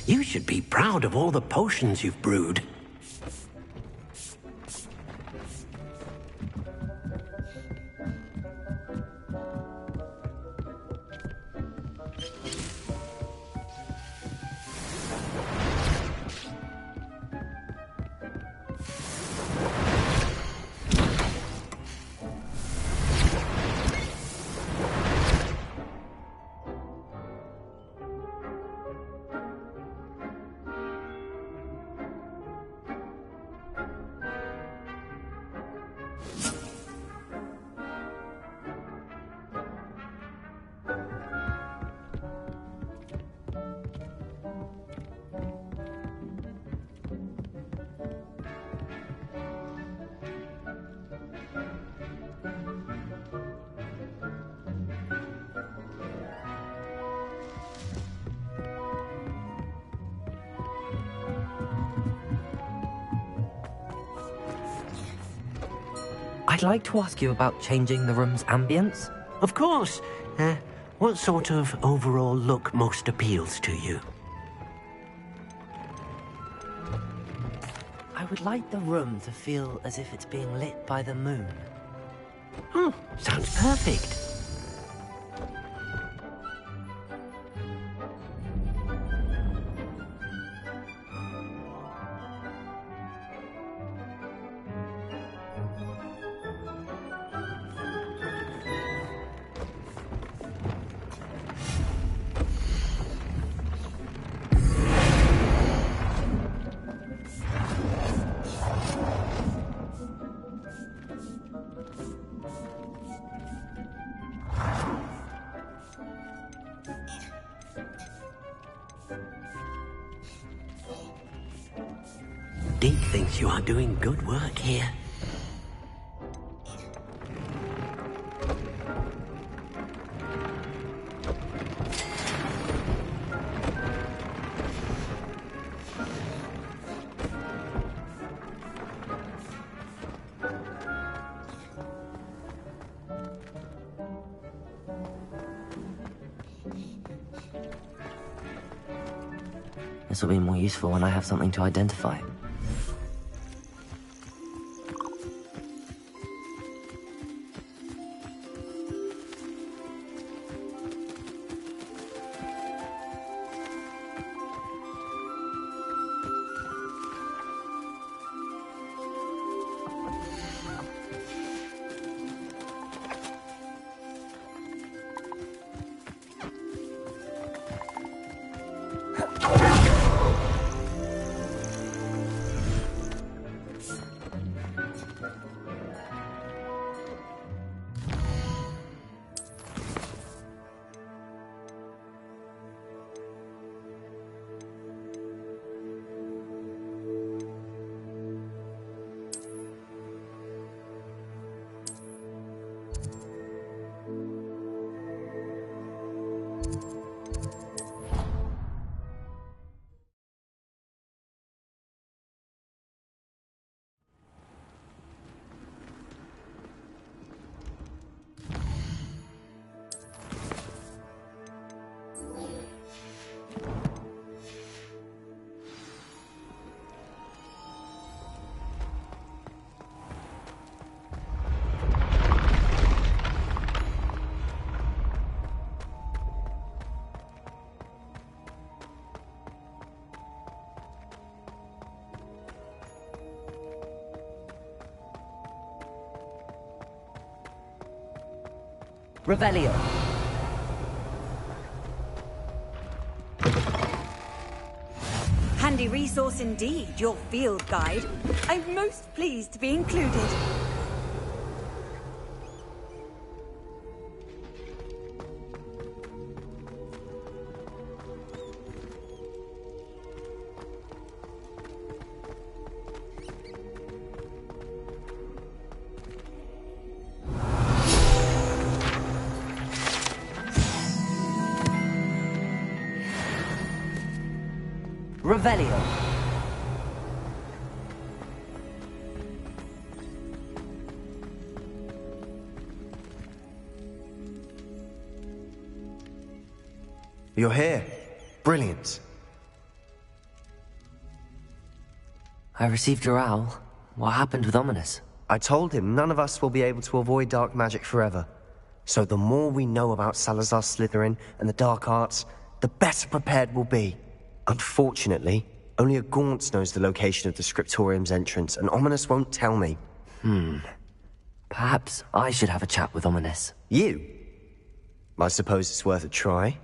You should be proud of all the potions you've brewed. I'd like to ask you about changing the room's ambience. Of course. What sort of overall look most appeals to you? I would like the room to feel as if it's being lit by the moon. Oh, sounds perfect. Deke thinks you are doing good work here. This will be more useful when I have something to identify. Revelio. Handy resource indeed, your field guide. I'm most pleased to be included. Revelio. You're here. Brilliant. I received your owl. What happened with Ominous? I told him none of us will be able to avoid dark magic forever. So the more we know about Salazar Slytherin and the dark arts, the better prepared we'll be. Unfortunately, only a Gaunt knows the location of the Scriptorium's entrance, and Ominous won't tell me. Perhaps I should have a chat with Ominous. You? I suppose it's worth a try.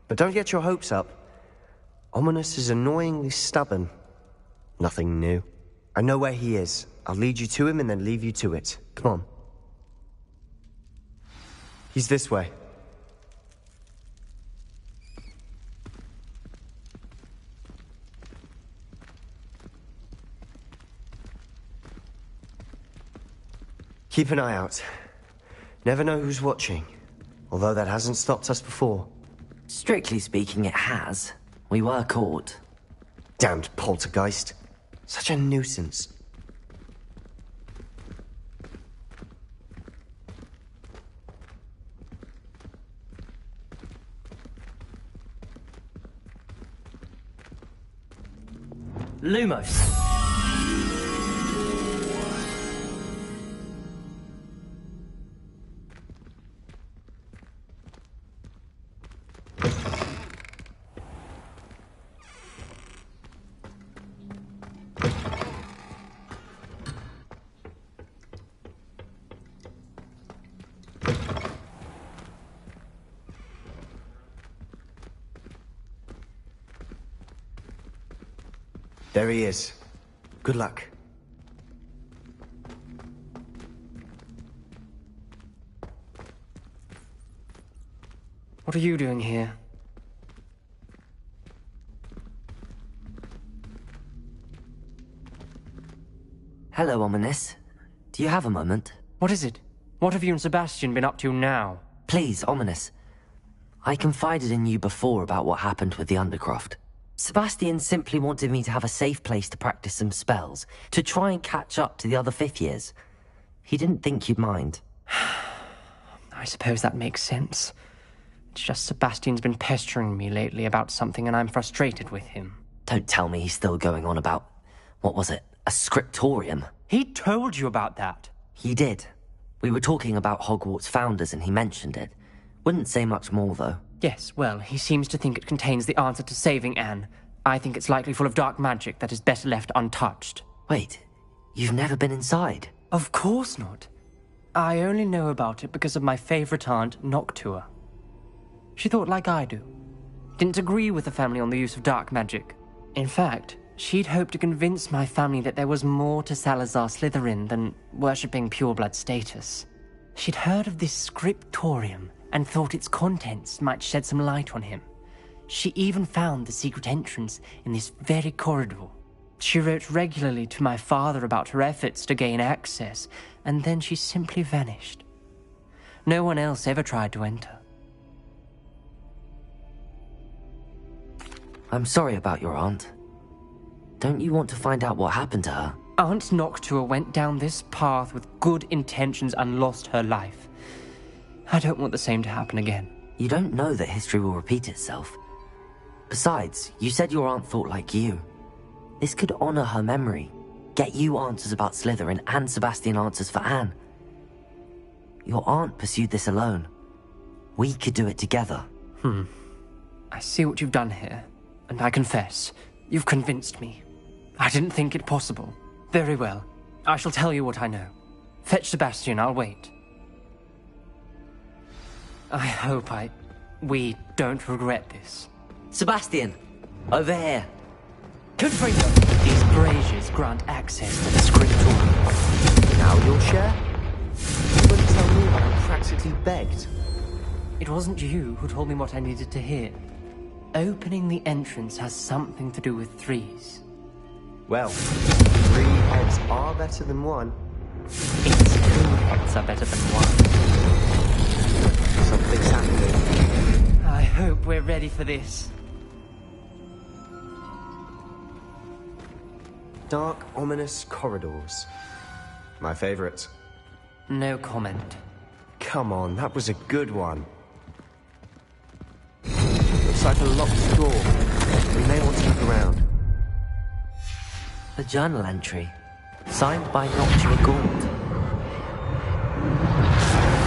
But don't get your hopes up. Ominous is annoyingly stubborn. Nothing new. I know where he is. I'll lead you to him and then leave you to it. Come on. He's this way. Keep an eye out. Never know who's watching. Although that hasn't stopped us before. Strictly speaking, it has. We were caught. Damned poltergeist. Such a nuisance. Lumos! There he is. Good luck. What are you doing here? Hello, Ominous. Do you have a moment? What is it? What have you and Sebastian been up to now? Please, Ominous. I confided in you before about what happened with the Undercroft. Sebastian simply wanted me to have a safe place to practice some spells, to try and catch up to the other fifth years. He didn't think you'd mind. I suppose that makes sense. It's just Sebastian's been pestering me lately about something and I'm frustrated with him. Don't tell me he's still going on about, what was it, a scriptorium? He told you about that? He did. We were talking about Hogwarts founders and he mentioned it. Wouldn't say much more, though. Yes, well, he seems to think it contains the answer to saving Anne. I think it's likely full of dark magic that is better left untouched. Wait, you've never been inside? Of course not. I only know about it because of my favorite aunt, Noctua. She thought like I do. Didn't agree with the family on the use of dark magic. In fact, she'd hoped to convince my family that there was more to Salazar Slytherin than worshipping pureblood status. She'd heard of this scriptorium and thought its contents might shed some light on him. She even found the secret entrance in this very corridor. She wrote regularly to my father about her efforts to gain access, and then she simply vanished. No one else ever tried to enter. I'm sorry about your aunt. Don't you want to find out what happened to her? Aunt Noctua went down this path with good intentions and lost her life. I don't want the same to happen again. You don't know that history will repeat itself. Besides, you said your aunt thought like you. This could honor her memory, get you answers about Slytherin and Sebastian answers for Anne. Your aunt pursued this alone. We could do it together. I see what you've done here, and I confess, you've convinced me. I didn't think it possible. Very well. I shall tell you what I know. Fetch Sebastian, I'll wait. I hope we don't regret this. Sebastian! Over here! Confringo! These braziers grant access to the scriptorium. Now you'll share? You wouldn't tell me what I practically begged. It wasn't you who told me what I needed to hear. Opening the entrance has something to do with threes. Well, 3 heads are better than 1. It's 2 heads are better than 1. Something's happening. I hope we're ready for this. Dark, ominous corridors. My favorite. No comment. Come on, that was a good one. Looks like a locked door. We may want to look around. A journal entry, signed by Noctua Gaunt.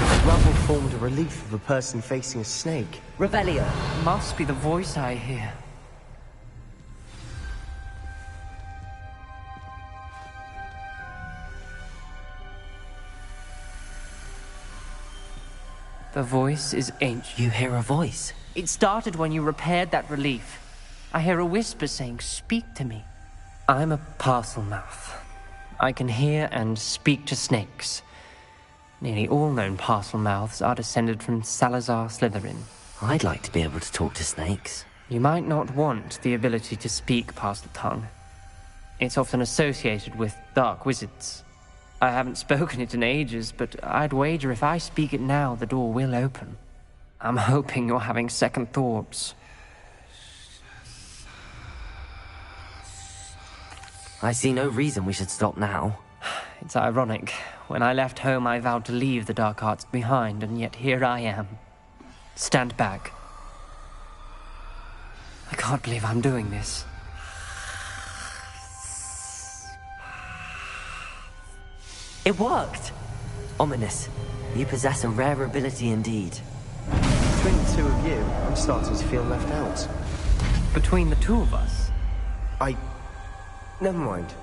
The rubble formed a relief of a person facing a snake. Revelio. Must be the voice I hear. The voice is ancient. You hear a voice? It started when you repaired that relief. I hear a whisper saying, "Speak to me." I'm a parcel mouth. I can hear and speak to snakes. Nearly all known parcel mouths are descended from Salazar Slytherin. I'd like to be able to talk to snakes. You might not want the ability to speak parcel tongue. It's often associated with dark wizards. I haven't spoken it in ages, but I'd wager if I speak it now, the door will open. I'm hoping you're having second thoughts. I see no reason we should stop now. It's ironic. When I left home, I vowed to leave the dark arts behind, and yet here I am. Stand back. I can't believe I'm doing this. It worked! Ominous. You possess a rare ability indeed. Between the two of you, I'm starting to feel left out. Between the two of us? Never mind.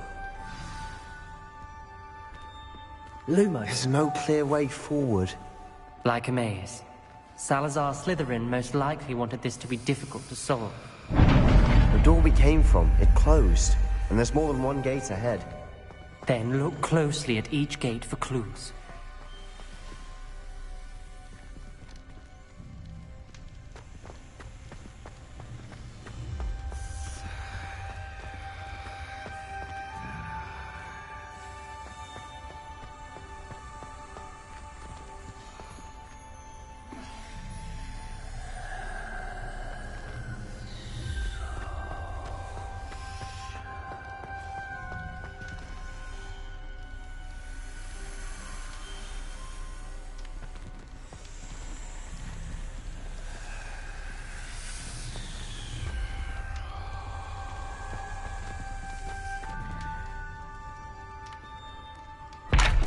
Lumos. There's no clear way forward. Like a maze. Salazar Slytherin most likely wanted this to be difficult to solve. The door we came from, it closed. And there's more than one gate ahead. Then look closely at each gate for clues.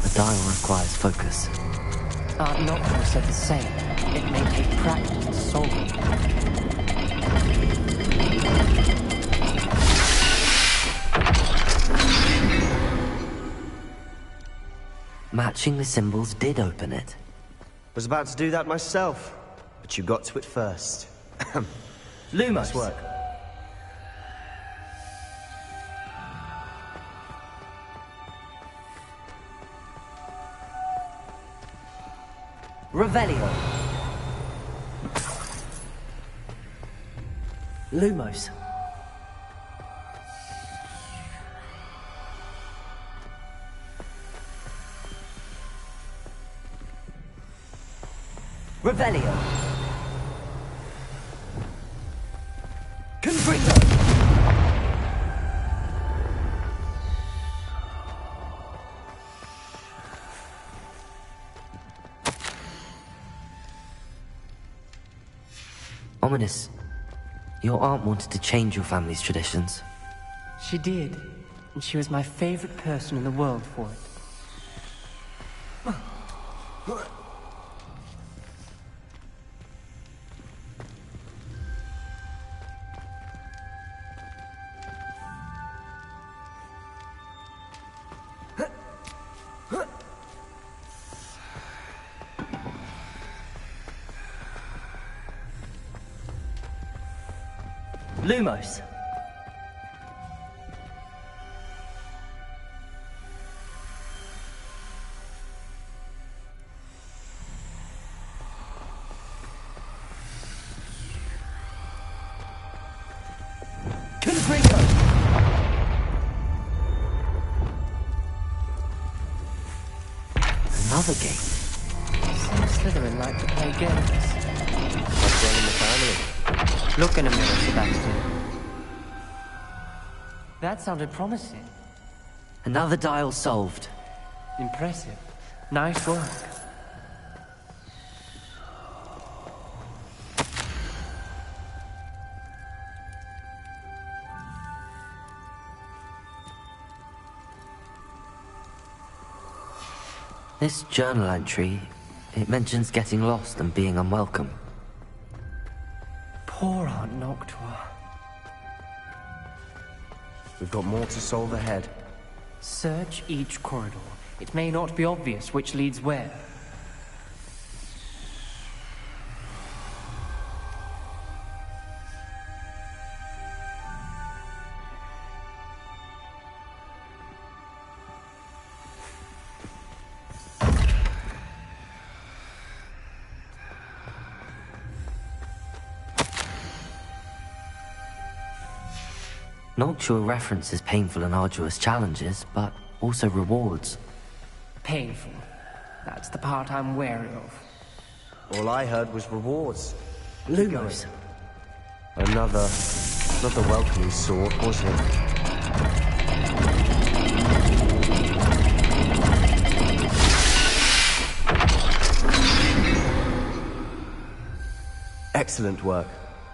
The dial requires focus. Art Noctua said the same. It may take practice to solve it. Matching the symbols did open it. Was about to do that myself, but you got to it first. Lumos. Nice work. Revelio. Lumos. Revelio. Confringo. Ominous. Your aunt wanted to change your family's traditions. She did, and she was my favorite person in the world for it. Lumos. Confringo. Another gate. Some Slytherin like to play games. Like one in the family. Look in a mirror, Sebastian. That sounded promising. Another dial solved. Impressive. Nice work. This journal entry, it mentions getting lost and being unwelcome. Poor Aunt Noctua. We've got more to solve ahead. Search each corridor. It may not be obvious which leads where. Noctua references painful and arduous challenges, but also rewards. Painful. That's the part I'm wary of. All I heard was rewards. Lumos. Another welcoming sort, wasn't it? Excellent work.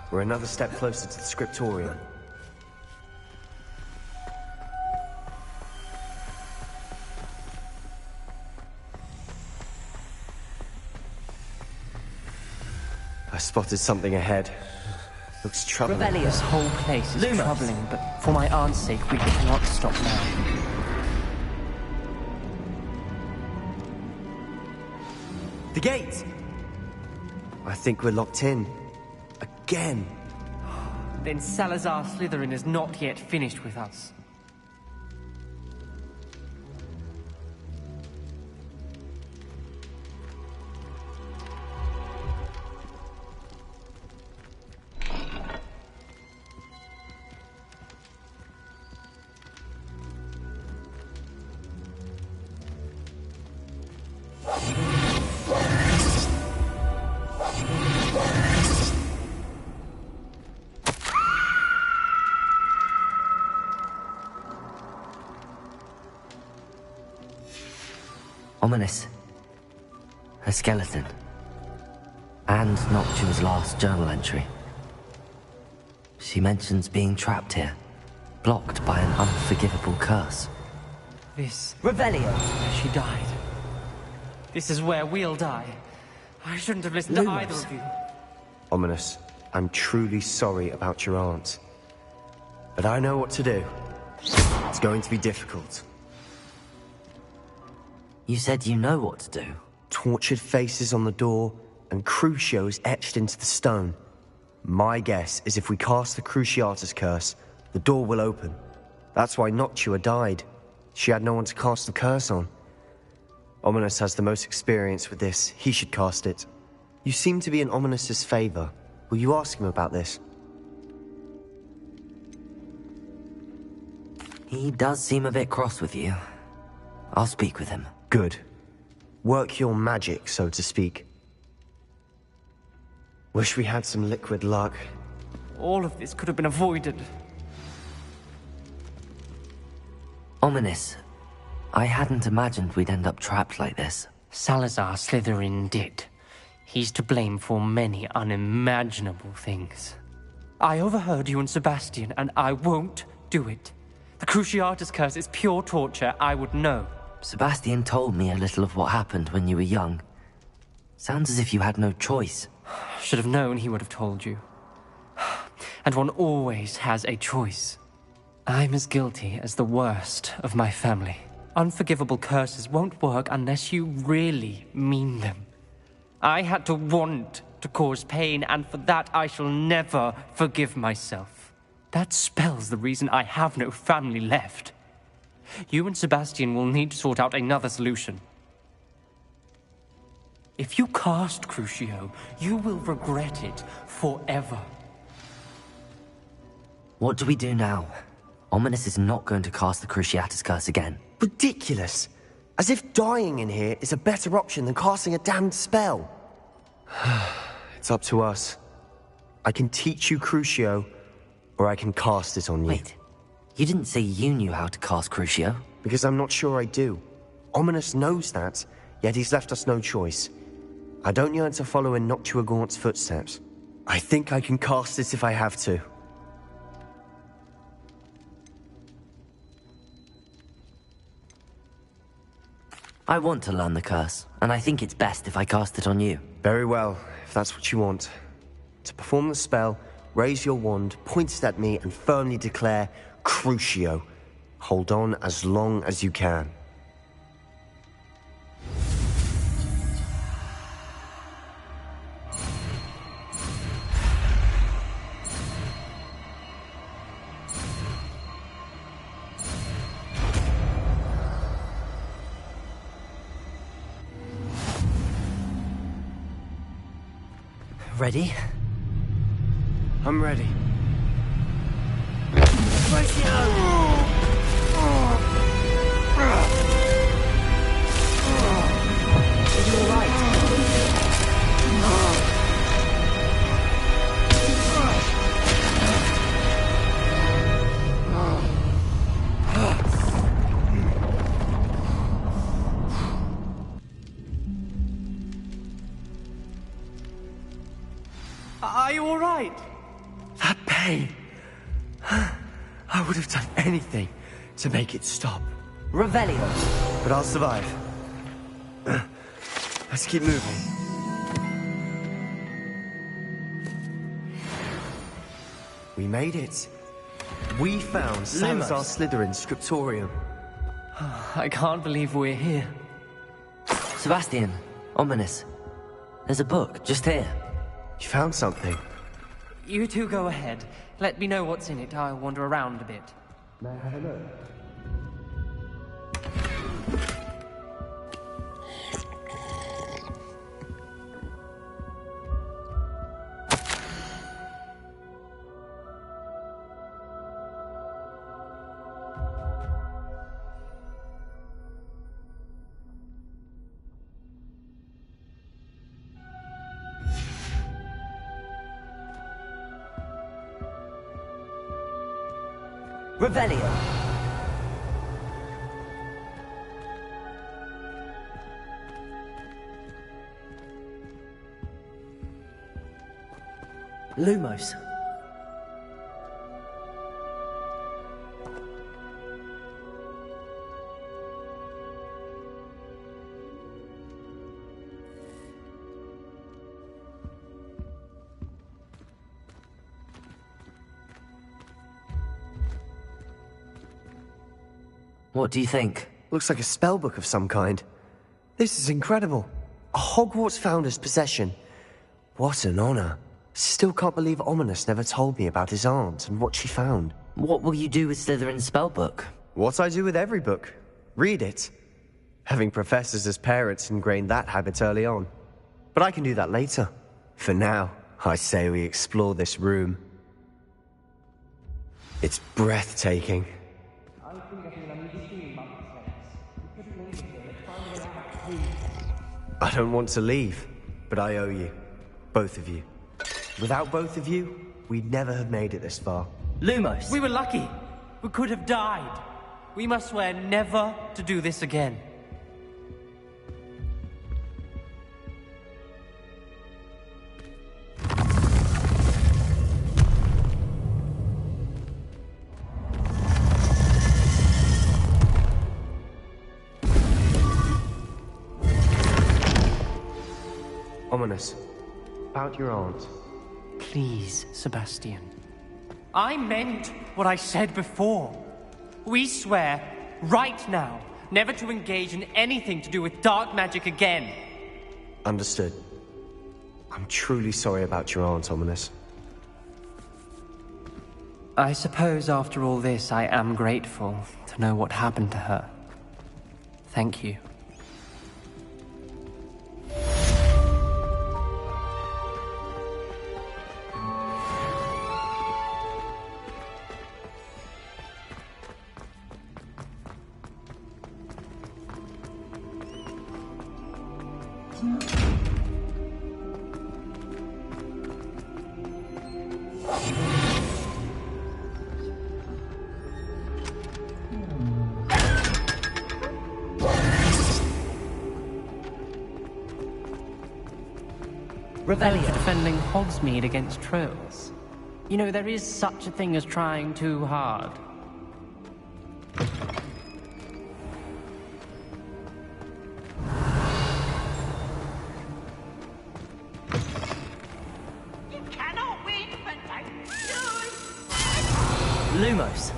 We're another step closer to the scriptorium. I spotted something ahead. Looks troubling. This whole place is troubling, but for my aunt's sake, we cannot stop now. The gate! I think we're locked in. Again. Then Salazar Slytherin is not yet finished with us. Ominous. A skeleton. And Noctua's last journal entry. She mentions being trapped here, blocked by an unforgivable curse. This... Revelio. She died. This is where we'll die. I shouldn't have listened to either of you. Ominous, I'm truly sorry about your aunt. But I know what to do. It's going to be difficult. You said you know what to do. Tortured faces on the door, and Crucio is etched into the stone. My guess is if we cast the Cruciatus curse, the door will open. That's why Noctua died. She had no one to cast the curse on. Ominous has the most experience with this. He should cast it. You seem to be in Ominous's favor. Will you ask him about this? He does seem a bit cross with you. I'll speak with him. Good. Work your magic, so to speak. Wish we had some liquid luck. All of this could have been avoided. Ominous. I hadn't imagined we'd end up trapped like this. Salazar Slytherin did. He's to blame for many unimaginable things. I overheard you and Sebastian, and I won't do it. The Cruciatus curse is pure torture, I would know. Sebastian told me a little of what happened when you were young. Sounds as if you had no choice. Should have known he would have told you. And one always has a choice. I'm as guilty as the worst of my family. Unforgivable curses won't work unless you really mean them. I had to want to cause pain, and for that I shall never forgive myself. That spells the reason I have no family left. You and Sebastian will need to sort out another solution. If you cast Crucio, you will regret it forever. What do we do now? Ominous is not going to cast the Cruciatus curse again. Ridiculous! As if dying in here is a better option than casting a damned spell. It's up to us. I can teach you Crucio, or I can cast it on you. Wait, you didn't say you knew how to cast Crucio? Because I'm not sure I do. Ominous knows that, yet he's left us no choice. I don't yearn to follow in Noctua Gaunt's footsteps. I think I can cast it if I have to. I want to learn the curse, and I think it's best if I cast it on you. Very well, if that's what you want. To perform the spell, raise your wand, point it at me, and firmly declare, Crucio. Hold on as long as you can. Ready? I'm ready. Are you all right? That pain. I would have done anything to make it stop. Revelio. But I'll survive. Let's keep moving. We made it. We found Salazar Slytherin's scriptorium. I can't believe we're here. Sebastian, ominous. There's a book just here. You found something. You two go ahead. Let me know what's in it. I'll wander around a bit. May I have a look? Revelio. Lumos. What do you think? Looks like a spellbook of some kind. This is incredible. A Hogwarts founder's possession. What an honor. Still can't believe Ominous never told me about his aunt and what she found. What will you do with Slytherin's spellbook? What I do with every book. Read it. Having professors as parents ingrained that habit early on. But I can do that later. For now, I say we explore this room. It's breathtaking. I don't want to leave, but I owe you. Both of you. Without both of you, we'd never have made it this far. Lumos! We were lucky. We could have died. We must swear never to do this again. Ominous. About your aunt. Please, Sebastian. I meant what I said before. We swear, right now, never to engage in anything to do with dark magic again. Understood. I'm truly sorry about your aunt, Ominous. I suppose after all this, I am grateful to know what happened to her. Thank you. Revelio. Defending Hogsmeade against trolls. You know, there is such a thing as trying too hard. Lumos.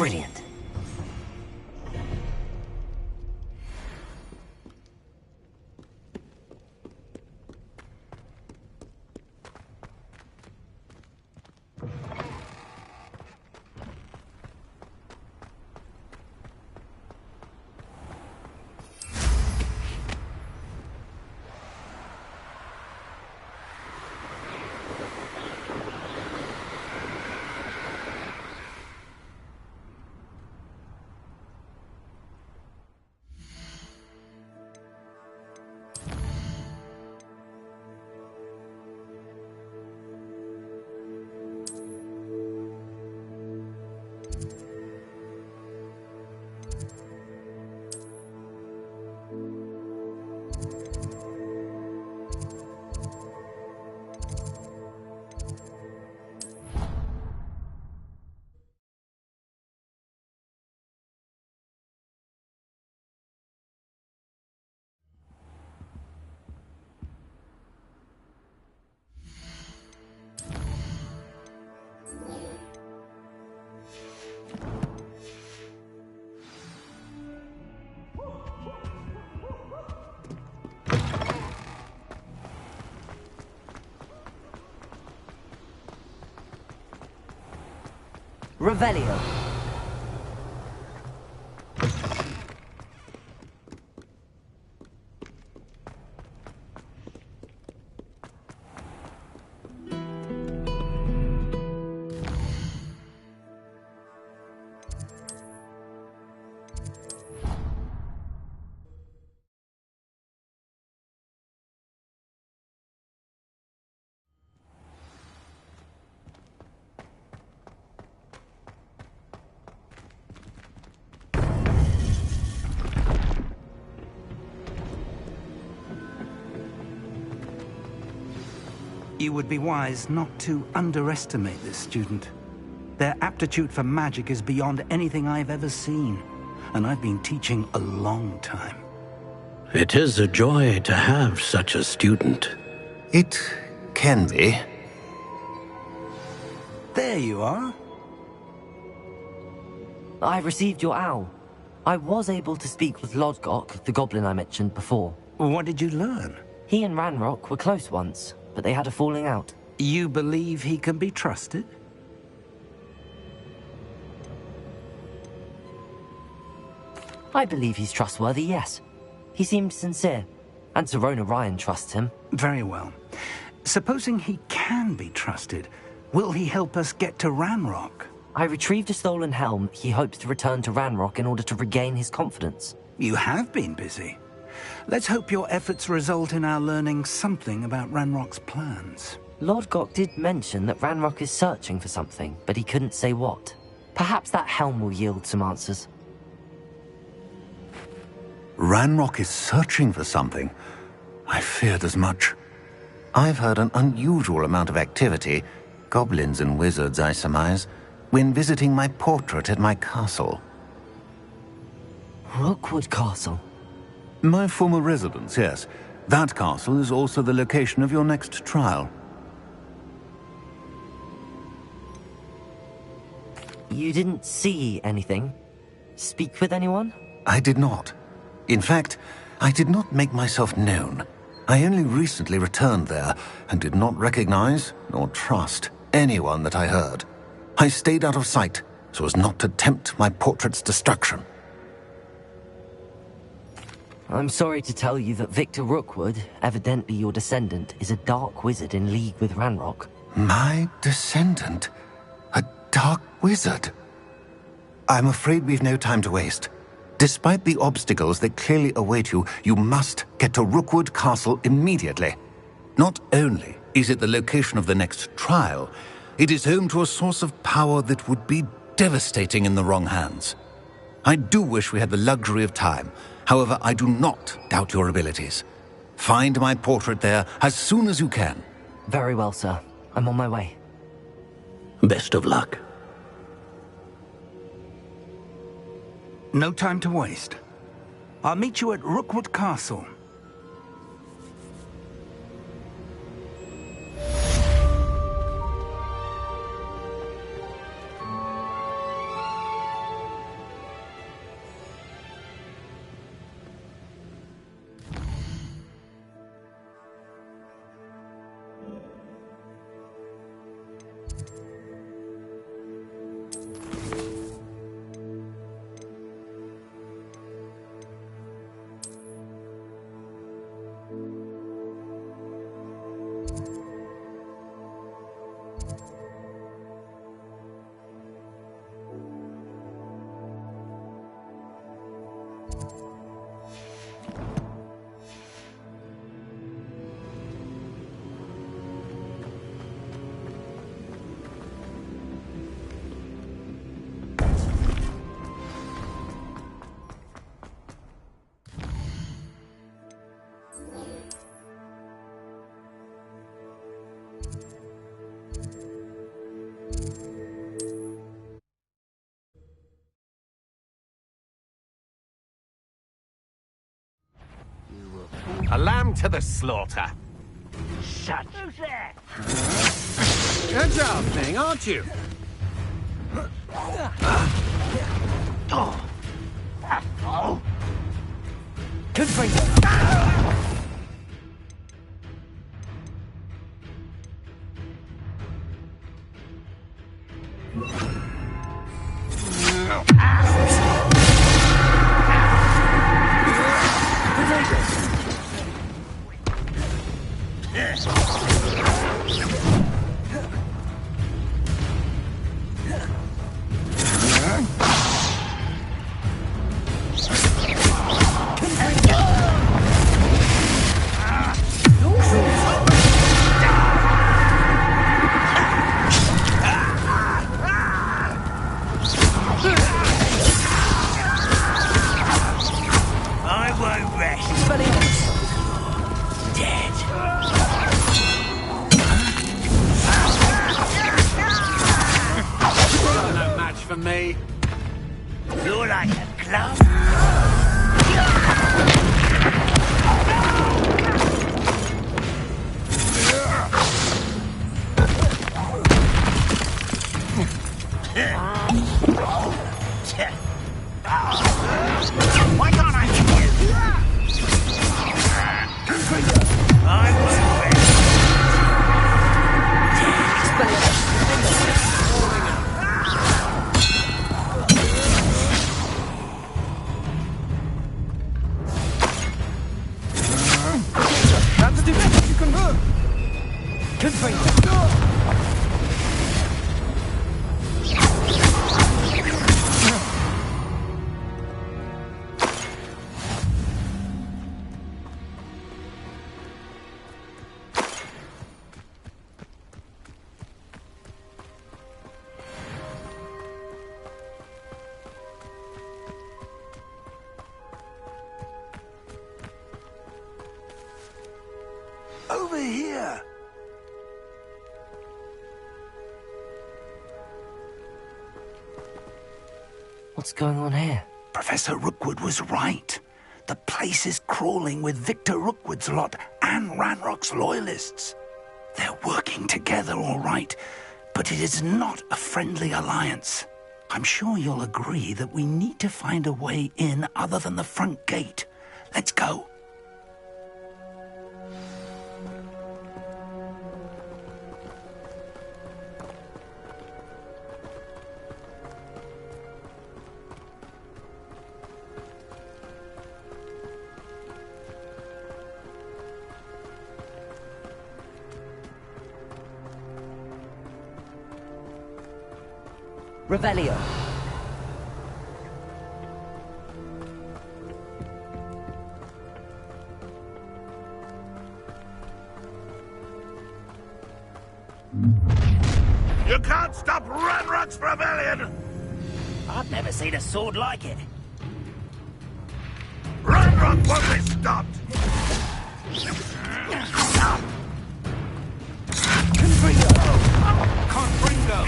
Brilliant. Revelio. You would be wise not to underestimate this student. Their aptitude for magic is beyond anything I've ever seen, and I've been teaching a long time. It is a joy to have such a student. It can be. There you are. I received your owl. I was able to speak with Lodgok, the goblin I mentioned before. What did you learn? He and Ranrock were close once, but they had a falling out. You believe he can be trusted? I believe he's trustworthy, yes. He seemed sincere, and Sirona Ryan trusts him. Very well. Supposing he can be trusted, will he help us get to Ranrock? I retrieved a stolen helm he hopes to return to Ranrock in order to regain his confidence. You have been busy. Let's hope your efforts result in our learning something about Ranrock's plans. Lodgok did mention that Ranrock is searching for something, but he couldn't say what. Perhaps that helm will yield some answers. Ranrock is searching for something. I feared as much. I've heard an unusual amount of activity, goblins and wizards, I surmise, when visiting my portrait at my castle. Rookwood Castle? My former residence, yes. That castle is also the location of your next trial. You didn't see anything? Speak with anyone? I did not. In fact, I did not make myself known. I only recently returned there and did not recognize nor trust anyone that I heard. I stayed out of sight so as not to tempt my portrait's destruction. I'm sorry to tell you that Victor Rookwood, evidently your descendant, is a dark wizard in league with Ranrock. My descendant? A dark wizard? I'm afraid we've no time to waste. Despite the obstacles that clearly await you, you must get to Rookwood Castle immediately. Not only is it the location of the next trial, it is home to a source of power that would be devastating in the wrong hands. I do wish we had the luxury of time. However, I do not doubt your abilities. Find my portrait there as soon as you can. Very well, sir. I'm on my way. Best of luck. No time to waste. I'll meet you at Rookwood Castle. A lamb to the slaughter. Shut. Who's there? Agile thing, aren't you? Good fight. For me. You're like a glove. Why can't I hit you? I won't rest. That's the best you can do. Good fight. Over here! What's going on here? Professor Rookwood was right. The place is crawling with Victor Rookwood's lot and Ranrock's loyalists. They're working together, all right, but it is not a friendly alliance. I'm sure you'll agree that we need to find a way in other than the front gate. Let's go. Revelio. stop Ranrock's rebellion! I've never seen a sword like it. Ranrock won't be stopped! Confringo!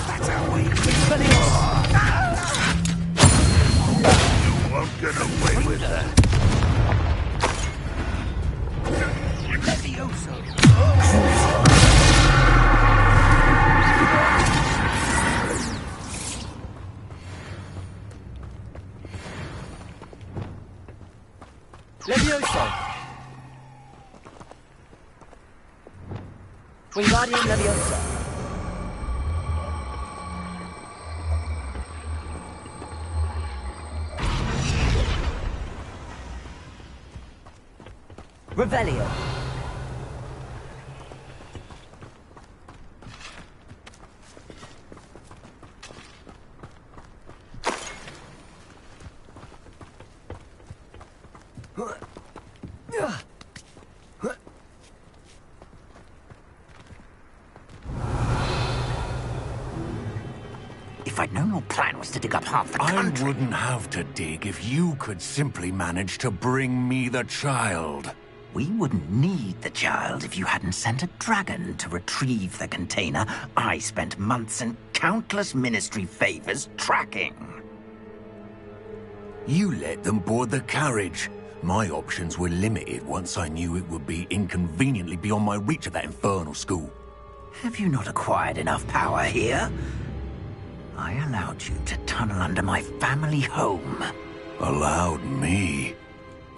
That's how we... You won't get away with that. Levioso! Wingardium Leviosa. Revelio. If I'd known your plan was to dig up half the country... I wouldn't have to dig if you could simply manage to bring me the child. We wouldn't need the child if you hadn't sent a dragon to retrieve the container I spent months and countless ministry favors tracking. You let them board the carriage. My options were limited once I knew it would be inconveniently beyond my reach at that infernal school. Have you not acquired enough power here? I allowed you to tunnel under my family home. Allowed me?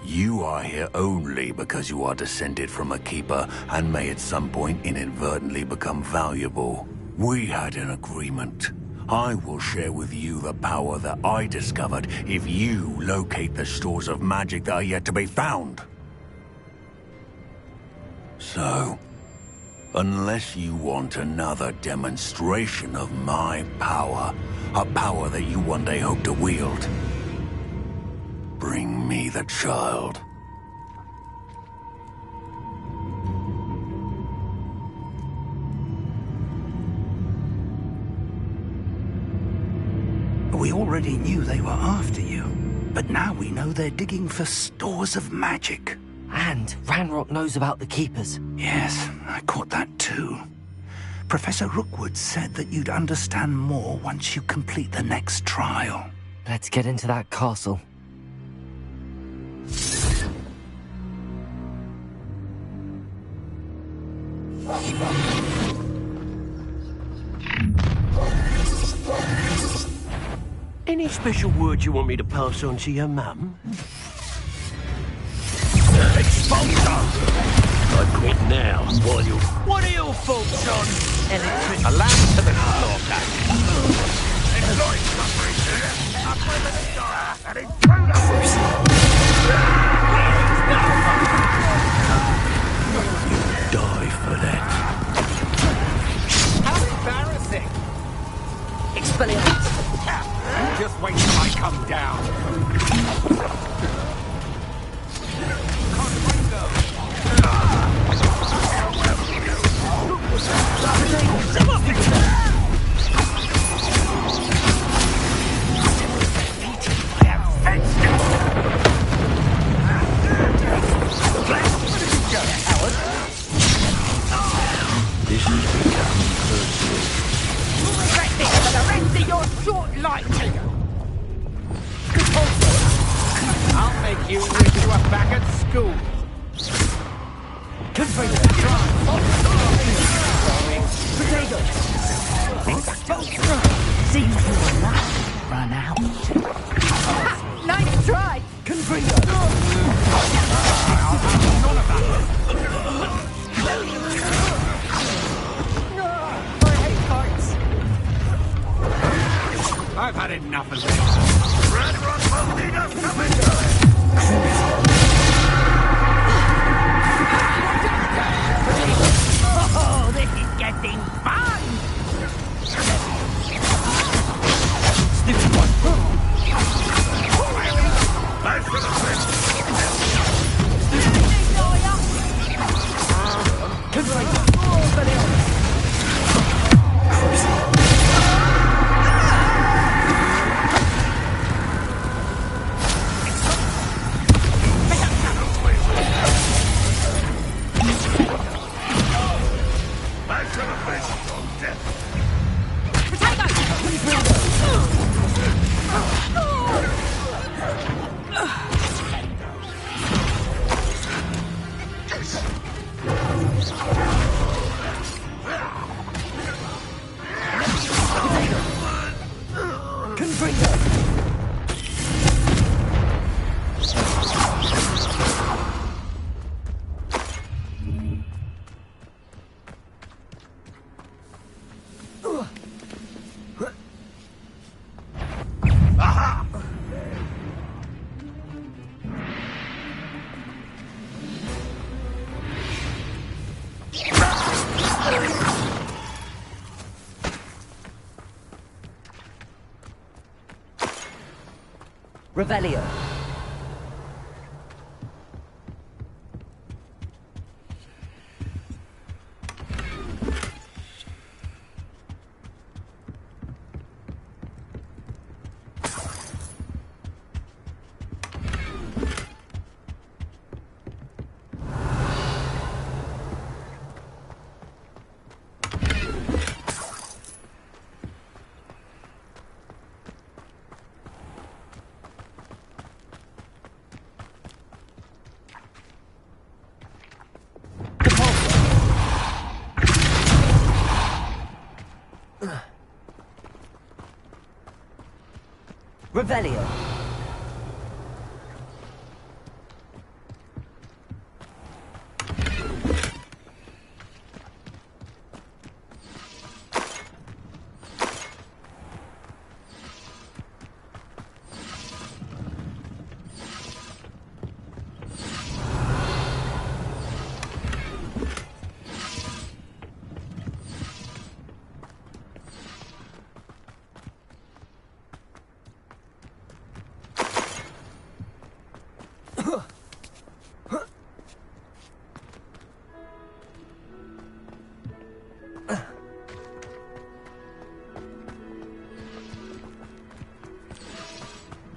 You are here only because you are descended from a keeper and may at some point inadvertently become valuable. We had an agreement. I will share with you the power that I discovered if you locate the stores of magic that are yet to be found. So, unless you want another demonstration of my power, a power that you one day hope to wield, bring me the child. We already knew they were after you, but now we know they're digging for stores of magic. And Ranrock knows about the Keepers. Yes, I caught that too. Professor Rookwood said that you'd understand more once you complete the next trial. Let's get into that castle. Any special word you want me to pass on to your mum? Exposure! I quit now, while you... What are your thoughts on electric... A lamb to the slaughter. Enjoy suffering, a permanent star, an intruder! Die for that. How embarrassing! Expelliarmus. Just wait till I come down. This has become personal. You'll regret this for the rest of your short life. I'll make you wish you were back at school. Seems you were not run out. Nice try. I hate cards. I've had enough of this. Ranrock will need us to enjoy it! Oh, this is getting fun! Stupid one. Thanks for the Stupid. Aha! Revelio. Revelio.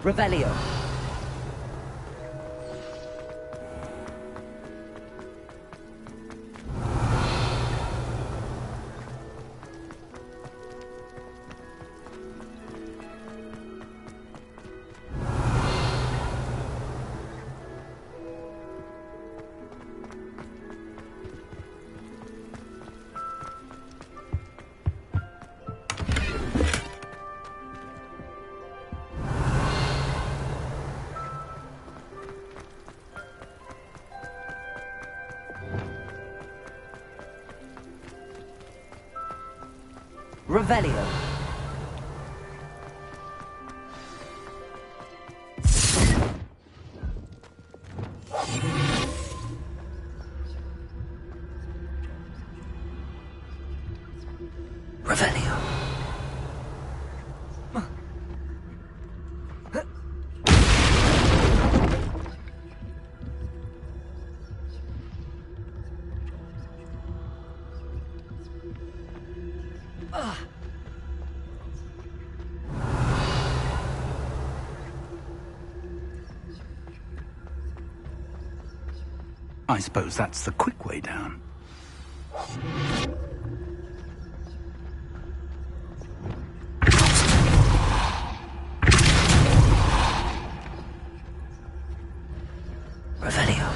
Revelio. Revelio. Revelio. I suppose that's the quick way down. Revelio.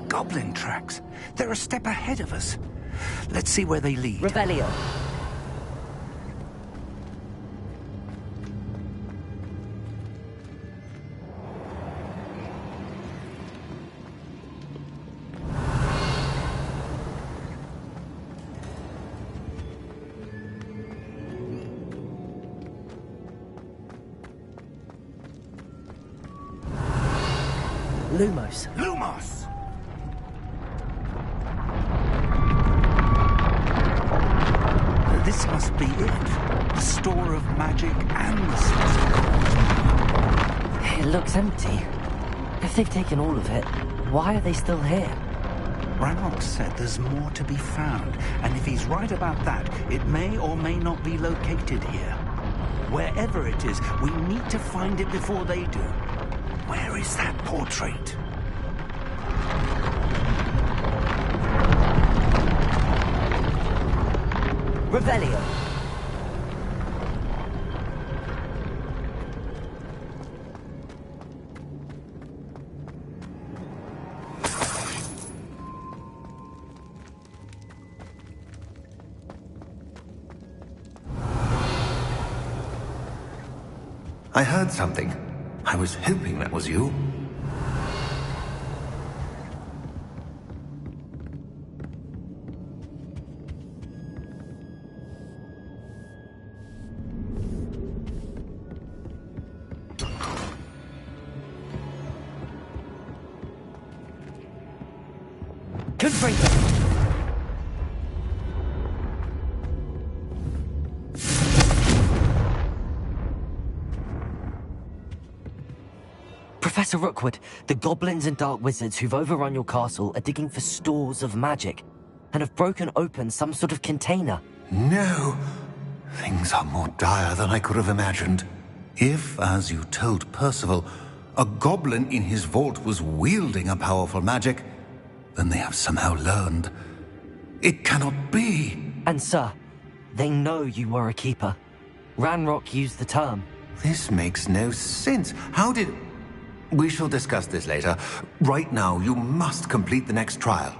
Goblin tracks. They're a step ahead of us. Let's see where they lead. Revelio. Lumos. Lumos! This must be it. The store of magic and the city. It looks empty. If they've taken all of it, why are they still here? Ranrock said there's more to be found, and if he's right about that, it may or may not be located here. Wherever it is, we need to find it before they do. Where is that portrait? Revelio. I heard something. I was hoping that was you. Confront them! Professor Rookwood, the goblins and dark wizards who've overrun your castle are digging for stores of magic and have broken open some sort of container. No! Things are more dire than I could have imagined. If, as you told Percival, a goblin in his vault was wielding a powerful magic, then they have somehow learned. It cannot be! And sir, they know you were a keeper. Ranrock used the term. This makes no sense. How did... We shall discuss this later. Right now, you must complete the next trial.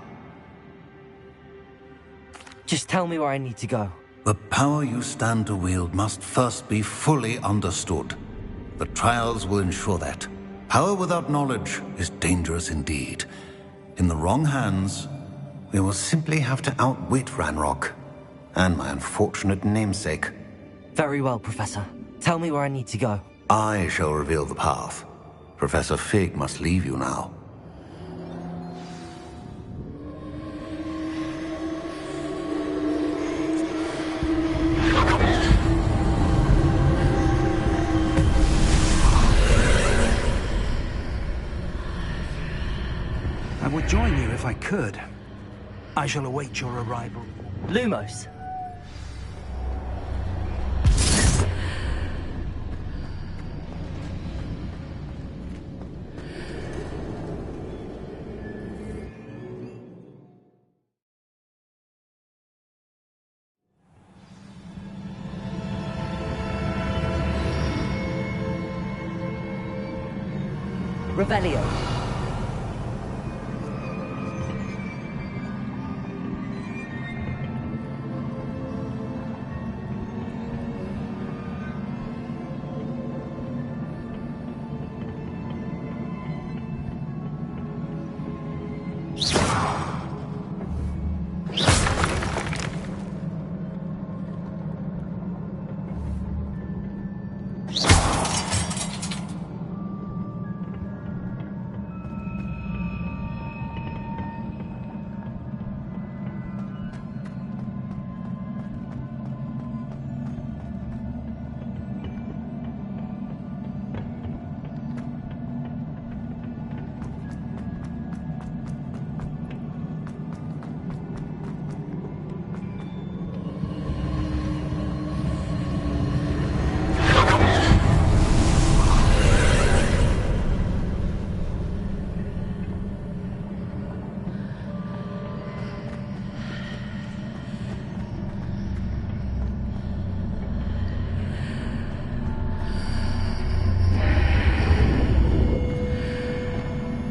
Just tell me where I need to go. The power you stand to wield must first be fully understood. The trials will ensure that. Power without knowledge is dangerous indeed. In the wrong hands, we will simply have to outwit Ranrock and my unfortunate namesake. Very well, Professor. Tell me where I need to go. I shall reveal the path. Professor Fig must leave you now. I would join you if I could. I shall await your arrival. Lumos. Revelio.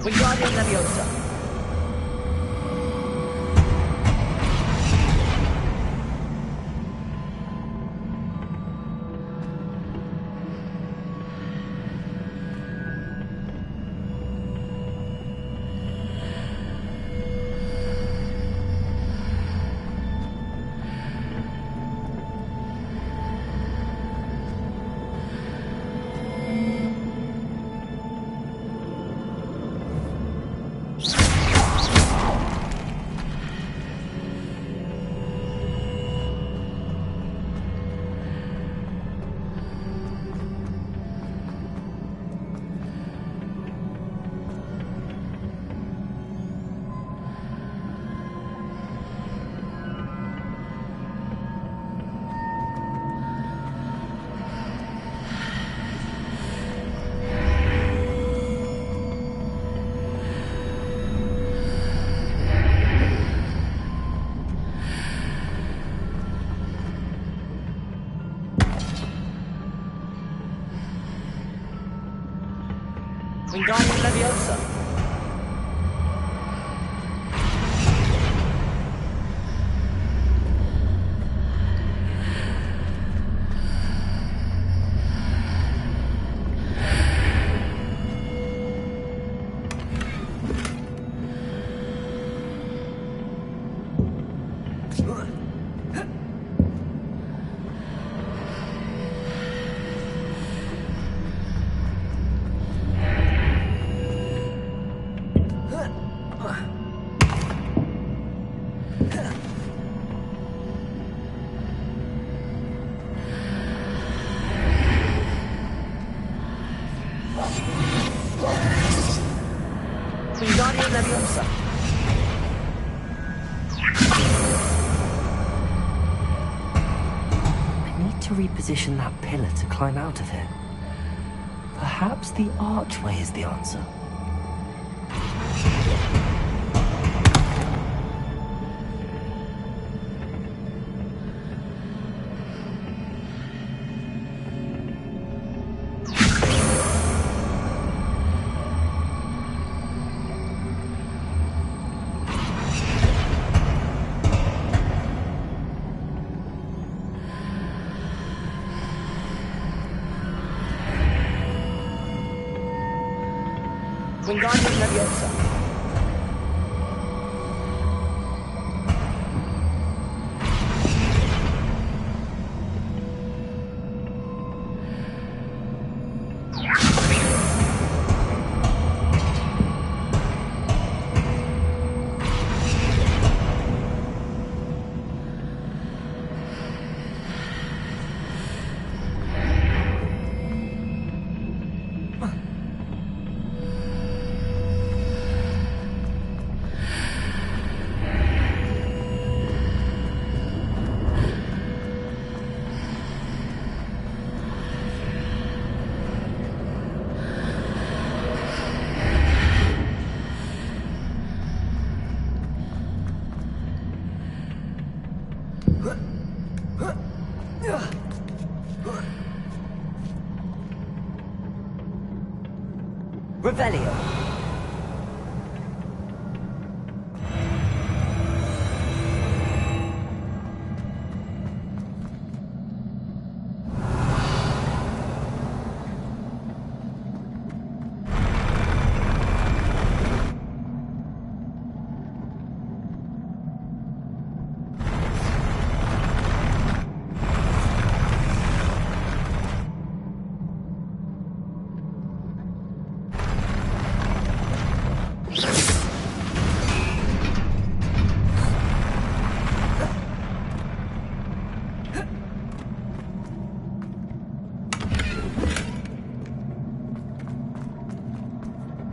Wingardium Leviosa. Wingardium Leviosa. Wingardium Leviosa. I need to reposition that pillar to climb out of here. Perhaps the archway is the answer. Wingardium Leviosa. Revelio.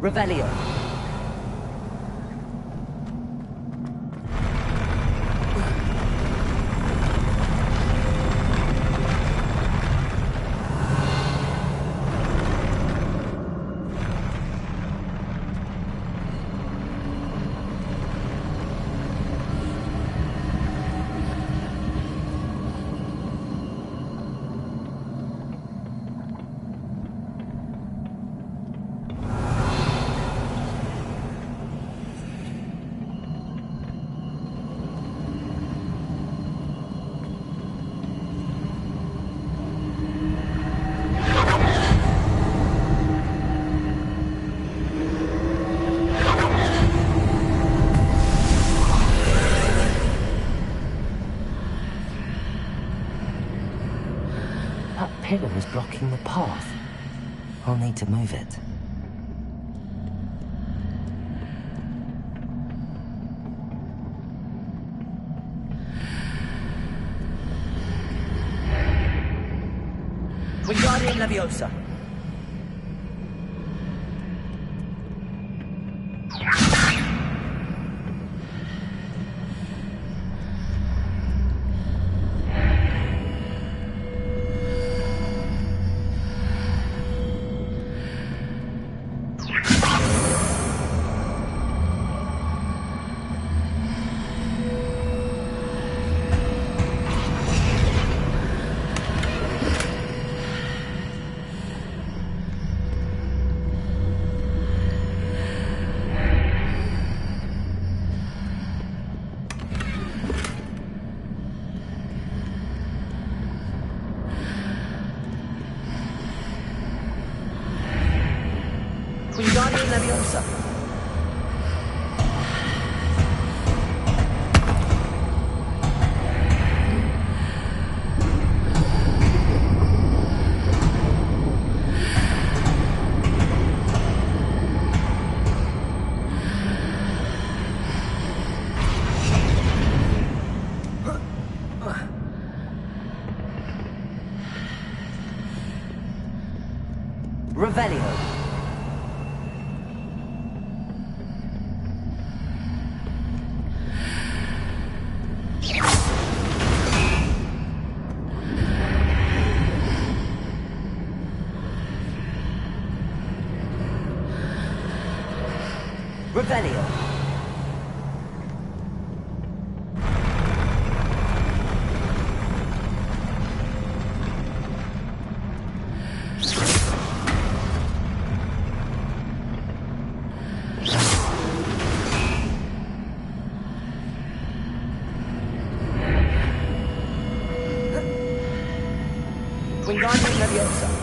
Revelio. That pillar is blocking the path. I'll need to move it. Wingardium Leviosa. Wingardium Leviosa. Revelio. Revelio. Wingardium Leviosa.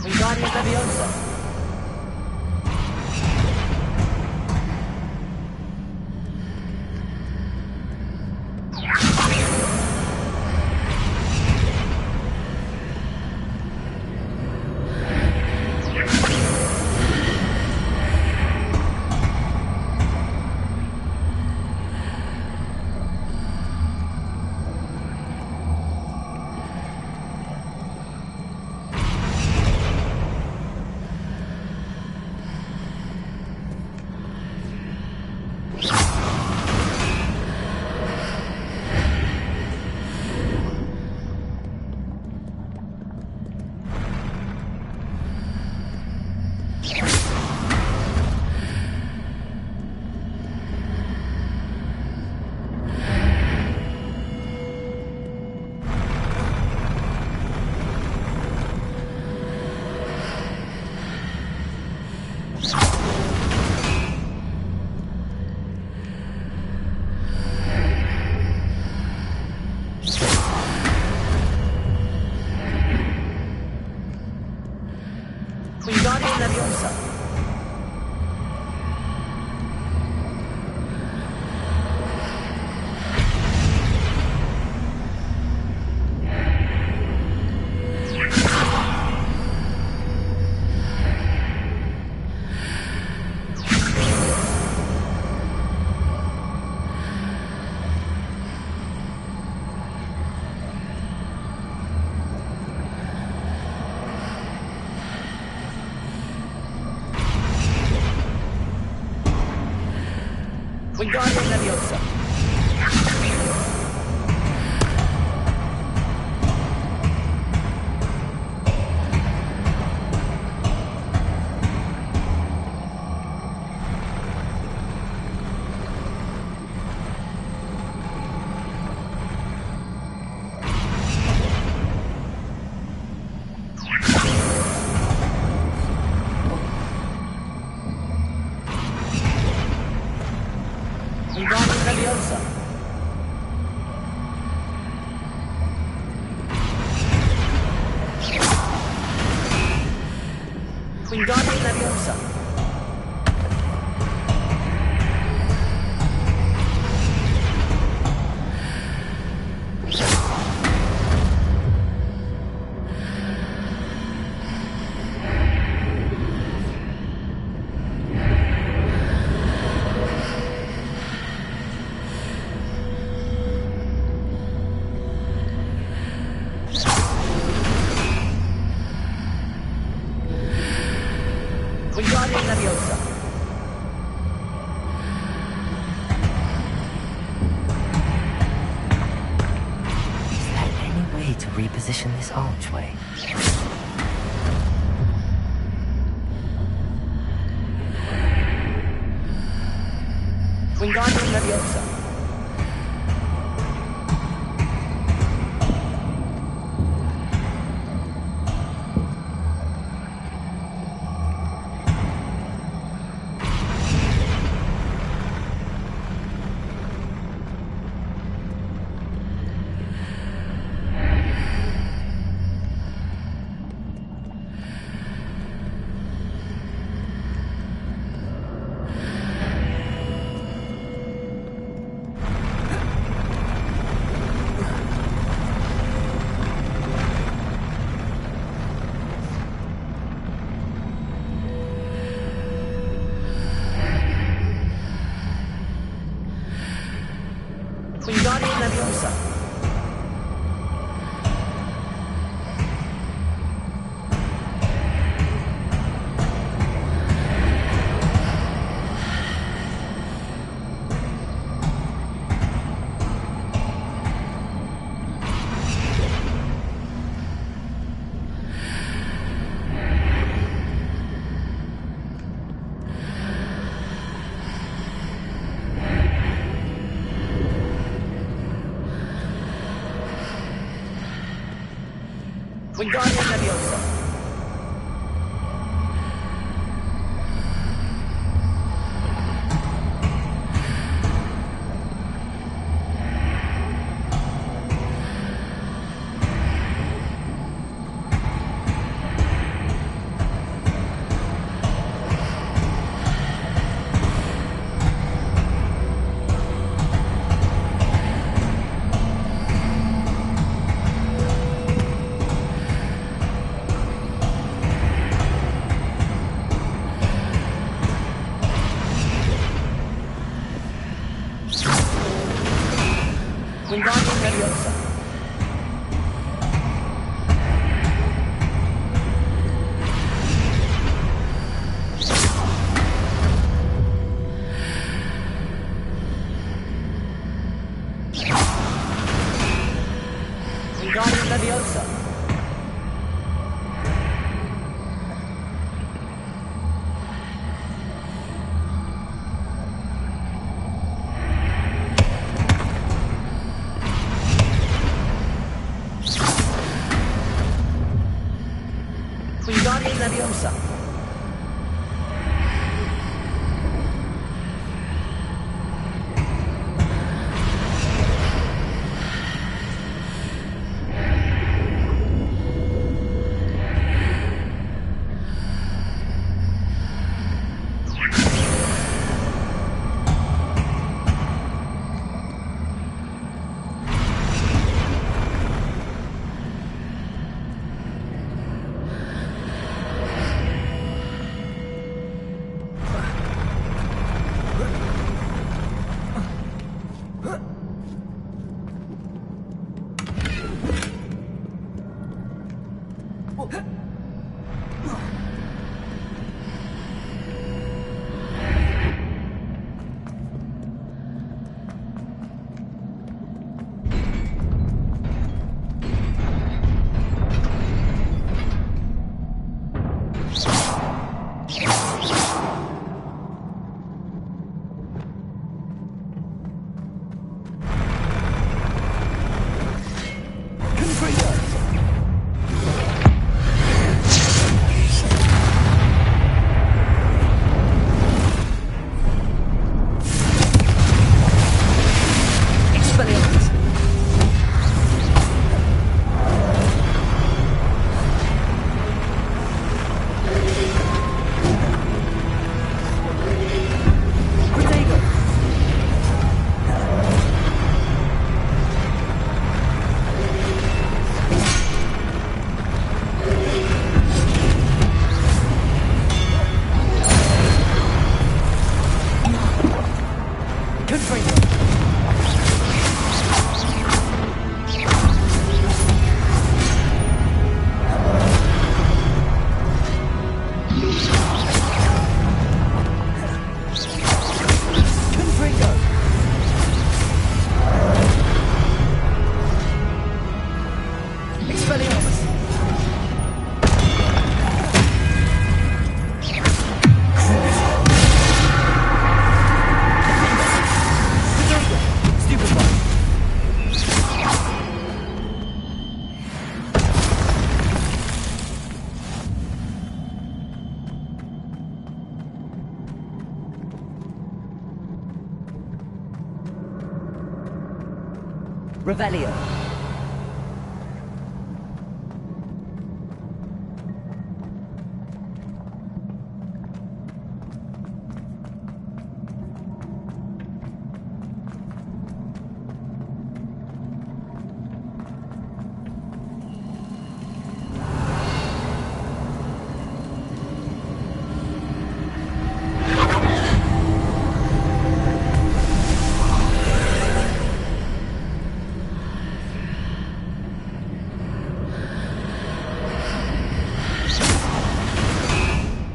Wingardium Leviosa. Wingardium Leviosa. Wingardium Leviosa. Wingardium Leviosa. Wingardium Leviosa. Wingardium Leviosa. this archway. Wingardium Leviosa. Wingardium Leviosa. Wingardium Leviosa. Wingardium Leviosa. Wingardium Leviosa. Wingardium Leviosa. Revelio.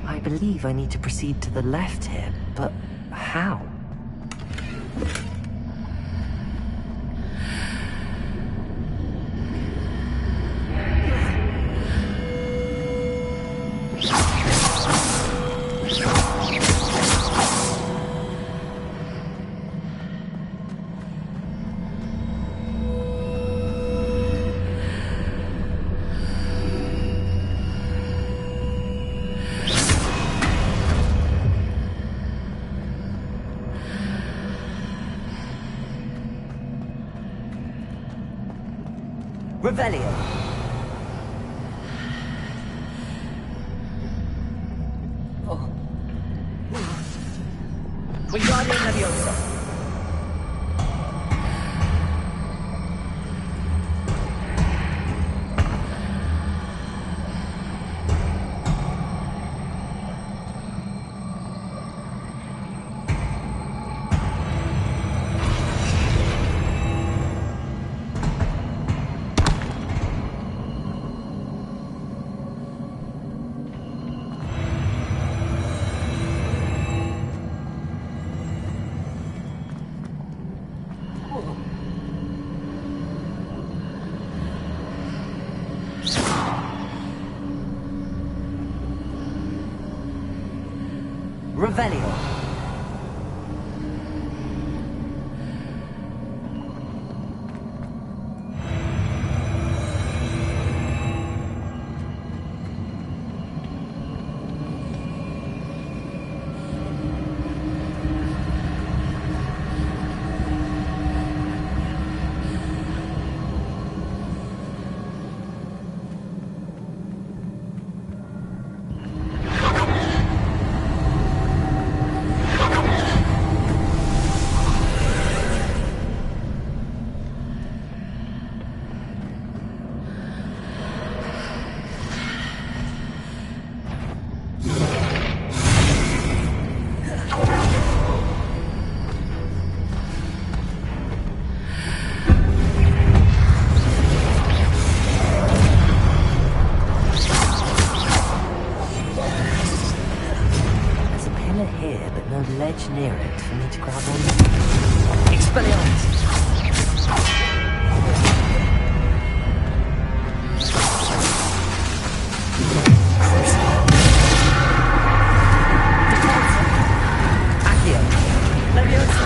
I believe I need to proceed to the left here, but how? Revelio. Oh. Wingardium Leviosa. Revelio. Here, but no ledge near it for me to grab on. Expelliarmus. Accio. Leviosa.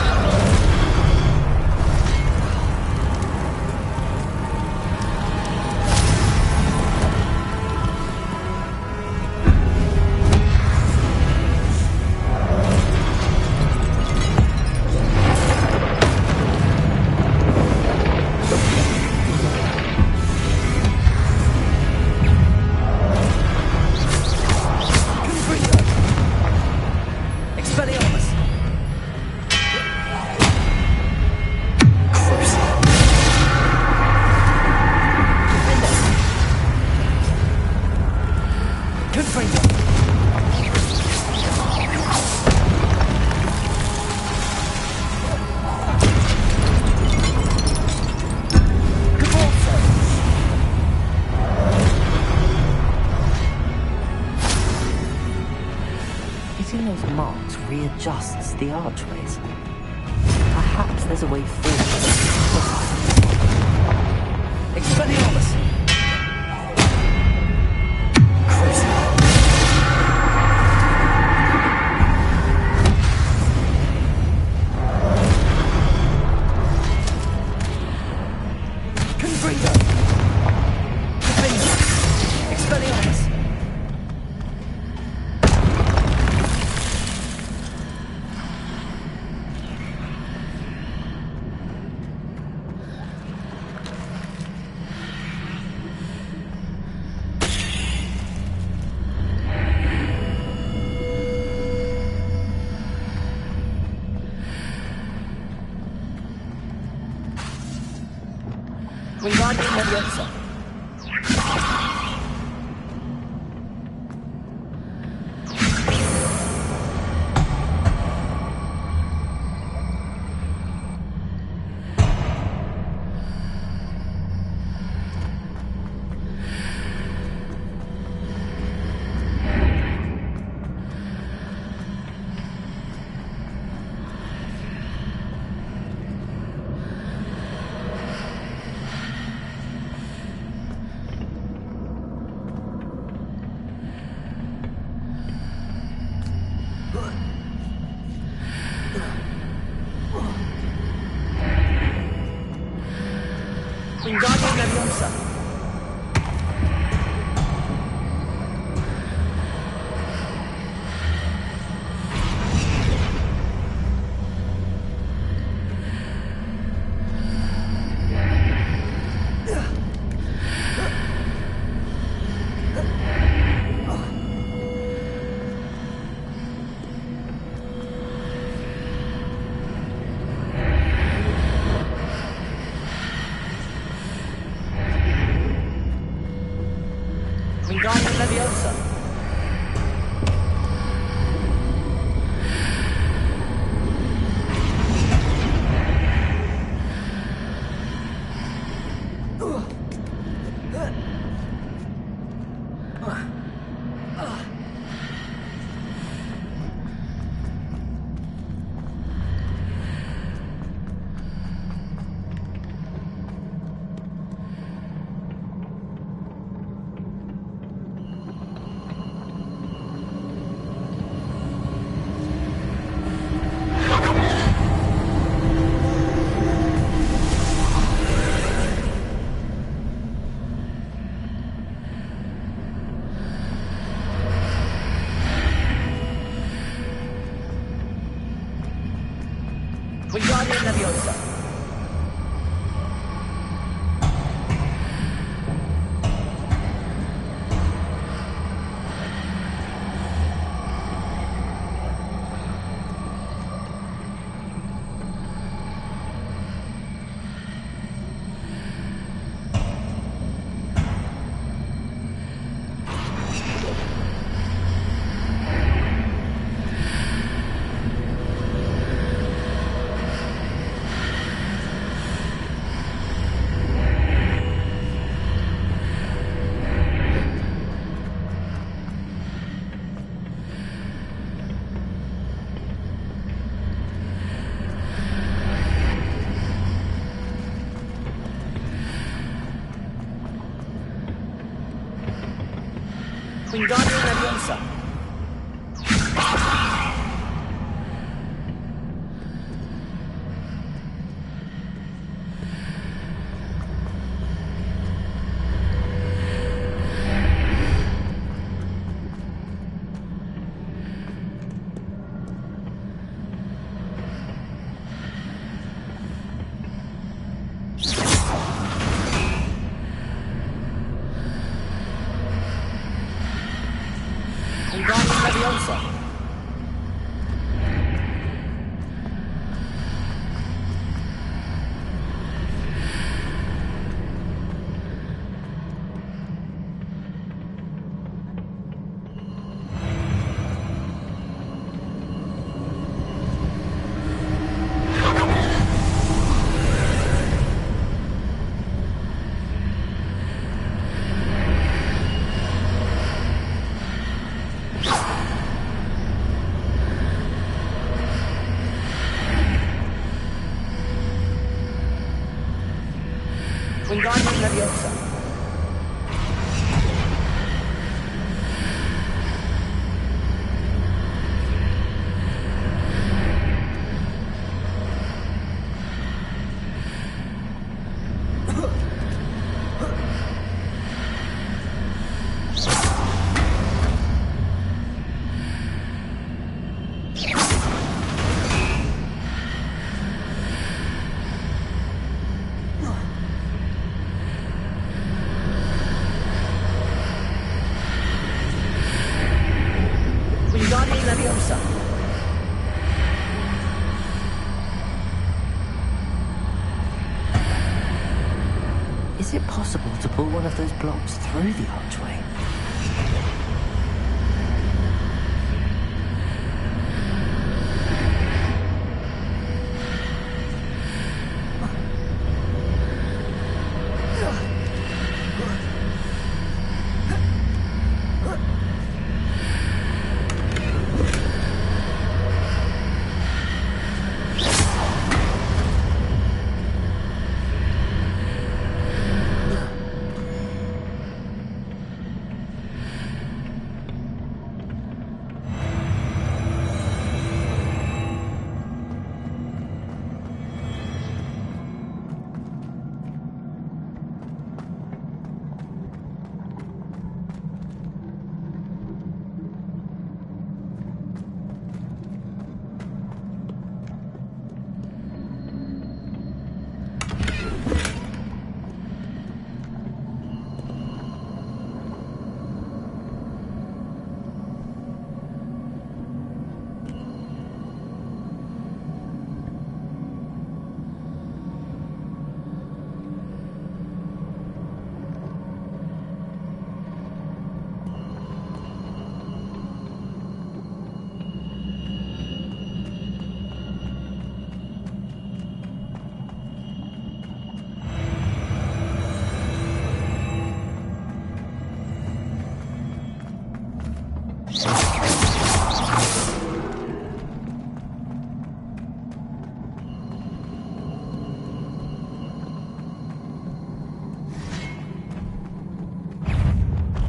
Hitting those marks readjusts the archways. Perhaps there's a way forward. Expelliarmus. Confringo. Confringo. Expelliarmus. Wingardium Leviosa. Wingardium Leviosa. Wingardium Leviosa. Wingardium Leviosa. Wingardium Leviosa. Wingardium Leviosa. Wingardium Leviosa. Wingardium Leviosa. Is Is it possible to pull one of those blocks through the archway?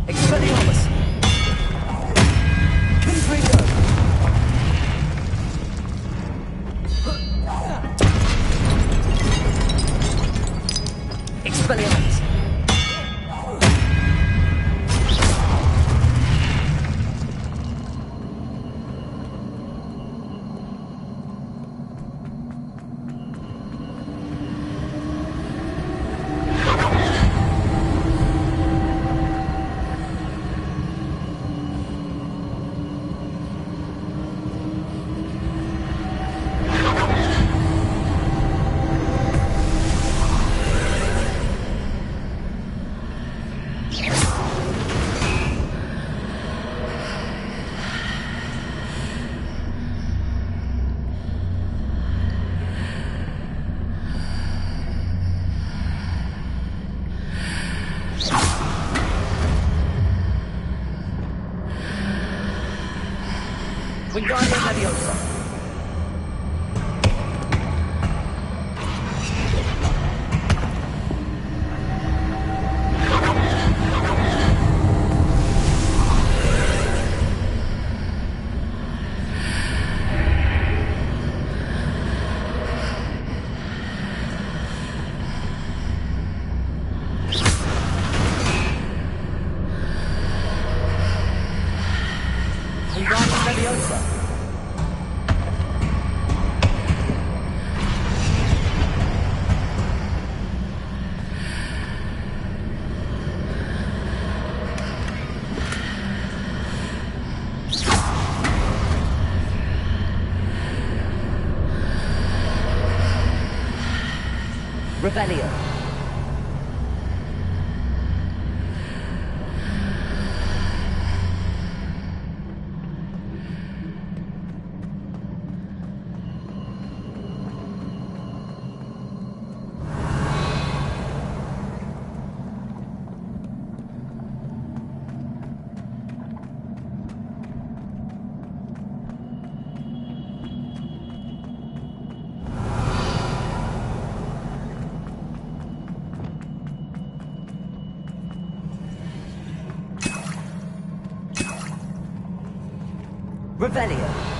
Expelliarmus! Confringo! Expelliarmus! Wingardium Leviosa! Wingardium Leviosa! Revelio. Revelio.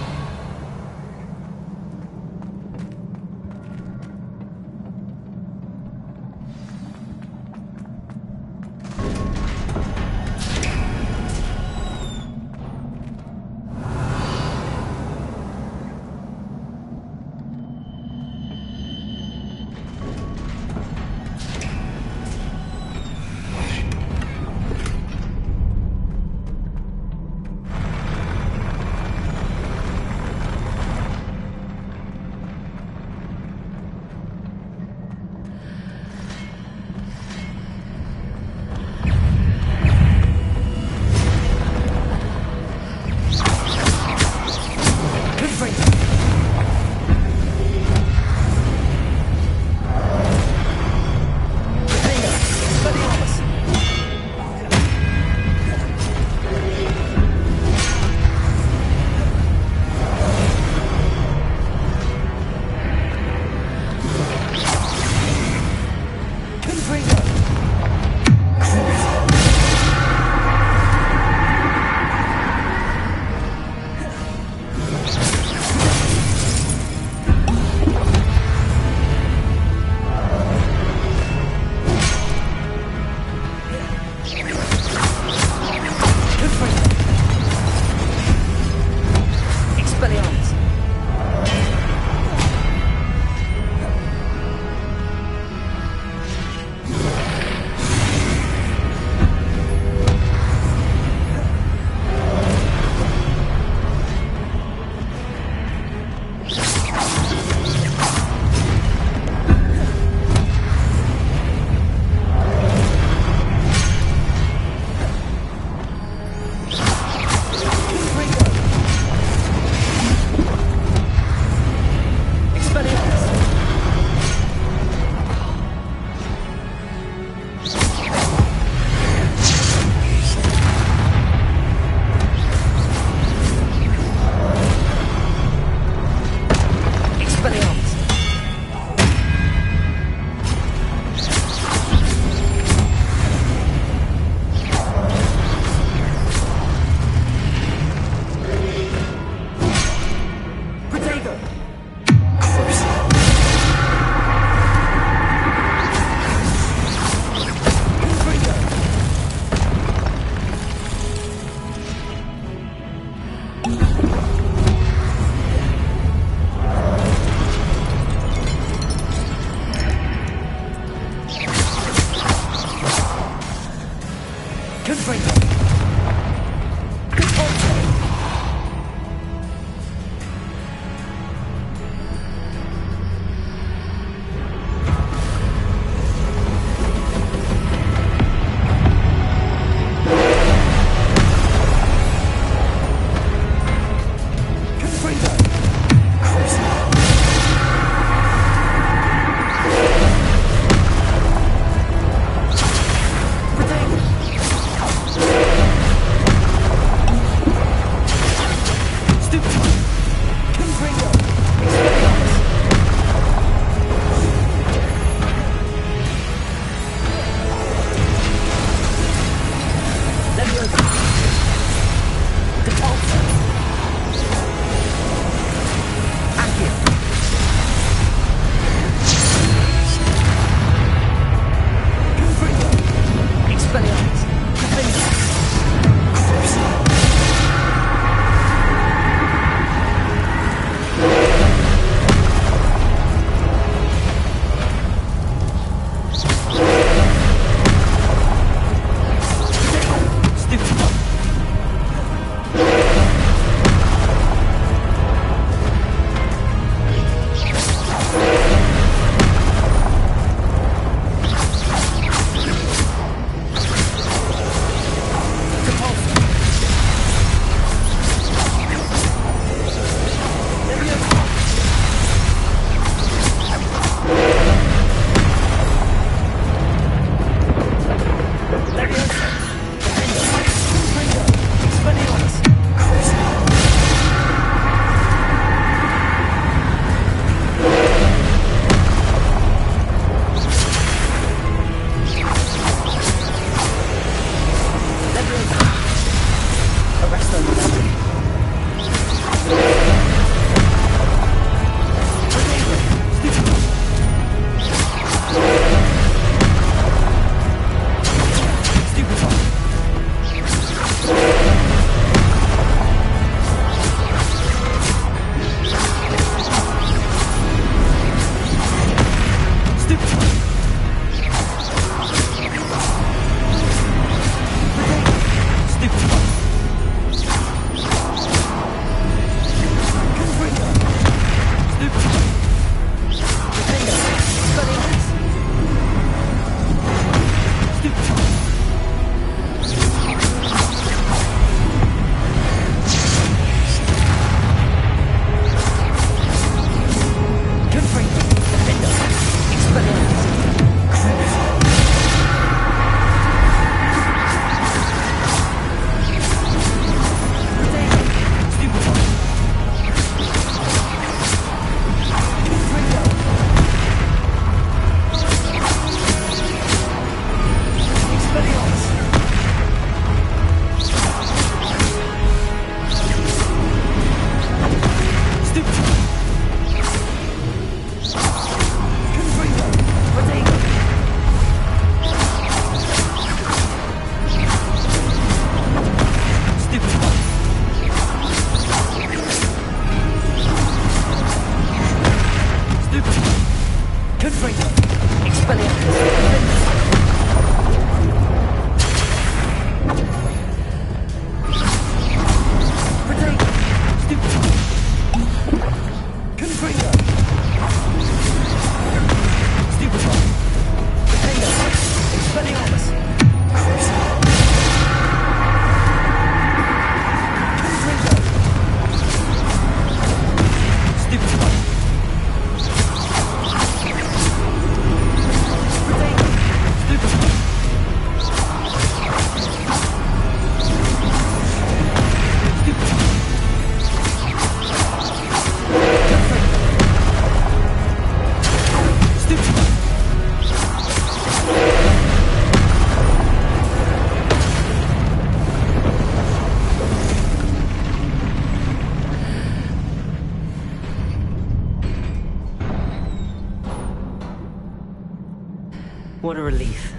What a relief.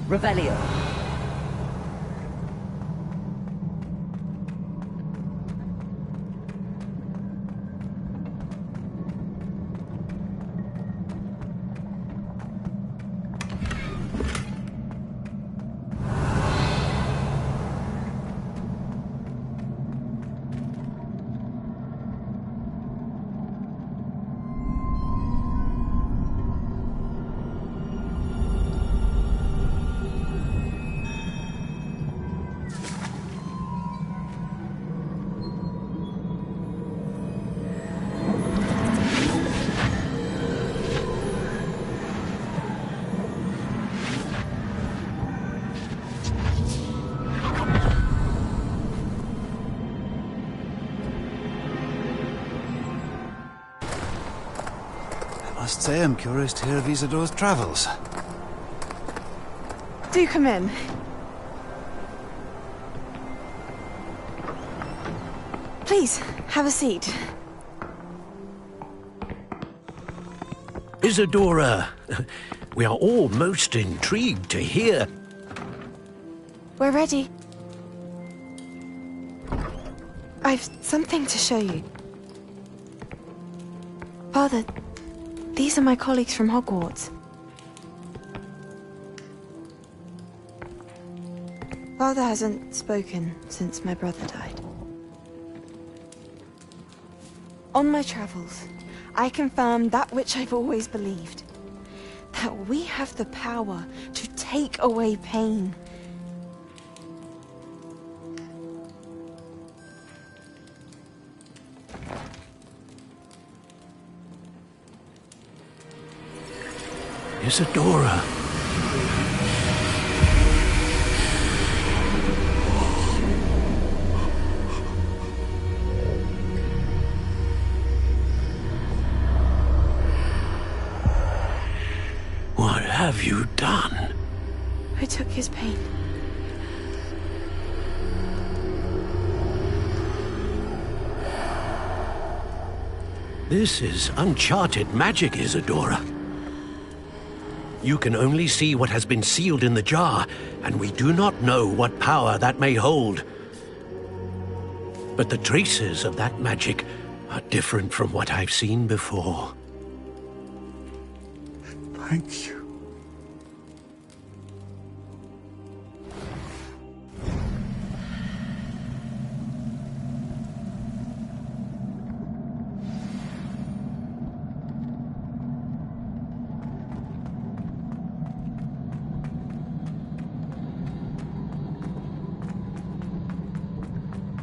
Revelio. I must say I'm curious to hear of Isadora's travels. Do come in. Please, have a seat. Isadora, we are all most intrigued to hear. We're ready. I've something to show you. Father, these are my colleagues from Hogwarts. Father hasn't spoken since my brother died. On my travels, I confirmed that which I've always believed. That we have the power to take away pain. Isadora. What have you done? I took his pain. This is uncharted magic, Isadora. You can only see what has been sealed in the jar, and we do not know what power that may hold. But the traces of that magic are different from what I've seen before. Thank you.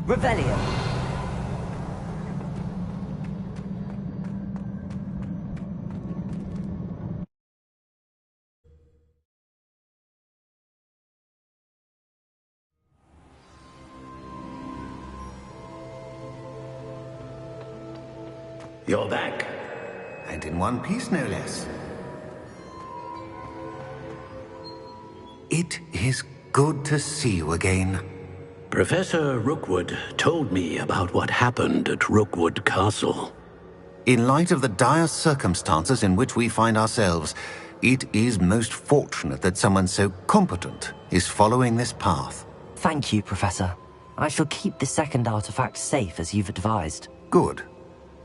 Revelio. You're back. And in one piece, no less. It is good to see you again. Professor Rookwood told me about what happened at Rookwood Castle. In light of the dire circumstances in which we find ourselves, it is most fortunate that someone so competent is following this path. Thank you, Professor. I shall keep the second artifact safe as you've advised. Good.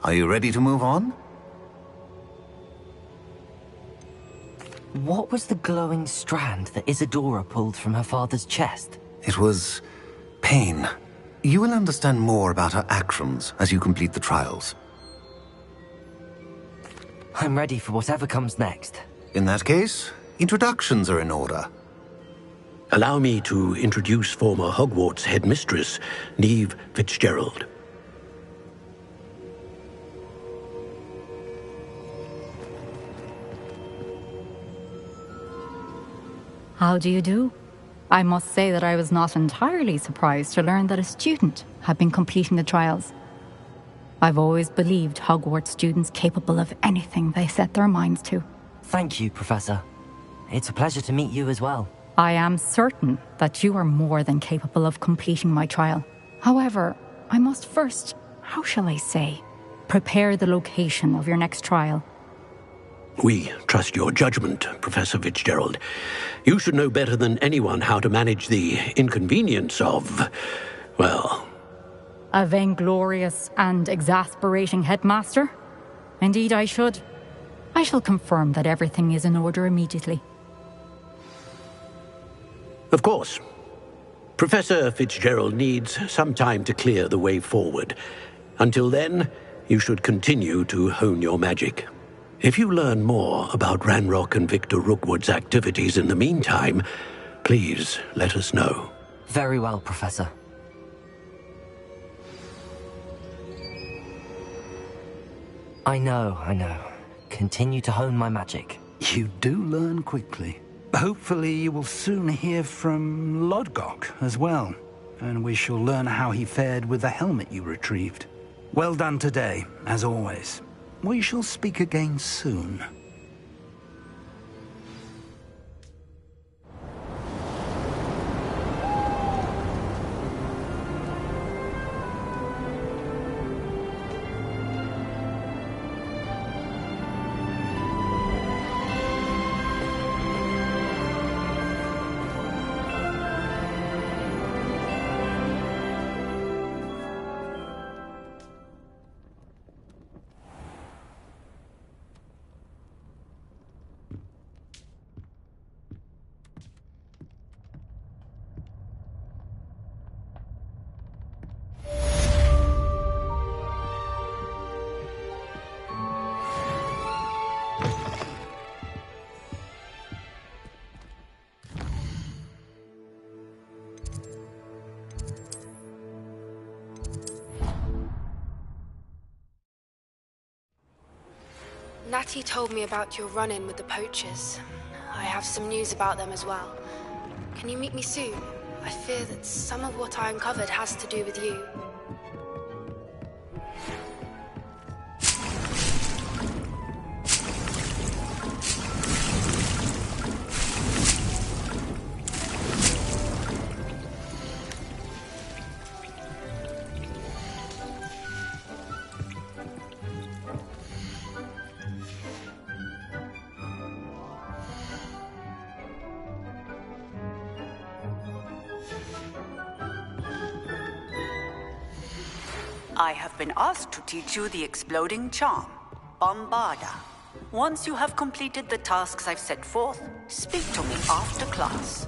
Are you ready to move on? What was the glowing strand that Isadora pulled from her father's chest? It was pain. You will understand more about her actions as you complete the trials. I'm ready for whatever comes next. In that case, introductions are in order. Allow me to introduce former Hogwarts headmistress, Neve Fitzgerald. How do you do? I must say that I was not entirely surprised to learn that a student had been completing the trials. I've always believed Hogwarts students capable of anything they set their minds to. Thank you, Professor. It's a pleasure to meet you as well. I am certain that you are more than capable of completing my trial. However, I must first, how shall I say, prepare the location of your next trial. We trust your judgment, Professor Fitzgerald. You should know better than anyone how to manage the inconvenience of, well... A vainglorious and exasperating headmaster? Indeed I should. I shall confirm that everything is in order immediately. Of course. Professor Fitzgerald needs some time to clear the way forward. Until then, you should continue to hone your magic. If you learn more about Ranrock and Victor Rookwood's activities in the meantime, please let us know. Very well, Professor. I know. Continue to hone my magic. You do learn quickly. Hopefully you will soon hear from Lodgok as well, and we shall learn how he fared with the helmet you retrieved. Well done today, as always. We shall speak again soon. Natty told me about your run-in with the poachers. I have some news about them as well. Can you meet me soon? I fear that some of what I uncovered has to do with you. I have been asked to teach you the exploding charm, Bombarda. Once you have completed the tasks I've set forth, speak to me after class.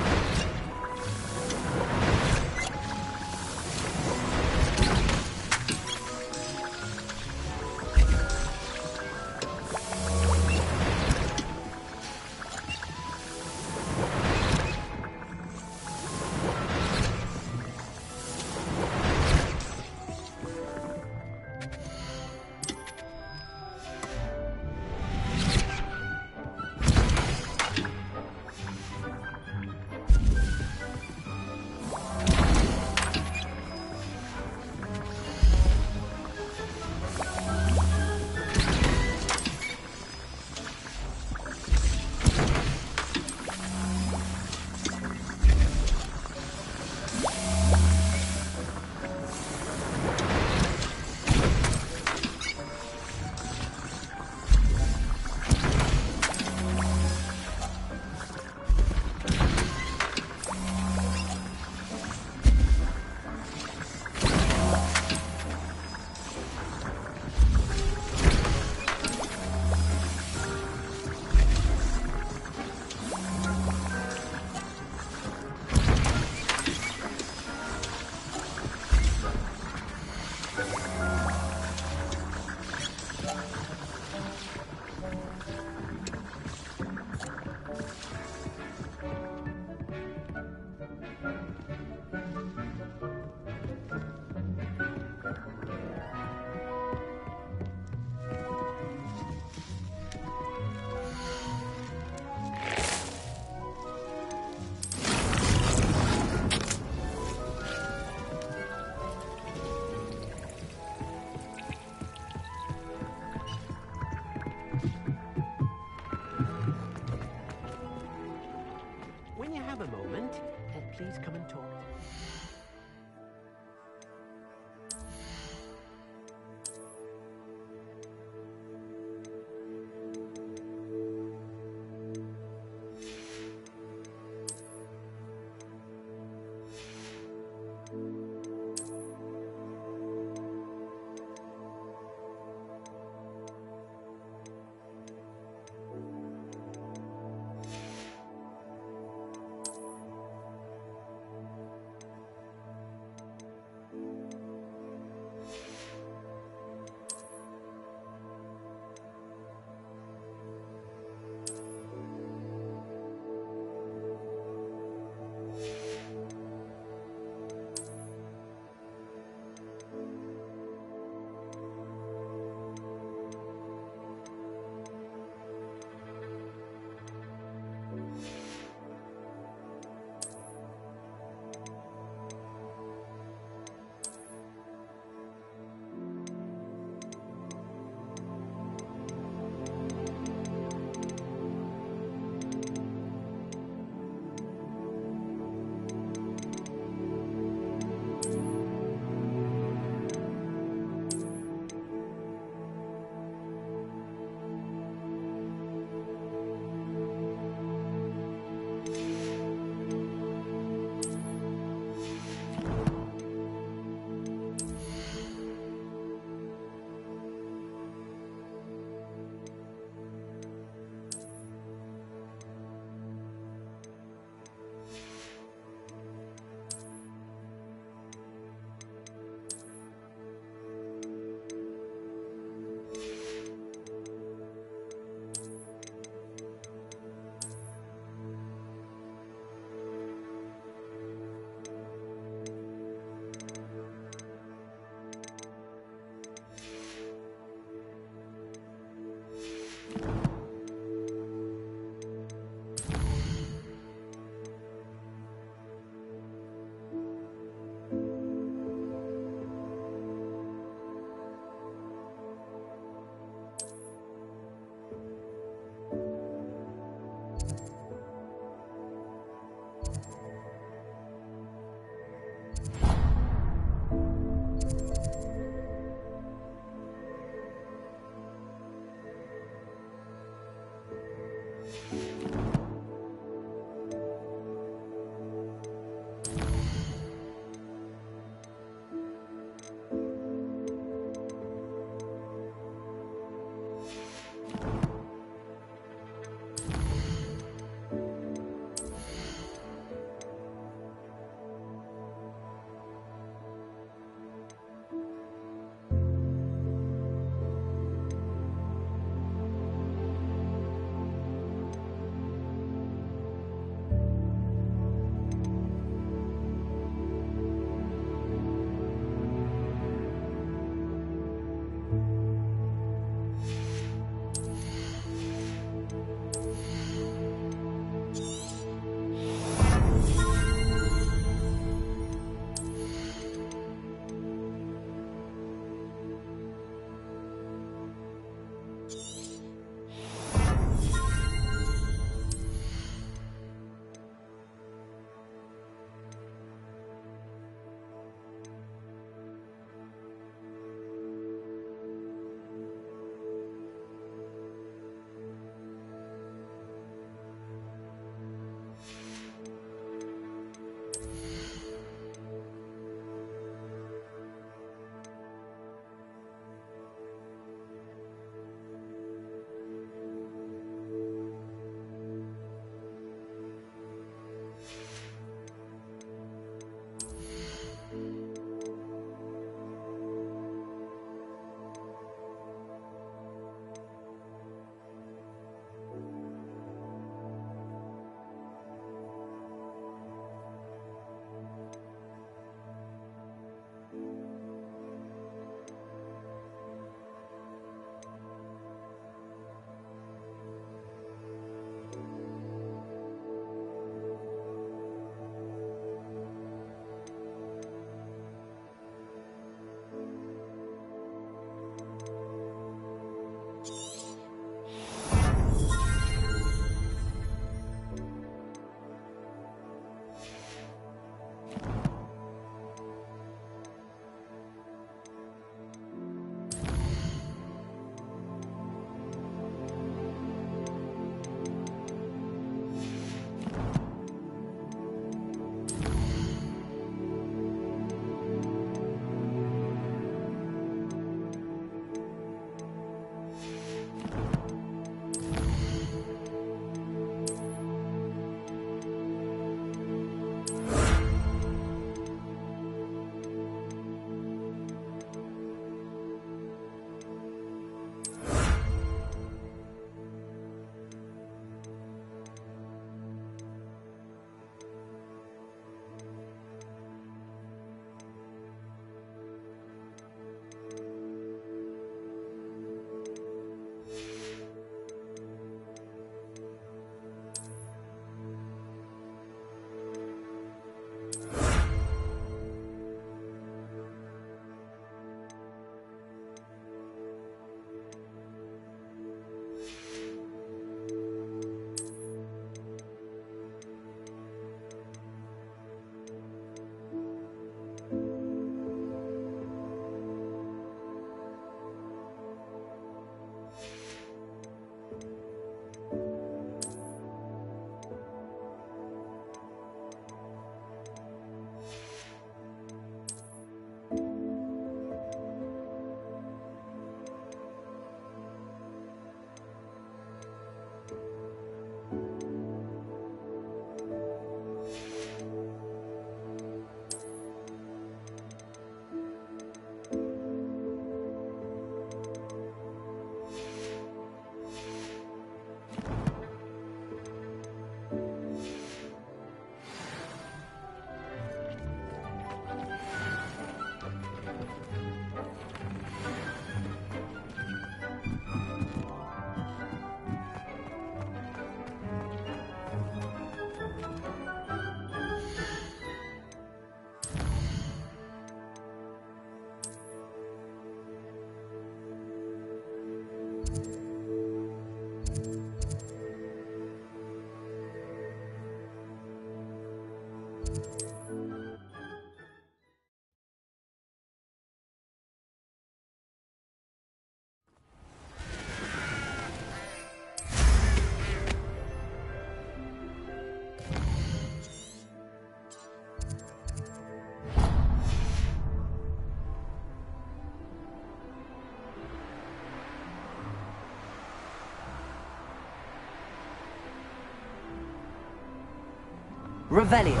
Revelio.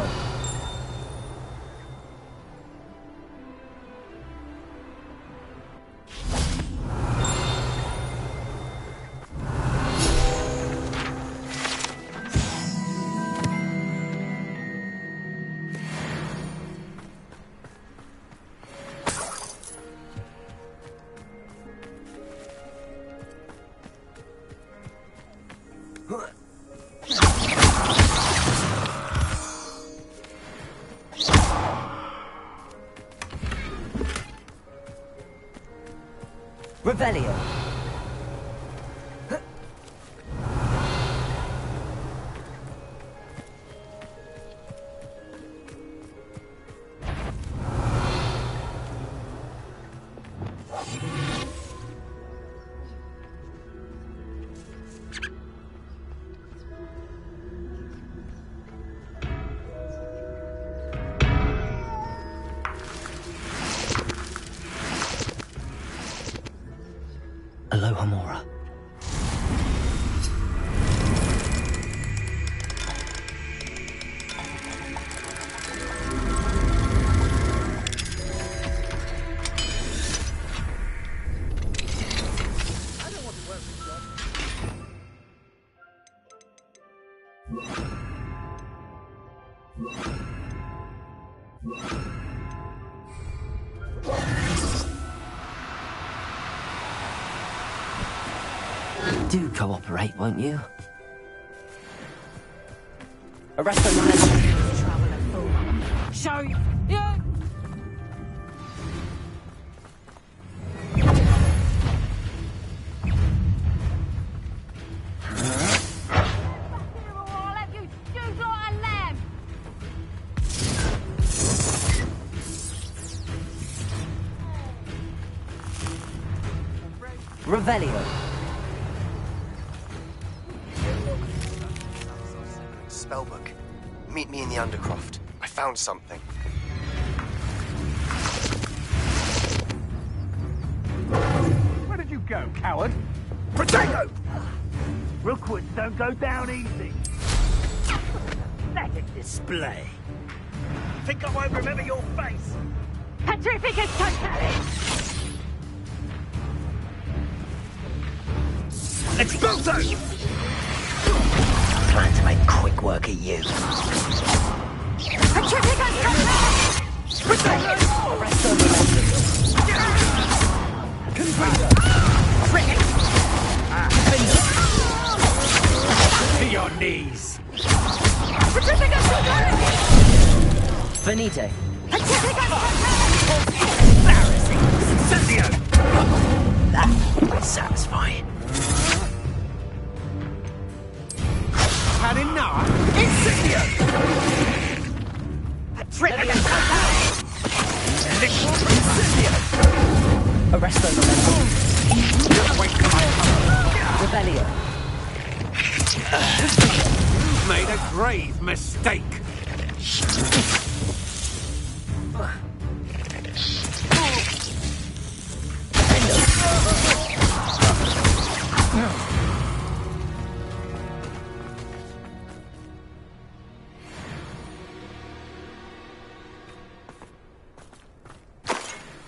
Revelio. Aloha Mora. Do cooperate, won't you? Arrest them and traveler fool. Show you. Revelio. Spellbook. Meet me in the Undercroft. I found something. Where did you go, coward? Potato! Rookwoods don't go down easy. Pathetic display. Think I won't remember your face? Petrificus totalis! Expulso! Plan to make quick work of you. Petrificus totalis! To your knees! Petrificus totalis! Finite. Petrificus totalis! Embarrassing! Incendio! That satisfying. Had enough? Incendio! Petrificus totalis! Incendio! Arresto Memento. Just wait till I come. Revelio. You've made a grave mistake.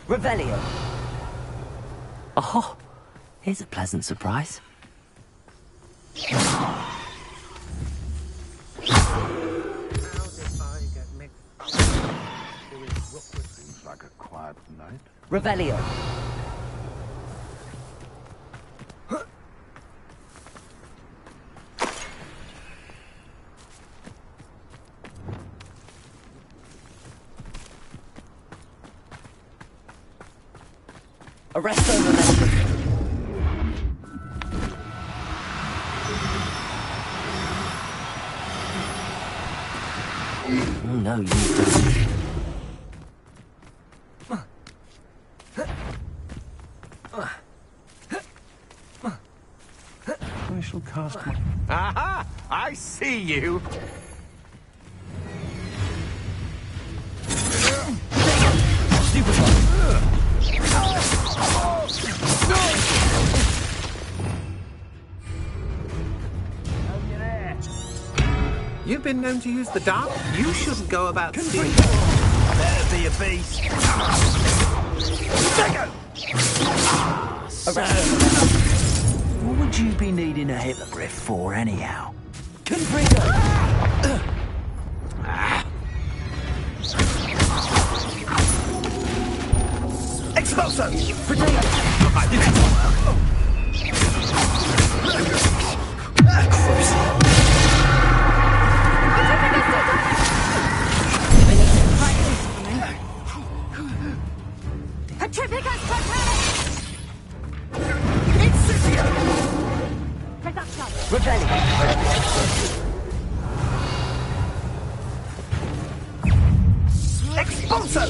Revelio. Oh, here's a pleasant surprise. Seems like a quiet night. Revelio. Arresto Memento. Oh no, you don't. I shall cast my... Aha! I see you! You've been known to use the dark? You shouldn't go about stealing. Better be a beast. What would you be needing a hippogriff for, anyhow? Expulso! Petrificus Totale! Incipio! Reduction! Expulso!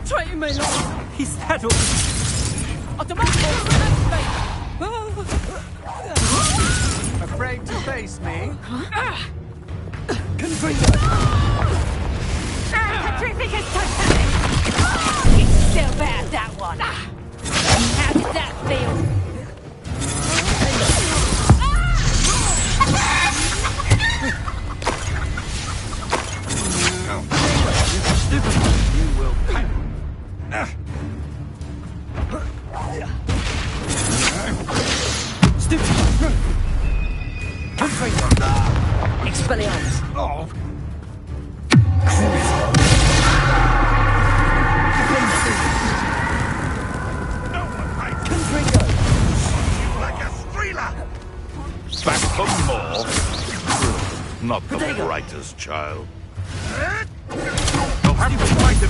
Try my lord! He's saddled! Afraid to face me? Petrificus Totale! It's still bad, that one! How did that feel? You will pay. Expelliarmus. Oh. Back for more? Not the brightest child. You'll have to fight him.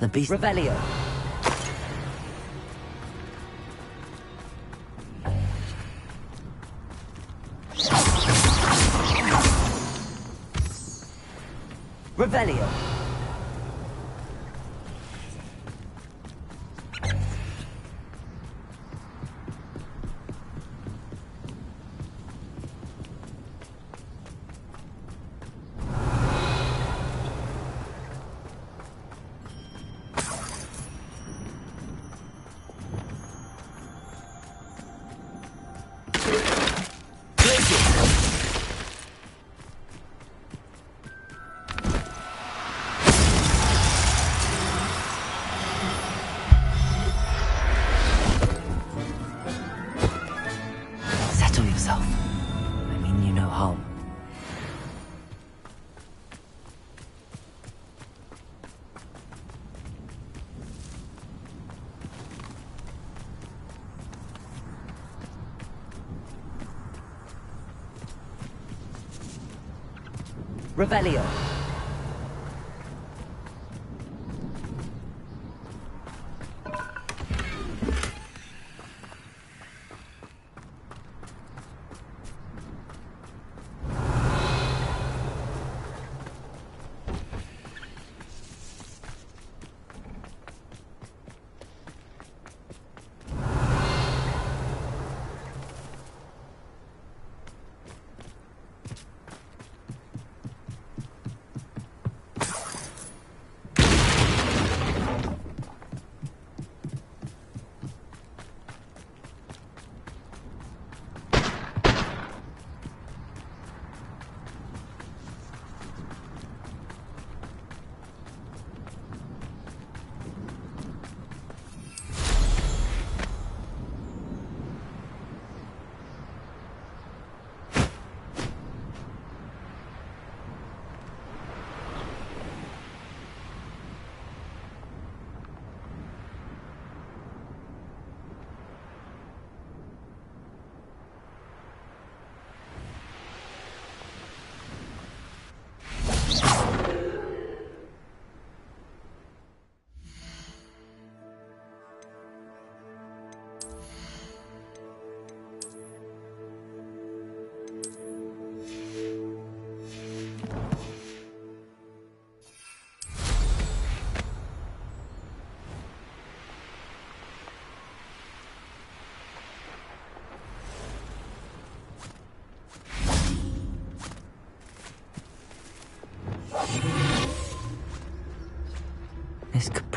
The beast. Revelio. Revelio. Settle yourself. I mean you no harm. Revelio.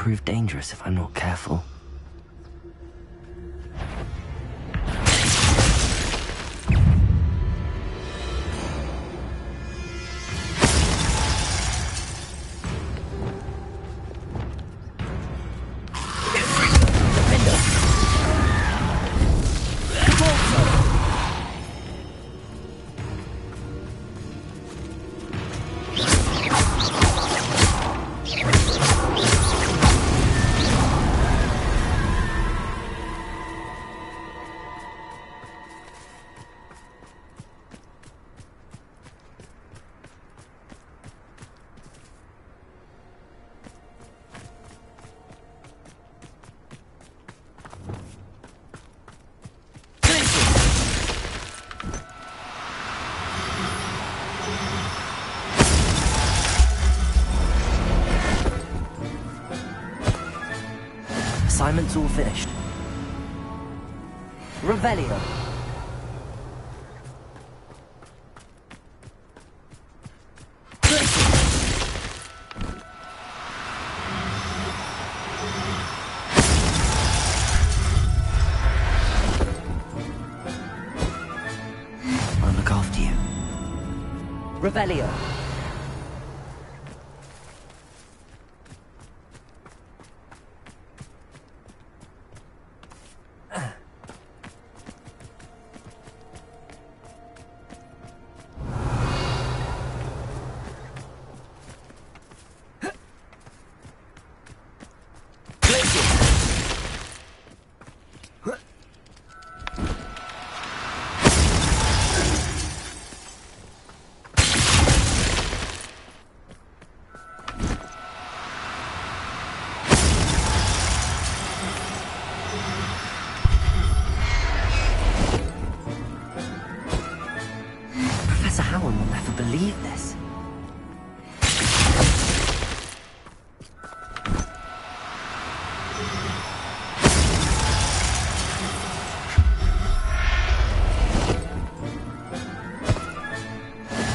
prove dangerous if I'm not careful. Assignment's all finished. Revelio. I'll look after you. Revelio. Professor Howard will never believe this.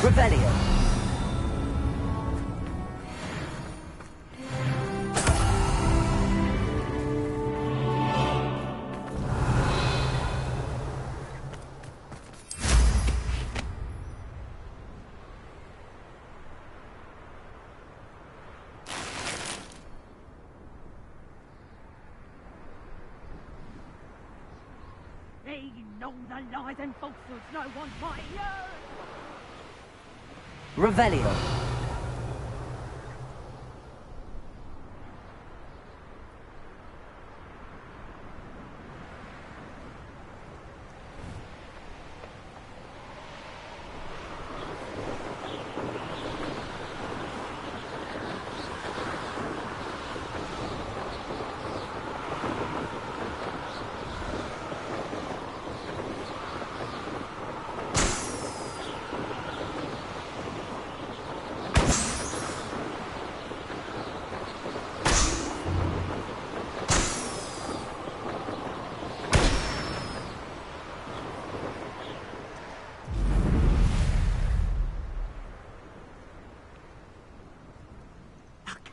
Revelio. They know the lies and falsehoods no one might hear. Revelio.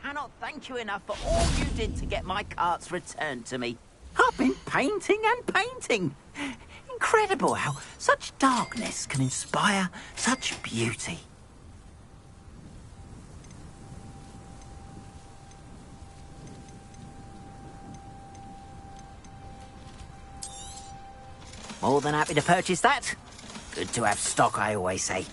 Cannot thank you enough for all you did to get my carts returned to me. I've been painting and painting. Incredible how such darkness can inspire such beauty. More than happy to purchase that. Good to have stock, I always say.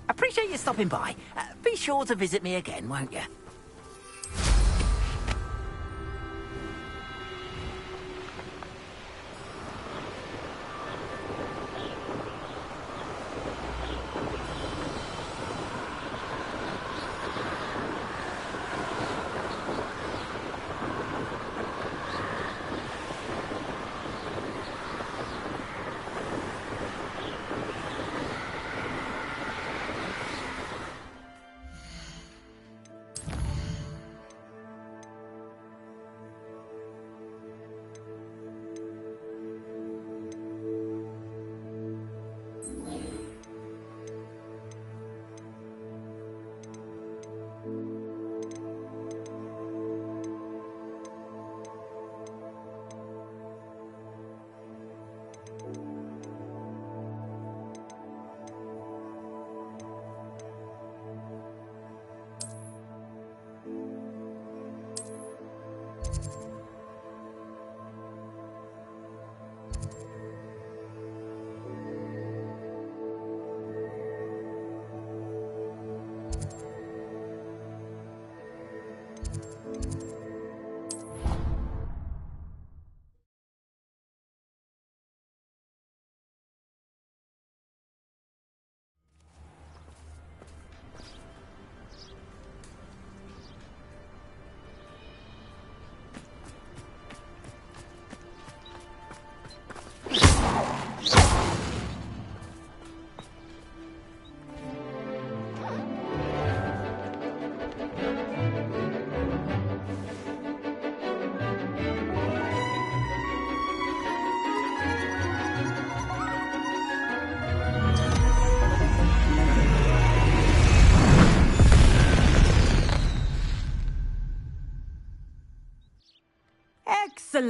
Appreciate you stopping by. Be sure to visit me again, won't you?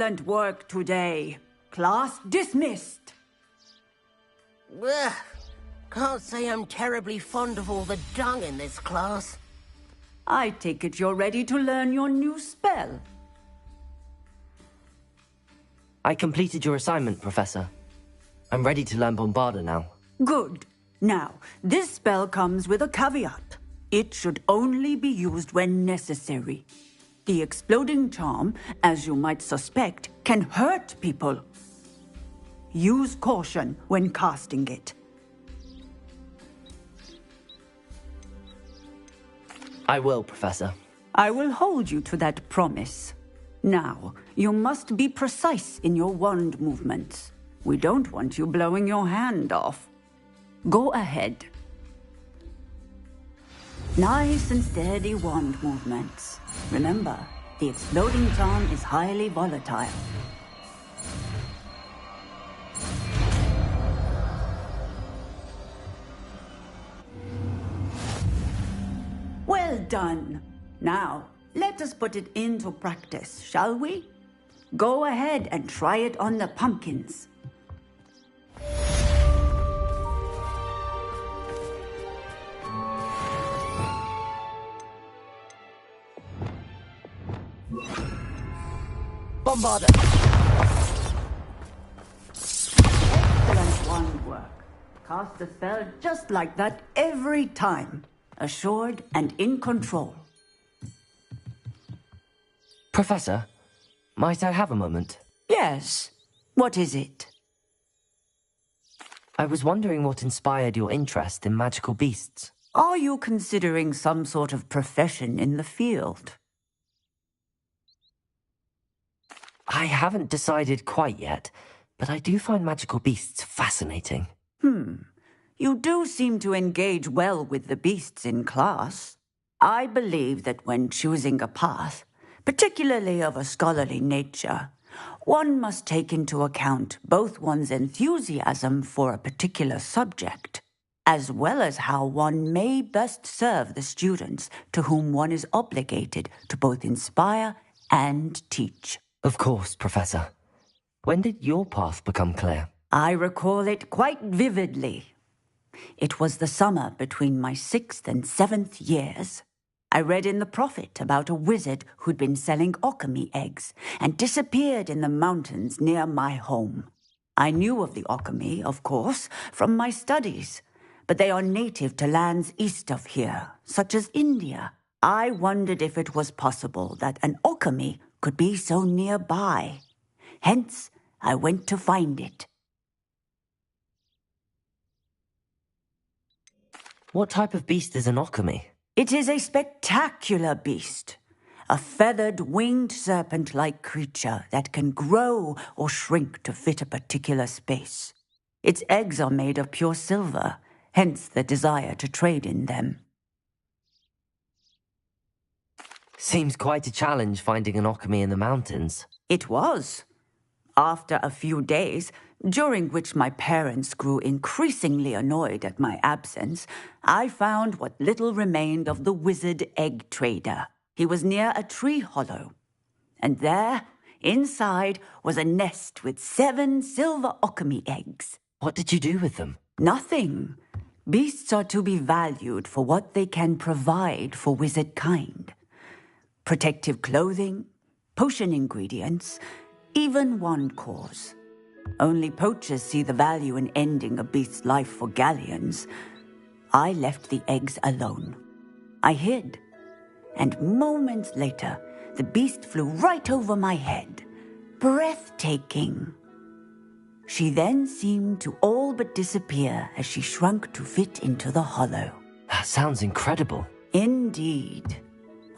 Excellent work today. Class dismissed. Ugh. Can't say I'm terribly fond of all the dung in this class. I take it you're ready to learn your new spell. I completed your assignment, Professor. I'm ready to learn Bombarda now. Good. Now, this spell comes with a caveat. It should only be used when necessary. The exploding charm, as you might suspect, can hurt people. Use caution when casting it. I will, Professor. I will hold you to that promise. Now, you must be precise in your wand movements. We don't want you blowing your hand off. Go ahead. Nice and steady wand movements. Remember, the exploding charm is highly volatile. Well done. Now, let us put it into practice, shall we? Go ahead and try it on the pumpkins. Bombarda! Excellent wand work. Cast a spell just like that every time. Assured and in control. Professor, might I have a moment? Yes. What is it? I was wondering what inspired your interest in magical beasts. Are you considering some sort of profession in the field? I haven't decided quite yet, but I do find magical beasts fascinating. You do seem to engage well with the beasts in class. I believe that when choosing a path, particularly of a scholarly nature, one must take into account both one's enthusiasm for a particular subject, as well as how one may best serve the students to whom one is obligated to both inspire and teach. Of course, Professor. When did your path become clear? I recall it quite vividly. It was the summer between my 6th and 7th years. I read in the Prophet about a wizard who'd been selling alchemy eggs and disappeared in the mountains near my home. I knew of the alchemy, of course, from my studies, but they are native to lands east of here, such as India. I wondered if it was possible that an alchemy could be so nearby. Hence, I went to find it. What type of beast is an alchemy? It is a spectacular beast. A feathered, winged serpent-like creature that can grow or shrink to fit a particular space. Its eggs are made of pure silver, hence the desire to trade in them. Seems quite a challenge finding an alchemy in the mountains. It was. After a few days, during which my parents grew increasingly annoyed at my absence, I found what little remained of the wizard egg trader. He was near a tree hollow, and there, inside, was a nest with 7 silver alchemy eggs. What did you do with them? Nothing. Beasts are to be valued for what they can provide for wizard kind. Protective clothing, potion ingredients, even wand cores. Only poachers see the value in ending a beast's life for galleons. I left the eggs alone. I hid, and moments later, the beast flew right over my head. Breathtaking. She then seemed to all but disappear as she shrunk to fit into the hollow. That sounds incredible. Indeed.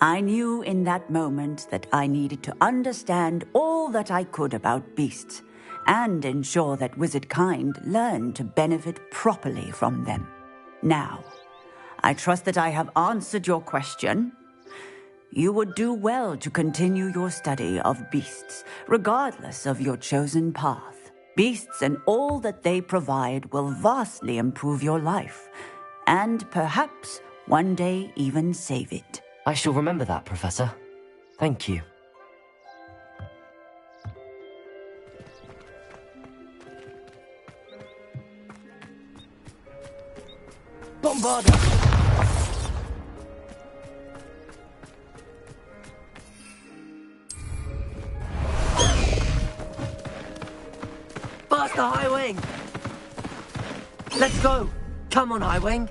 I knew in that moment that I needed to understand all that I could about beasts and ensure that wizard kind learned to benefit properly from them. Now, I trust that I have answered your question. You would do well to continue your study of beasts, regardless of your chosen path. Beasts and all that they provide will vastly improve your life, and perhaps one day even save it. I shall remember that, Professor. Thank you. Bombarda! Faster, High Wing! Let's go! Come on, High Wing!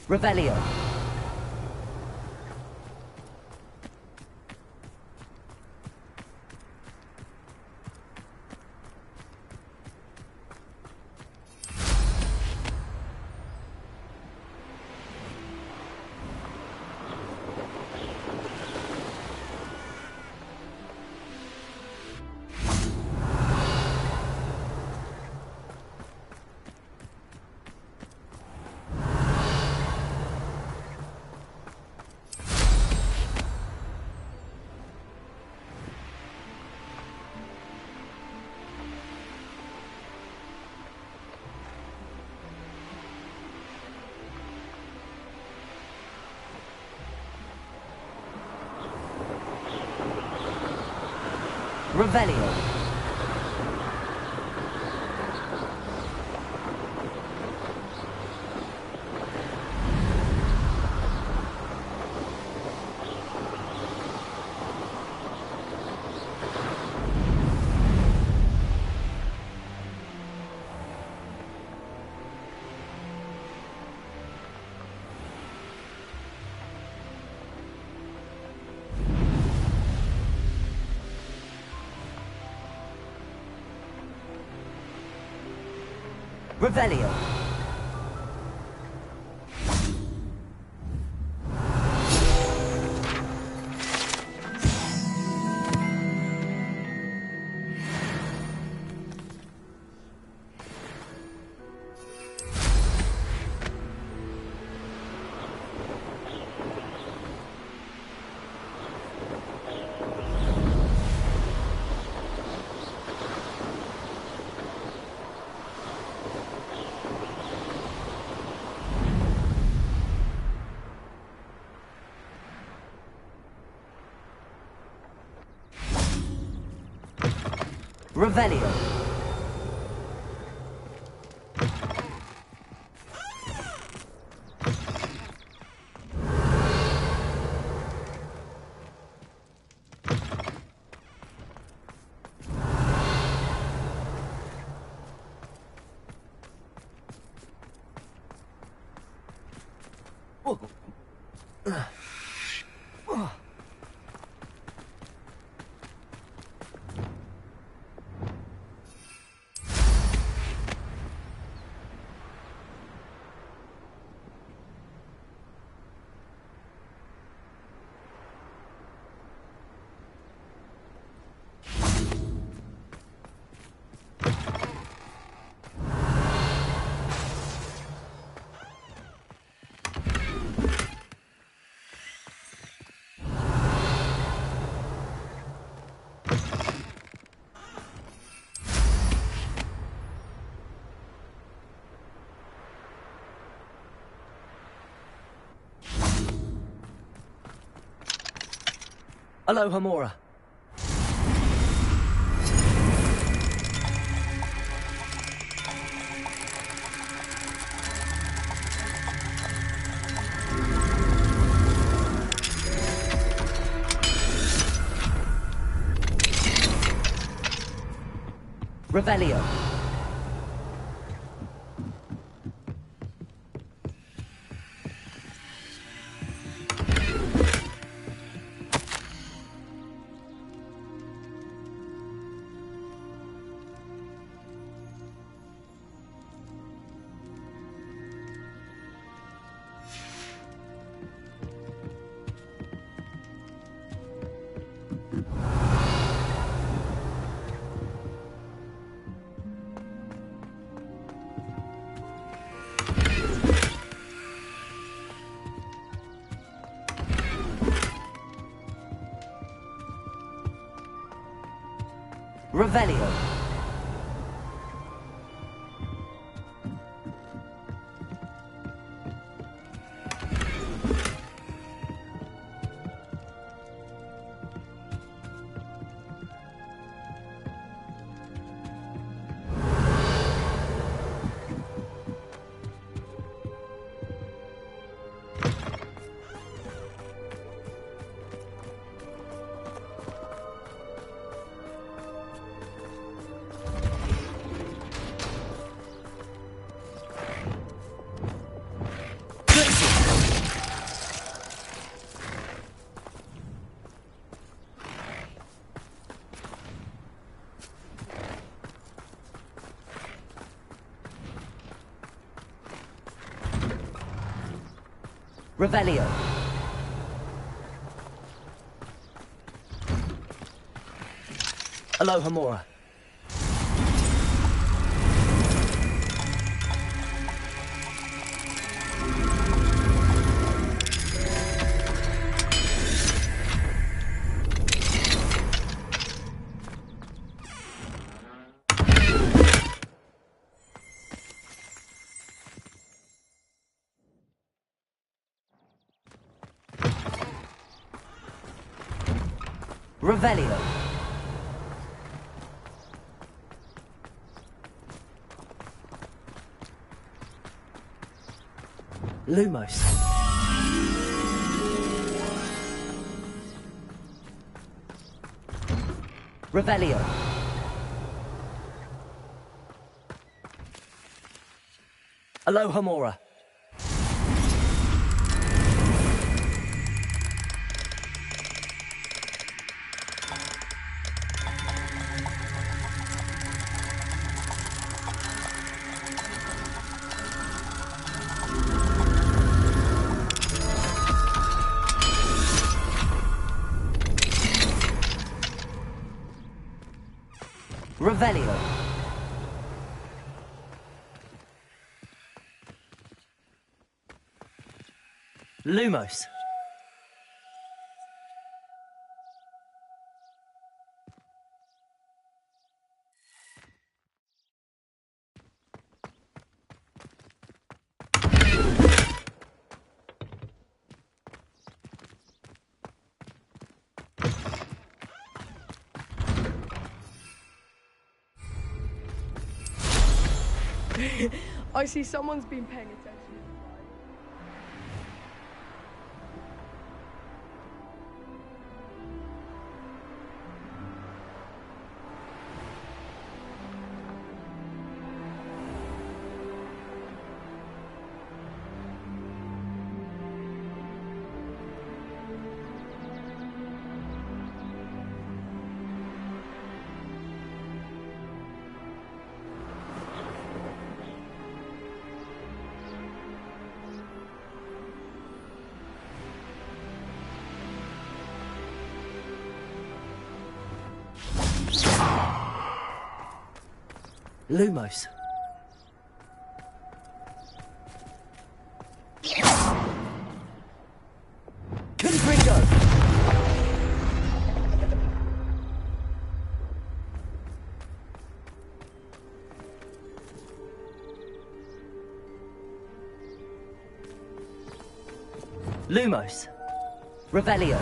Revelio. Revelio. Revelio. Revelio. Aloha Mora. Revelio. Revelio. Revelio. Alohomora. Revelio. Lumos. Revelio. Alohomora. Revelio. Lumos. I see someone's been paying attention. Lumos. Confringo. Lumos. Revelio.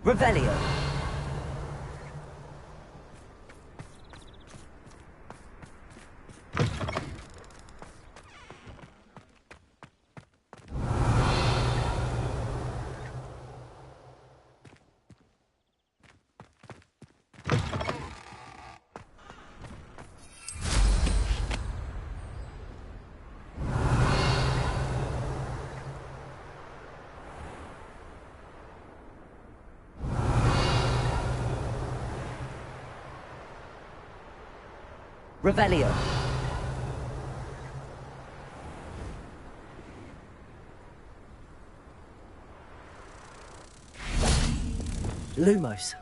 Revelio. Revelio. Lumos.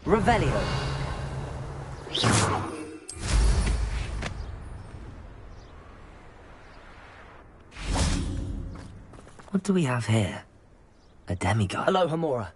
Revelio. What do we have here? A demigod. Aloha Mora.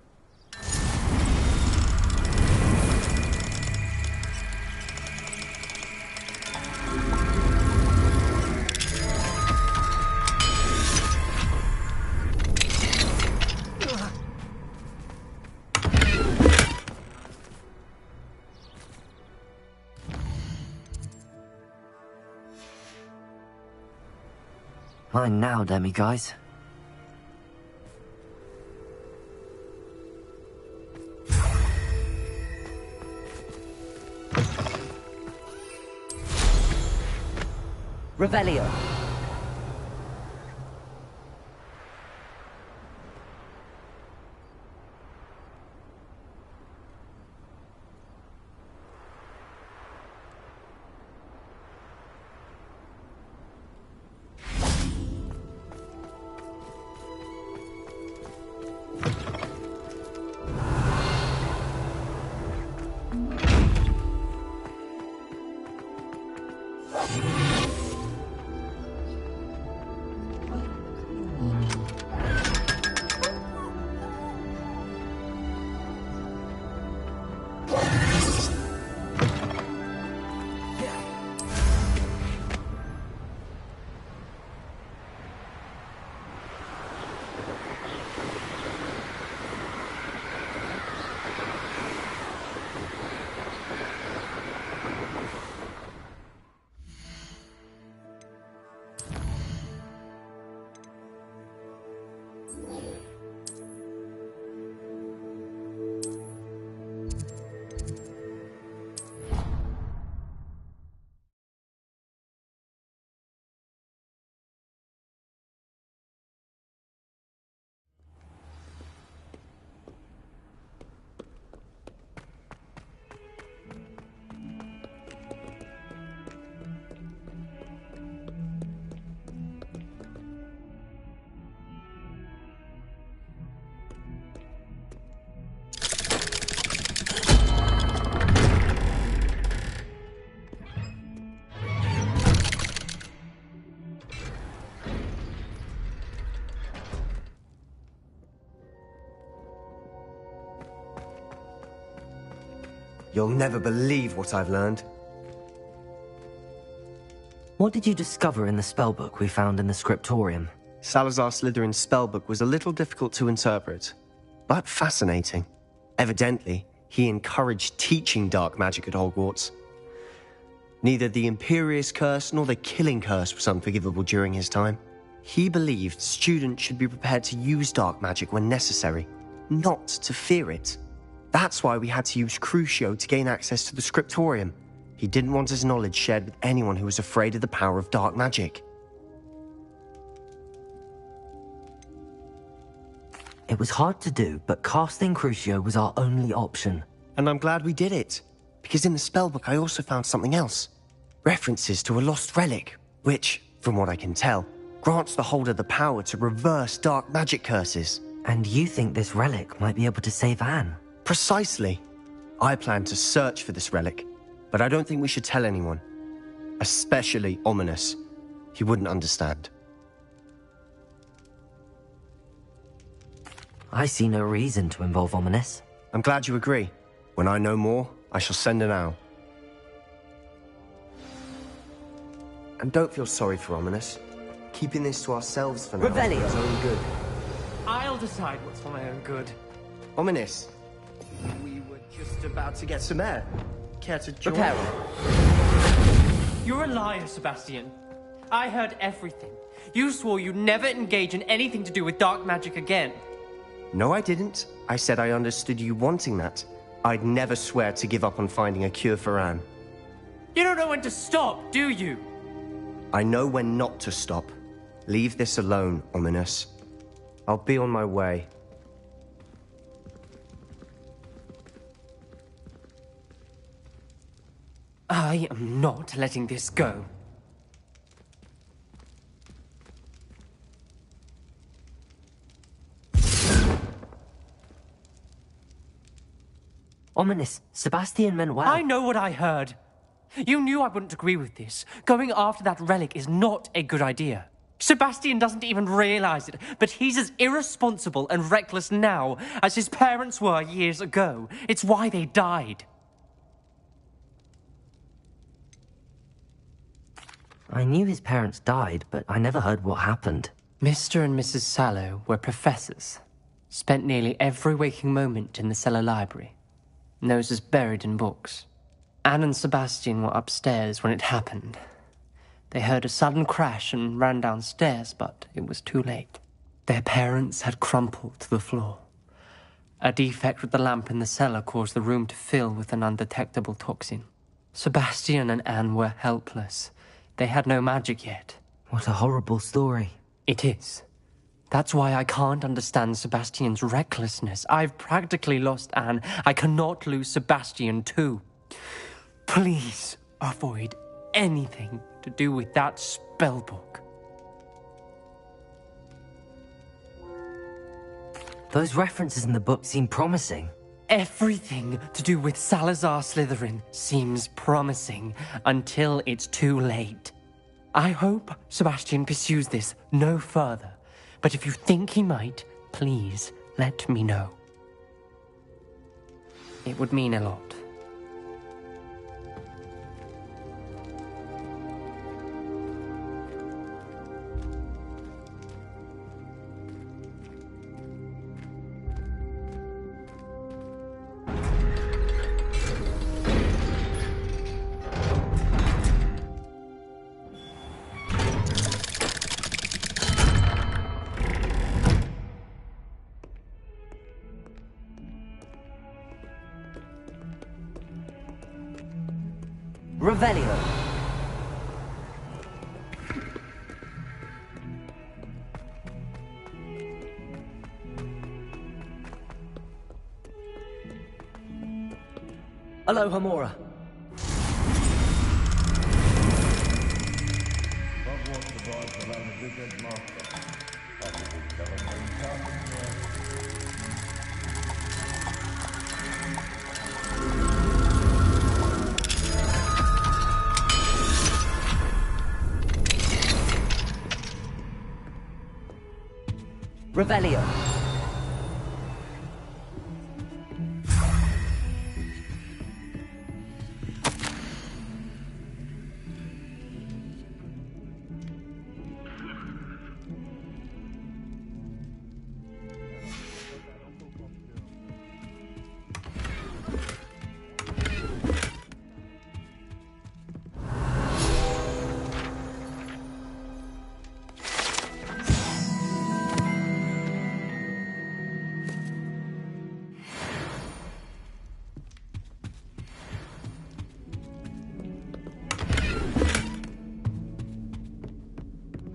Mine now, demiguys. Revelio. You'll never believe what I've learned. What did you discover in the spellbook we found in the scriptorium? Salazar Slytherin's spellbook was a little difficult to interpret, but fascinating. Evidently, he encouraged teaching dark magic at Hogwarts. Neither the Imperious Curse nor the Killing Curse was unforgivable during his time. He believed students should be prepared to use dark magic when necessary, not to fear it. That's why we had to use Crucio to gain access to the scriptorium. He didn't want his knowledge shared with anyone who was afraid of the power of dark magic. It was hard to do, but casting Crucio was our only option. And I'm glad we did it, because in the spellbook I also found something else. References to a lost relic, which, from what I can tell, grants the holder the power to reverse dark magic curses. And you think this relic might be able to save Anne? Precisely. I plan to search for this relic, but I don't think we should tell anyone. Especially Ominous. He wouldn't understand. I see no reason to involve Ominous. I'm glad you agree. When I know more, I shall send an owl. And don't feel sorry for Ominous. Keeping this to ourselves for now is for his own good. I'll decide what's for my own good. Ominous, we were just about to get some air. Care to join? You're a liar, Sebastian. I heard everything. You swore you'd never engage in anything to do with dark magic again. No, I didn't. I said I understood you wanting that. I'd never swear to give up on finding a cure for Anne. You don't know when to stop, do you? I know when not to stop. Leave this alone, Ominous. I'll be on my way. I am not letting this go. Ominous, Sebastian meant well. I know what I heard. You knew I wouldn't agree with this. Going after that relic is not a good idea. Sebastian doesn't even realize it, but he's as irresponsible and reckless now as his parents were years ago. It's why they died. I knew his parents died, but I never heard what happened. Mr. and Mrs. Sallow were professors. Spent nearly every waking moment in the cellar library. Noses buried in books. Anne and Sebastian were upstairs when it happened. They heard a sudden crash and ran downstairs, but it was too late. Their parents had crumpled to the floor. A defect with the lamp in the cellar caused the room to fill with an undetectable toxin. Sebastian and Anne were helpless. They had no magic yet. What a horrible story. It is. That's why I can't understand Sebastian's recklessness. I've practically lost Anne. I cannot lose Sebastian too. Please avoid anything to do with that spellbook. Those references in the book seem promising. Everything to do with Salazar Slytherin seems promising until it's too late. I hope Sebastian pursues this no further, but if you think he might, please let me know. It would mean a lot. Revelio. Aloha Mora. Revelio.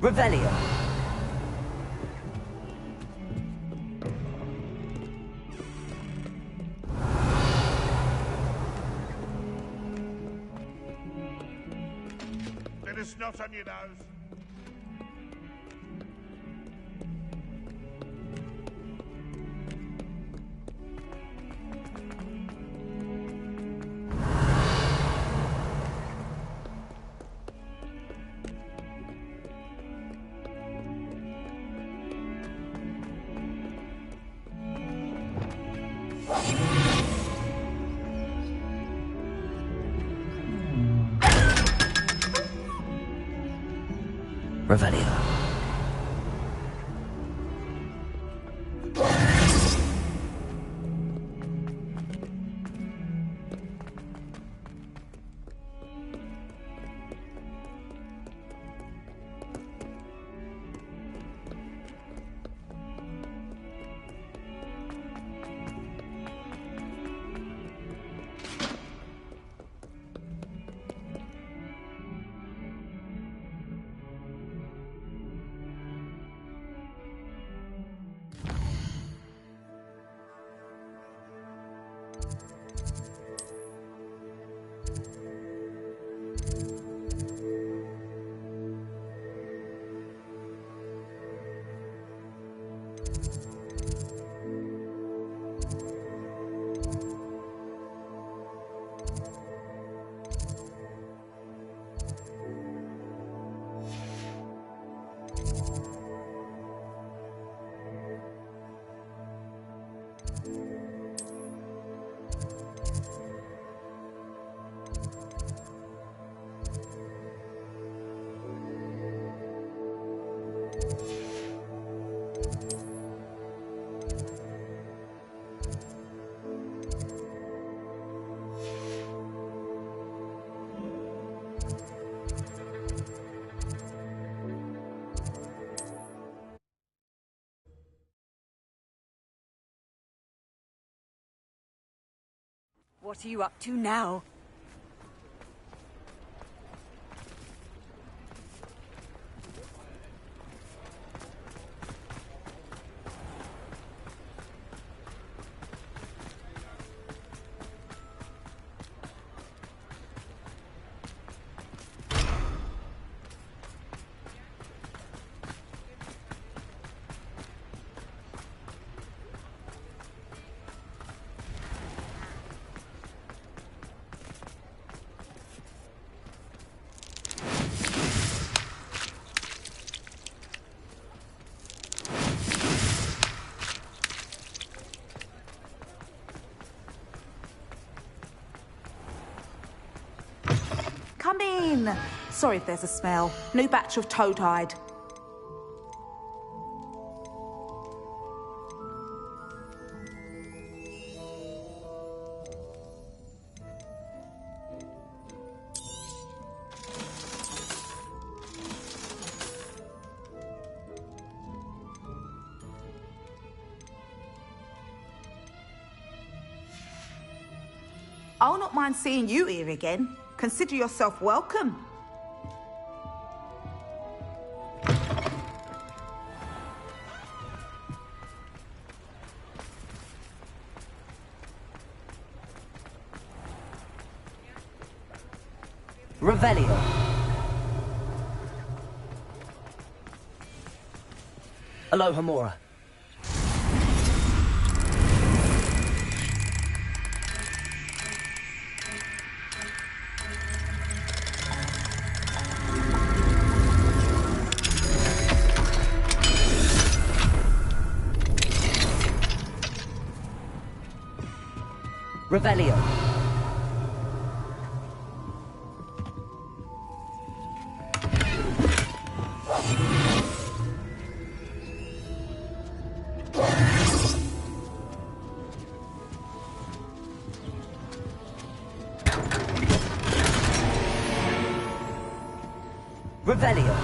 Revelio. Let us not on your nose. Revelio. What are you up to now? Come in. Sorry if there's a smell. New batch of toad-hide. I'll not mind seeing you here again. Consider yourself welcome. Revelio. Alohomora. Revelio. Revelio.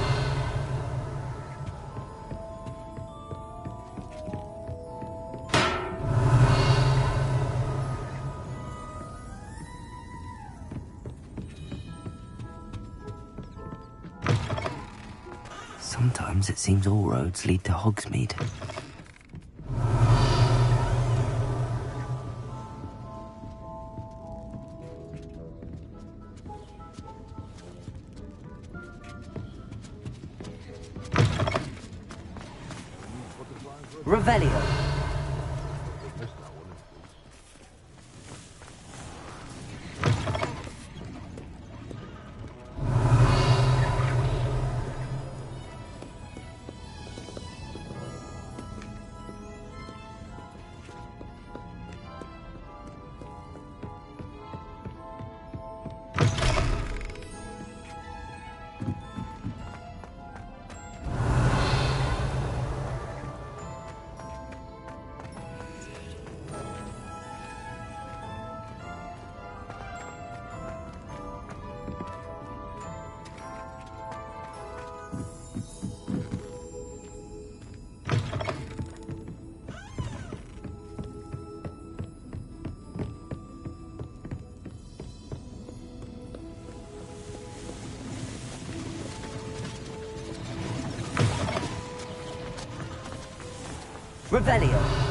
Sometimes it seems all roads lead to Hogsmeade. Revelio. Revelio.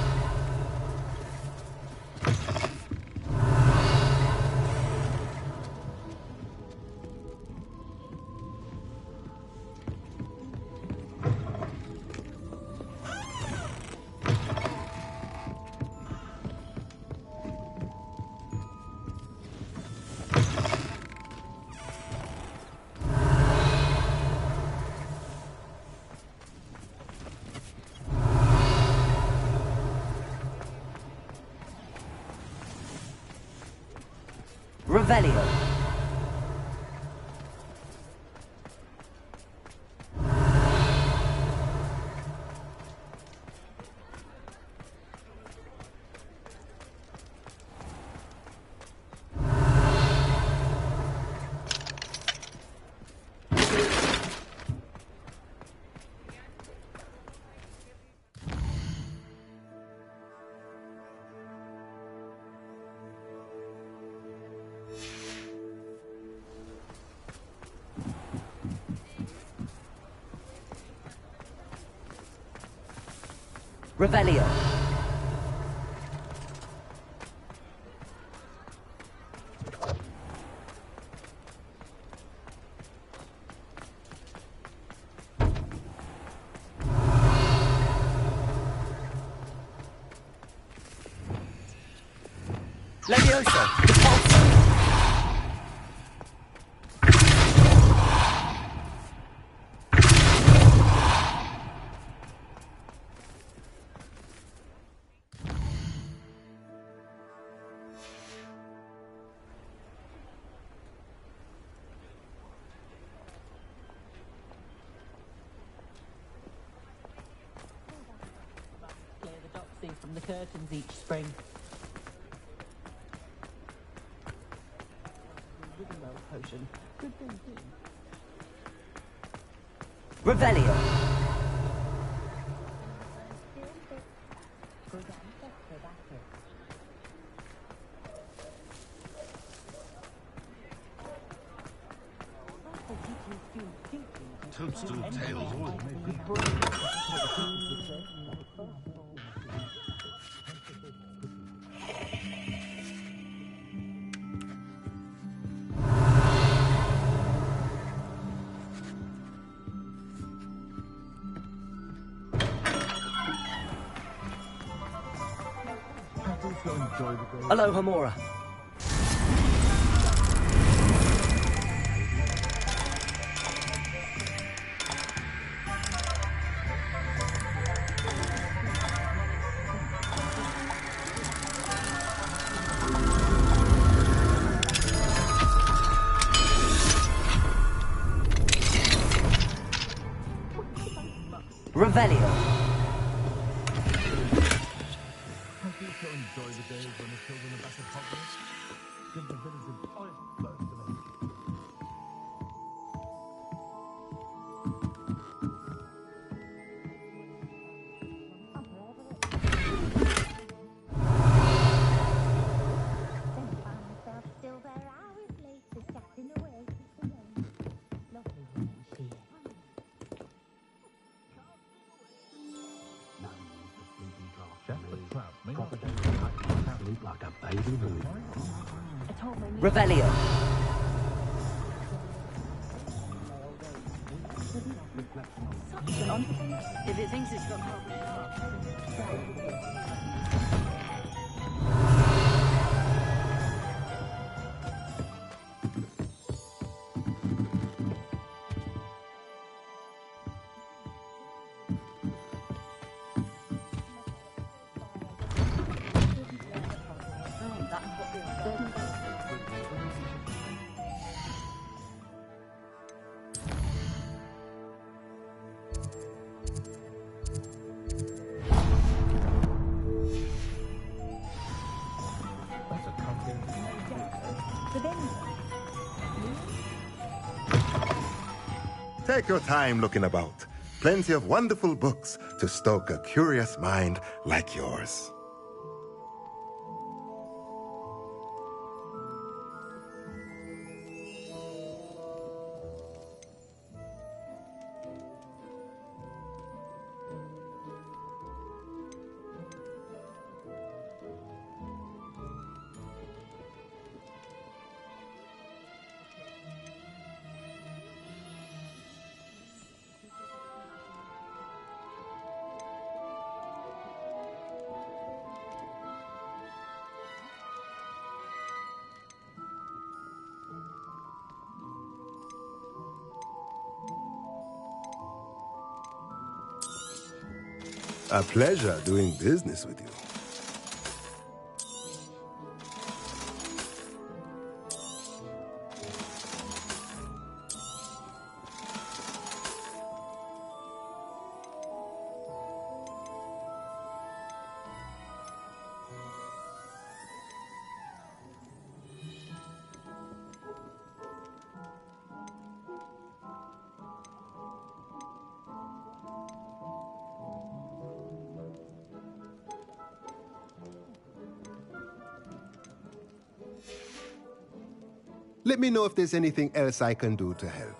Revelio. Revelio. Levioso. From the curtains each spring. Potion. Good thing too. Revelio. Toadstool tails always make good Aloha Mora. Revelio. enjoy the days when the children are back at Hogwarts. Give the villagers honest clothes to them. Revelio. If it thinks it's got Take your time looking about. Plenty of wonderful books to stoke a curious mind like yours. A pleasure doing business with you. Let me know if there's anything else I can do to help.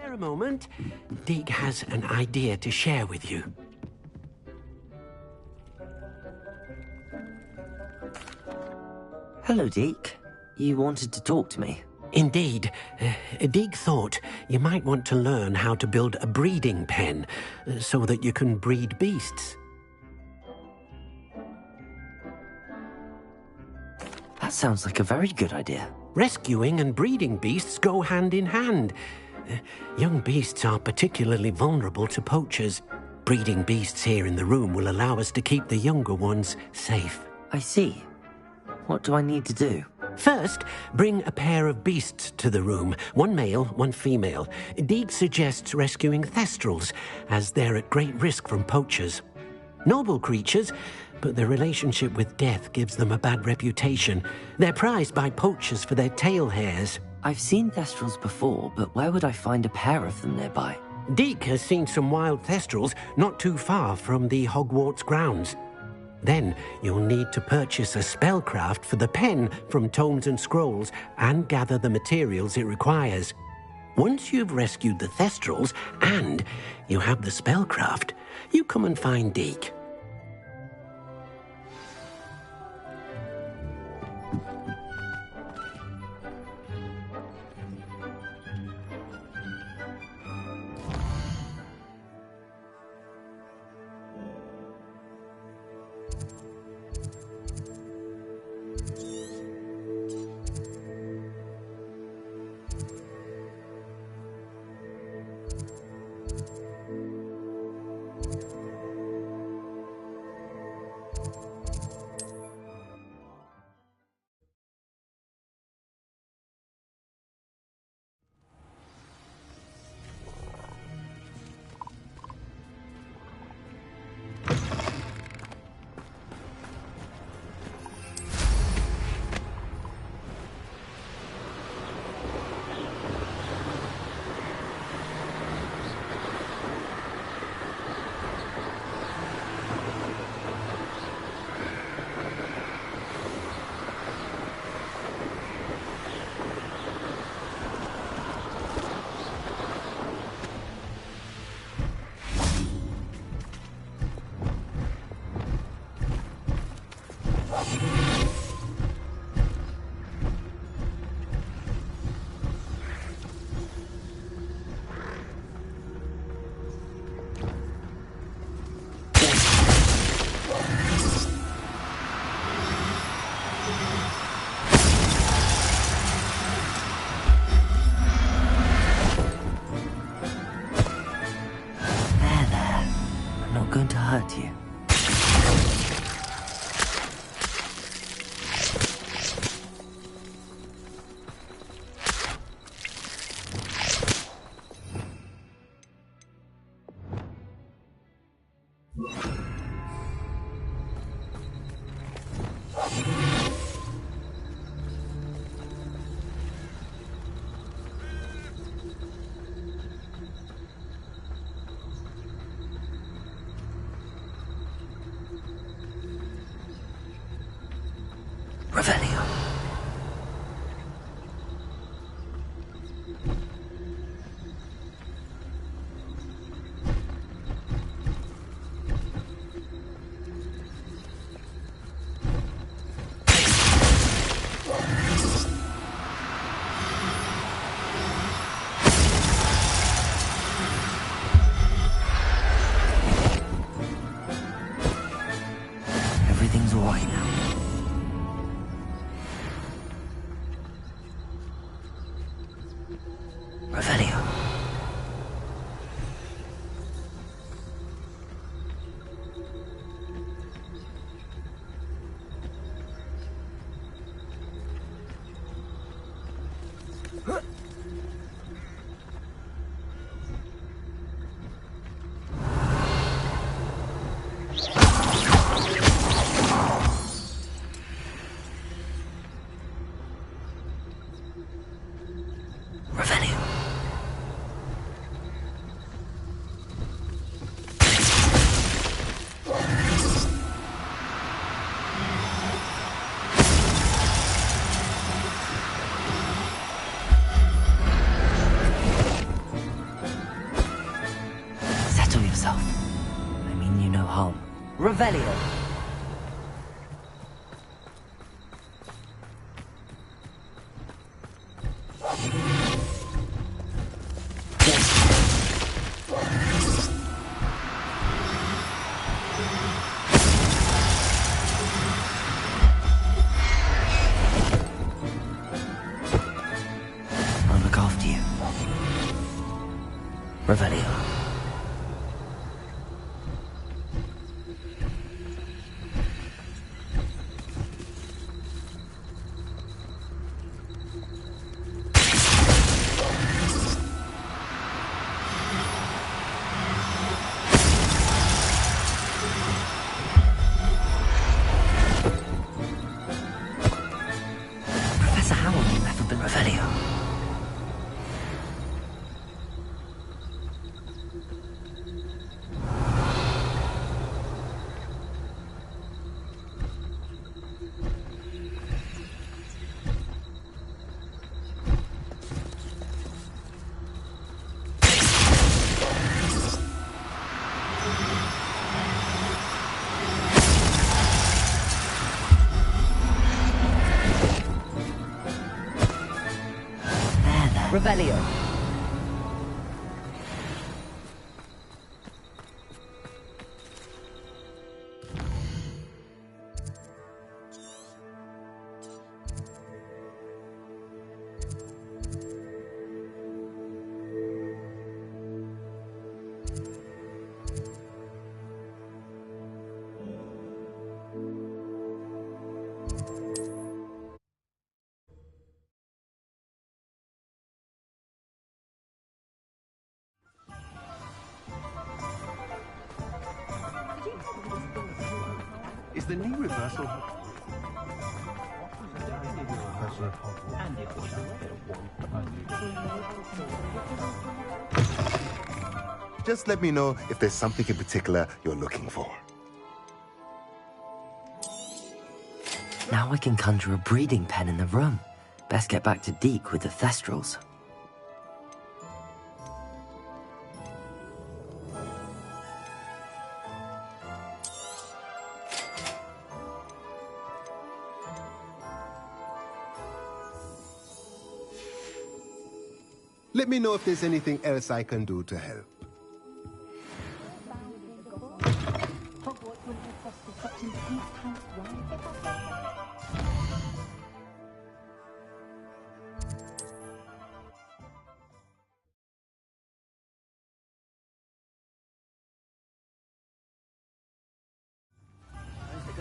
A moment. Deke has an idea to share with you. Hello, Deke. You wanted to talk to me? Indeed. Deke thought you might want to learn how to build a breeding pen so that you can breed beasts. That sounds like a very good idea. Rescuing and breeding beasts go hand in hand. Young beasts are particularly vulnerable to poachers. Breeding beasts here in the room will allow us to keep the younger ones safe. I see. What do I need to do? First, bring a pair of beasts to the room. One male, one female. Deke suggests rescuing thestrals, as they're at great risk from poachers. Noble creatures, but their relationship with death gives them a bad reputation. They're prized by poachers for their tail hairs. I've seen thestrals before, but where would I find a pair of them nearby? Deke has seen some wild thestrals not too far from the Hogwarts grounds. Then you'll need to purchase a spellcraft for the pen from Tomes and Scrolls and gather the materials it requires. Once you've rescued the thestrals and you have the spellcraft, you come and find Deke. going to hurt you. Revelio. Everything's all right now. Revelio. Revelio. Settle yourself. I mean you no harm. Revelio. I'll look after you. Revelio. Professor Howell will never been Revelio. Revelio. Is the knee reversal? Just let me know if there's something in particular you're looking for. Now I can conjure a breeding pen in the room. Best get back to Deke with the Thestrals. Let me know if there's anything else I can do to help. Hogwarts wouldn't have fostered such intense house, right?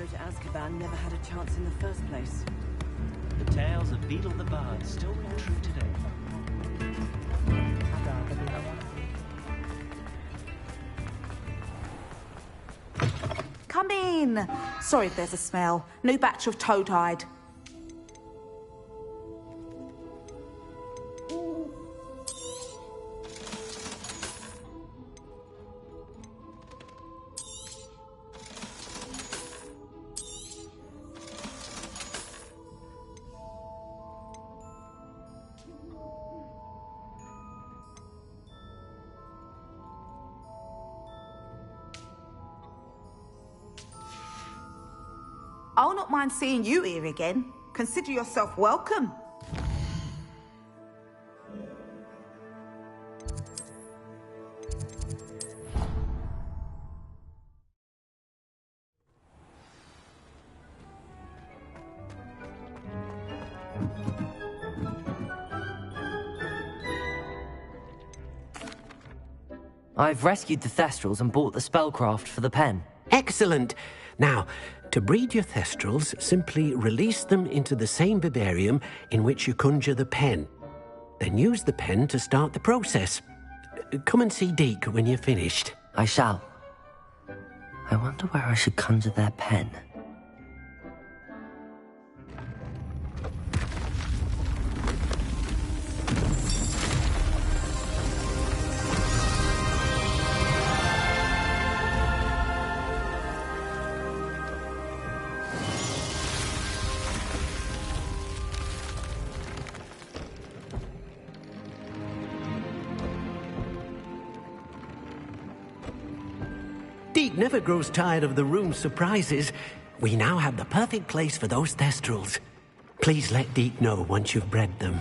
go to Azkaban never had a chance in the first place. The tales of Beetle the Bard still ring true today. Come in. Sorry if there's a smell. New batch of toad-hide. I'll not mind seeing you here again. Consider yourself welcome. I've rescued the Thestrals and bought the spellcraft for the pen. Excellent! Now, to breed your Thestrals, simply release them into the same vivarium in which you conjure the pen. Then use the pen to start the process. Come and see Deke when you're finished. I shall. I wonder where I should conjure their pen. Deke never grows tired of the room's surprises. We now have the perfect place for those Thestrals. Please let Deke know once you've bred them.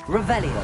Revelio.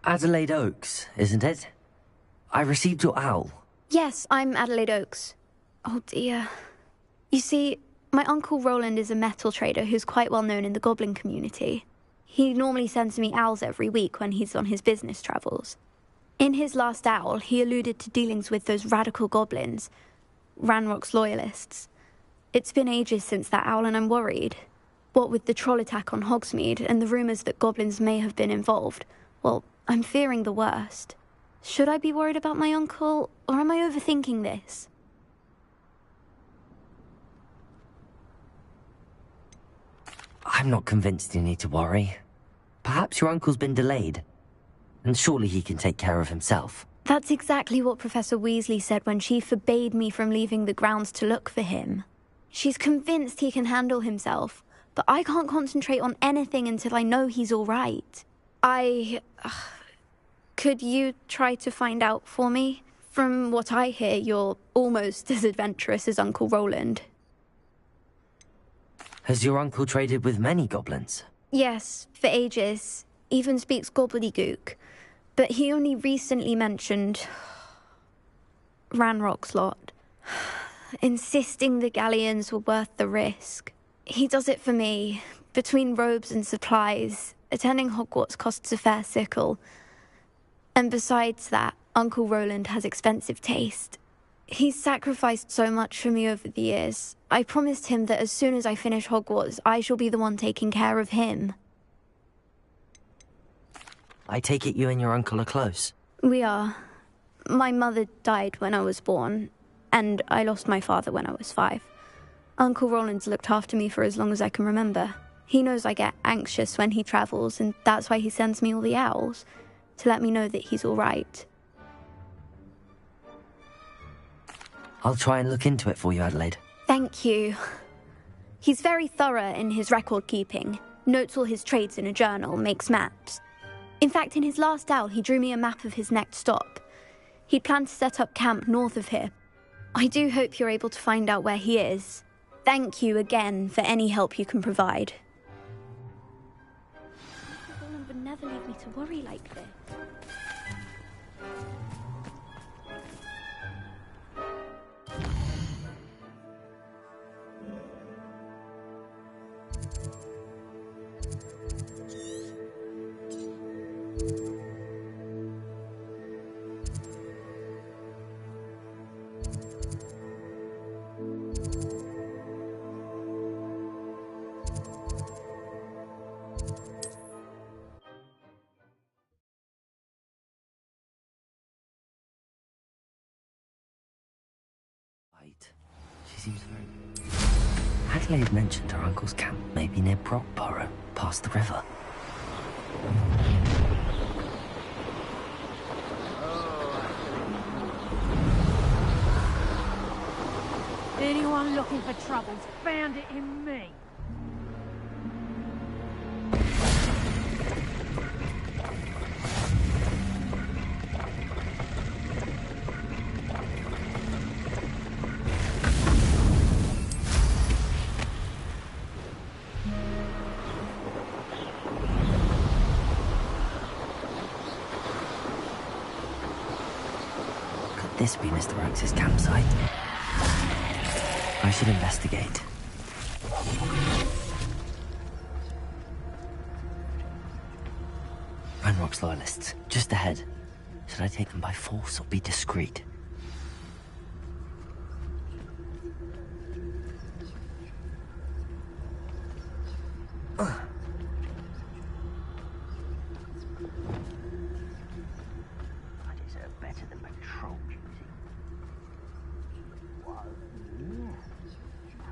Adelaide Oaks, isn't it? I received your owl. Yes, I'm Adelaide Oaks. Oh dear. You see, my Uncle Roland is a metal trader who's quite well known in the goblin community. He normally sends me owls every week when he's on his business travels. In his last owl, he alluded to dealings with those radical goblins, Ranrock's loyalists. It's been ages since that owl and I'm worried. What with the troll attack on Hogsmeade and the rumours that goblins may have been involved, well, I'm fearing the worst. Should I be worried about my uncle, or am I overthinking this? I'm not convinced you need to worry. Perhaps your uncle's been delayed, and surely he can take care of himself. That's exactly what Professor Weasley said when she forbade me from leaving the grounds to look for him. She's convinced he can handle himself, but I can't concentrate on anything until I know he's all right. Could you try to find out for me? From what I hear, you're almost as adventurous as Uncle Roland. Has your uncle traded with many goblins? Yes, for ages. Even speaks gobbledygook. But he only recently mentioned Ranrock's lot, insisting the galleons were worth the risk. He does it for me. Between robes and supplies, attending Hogwarts costs a fair sickle. And besides that, Uncle Roland has expensive taste. He's sacrificed so much for me over the years. I promised him that as soon as I finish Hogwarts, I shall be the one taking care of him. I take it you and your uncle are close? We are. My mother died when I was born, and I lost my father when I was 5. Uncle Roland's looked after me for as long as I can remember. He knows I get anxious when he travels, and that's why he sends me all the owls, to let me know that he's all right. I'll try and look into it for you, Adelaide. Thank you. He's very thorough in his record keeping, notes all his trades in a journal, makes maps. In fact, in his last owl, he drew me a map of his next stop. He'd planned to set up camp north of here. I do hope you're able to find out where he is. Thank you again for any help you can provide. Roland would never leave me to worry like this. She seems very... Adelaide mentioned her uncle's camp may be near Brockborough, past the river. Anyone looking for troubles found it in me. Could this be Mr. Oakes' campsite? I should investigate. Ranrock's loyalists, just ahead. Should I take them by force or be discreet? I deserve better than patrol duty. Whoa, yeah.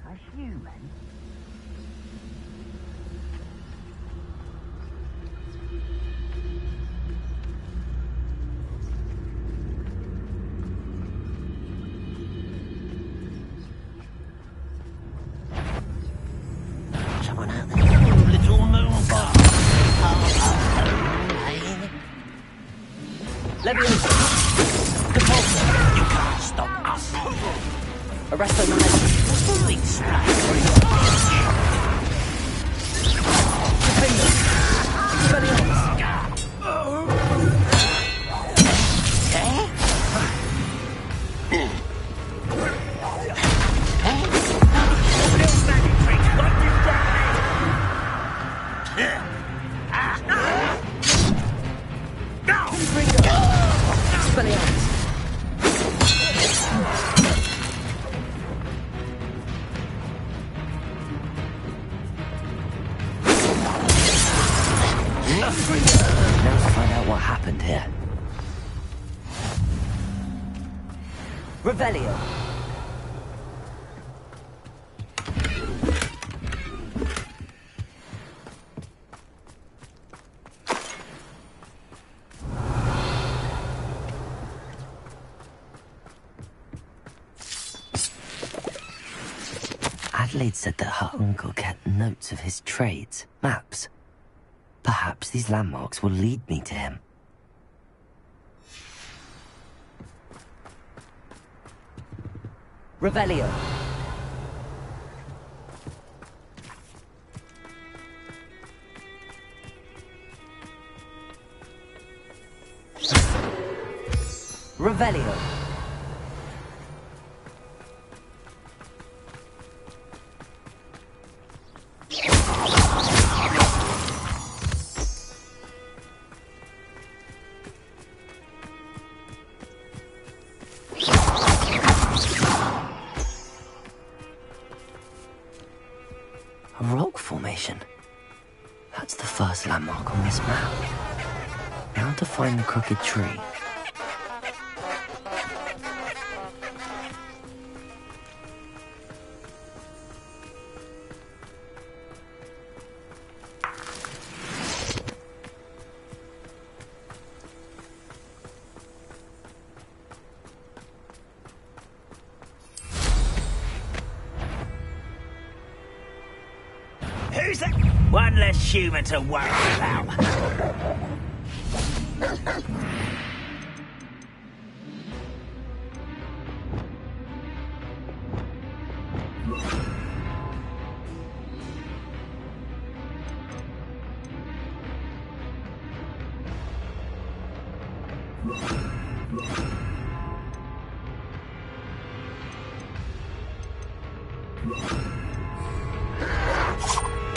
A human? Someone out there. Little moonbug. Leviosa! Depulsor! You can't stop us. Arresto Momentum! Big splash. Now to find out what happened here. Revelio. Adelaide said that her uncle kept notes of his trades, maps. Perhaps these landmarks will lead me to him. Revelio. Revelio. A rock formation. That's the first landmark on this map. Now to find the crooked tree. Who's that? One less human to worry about.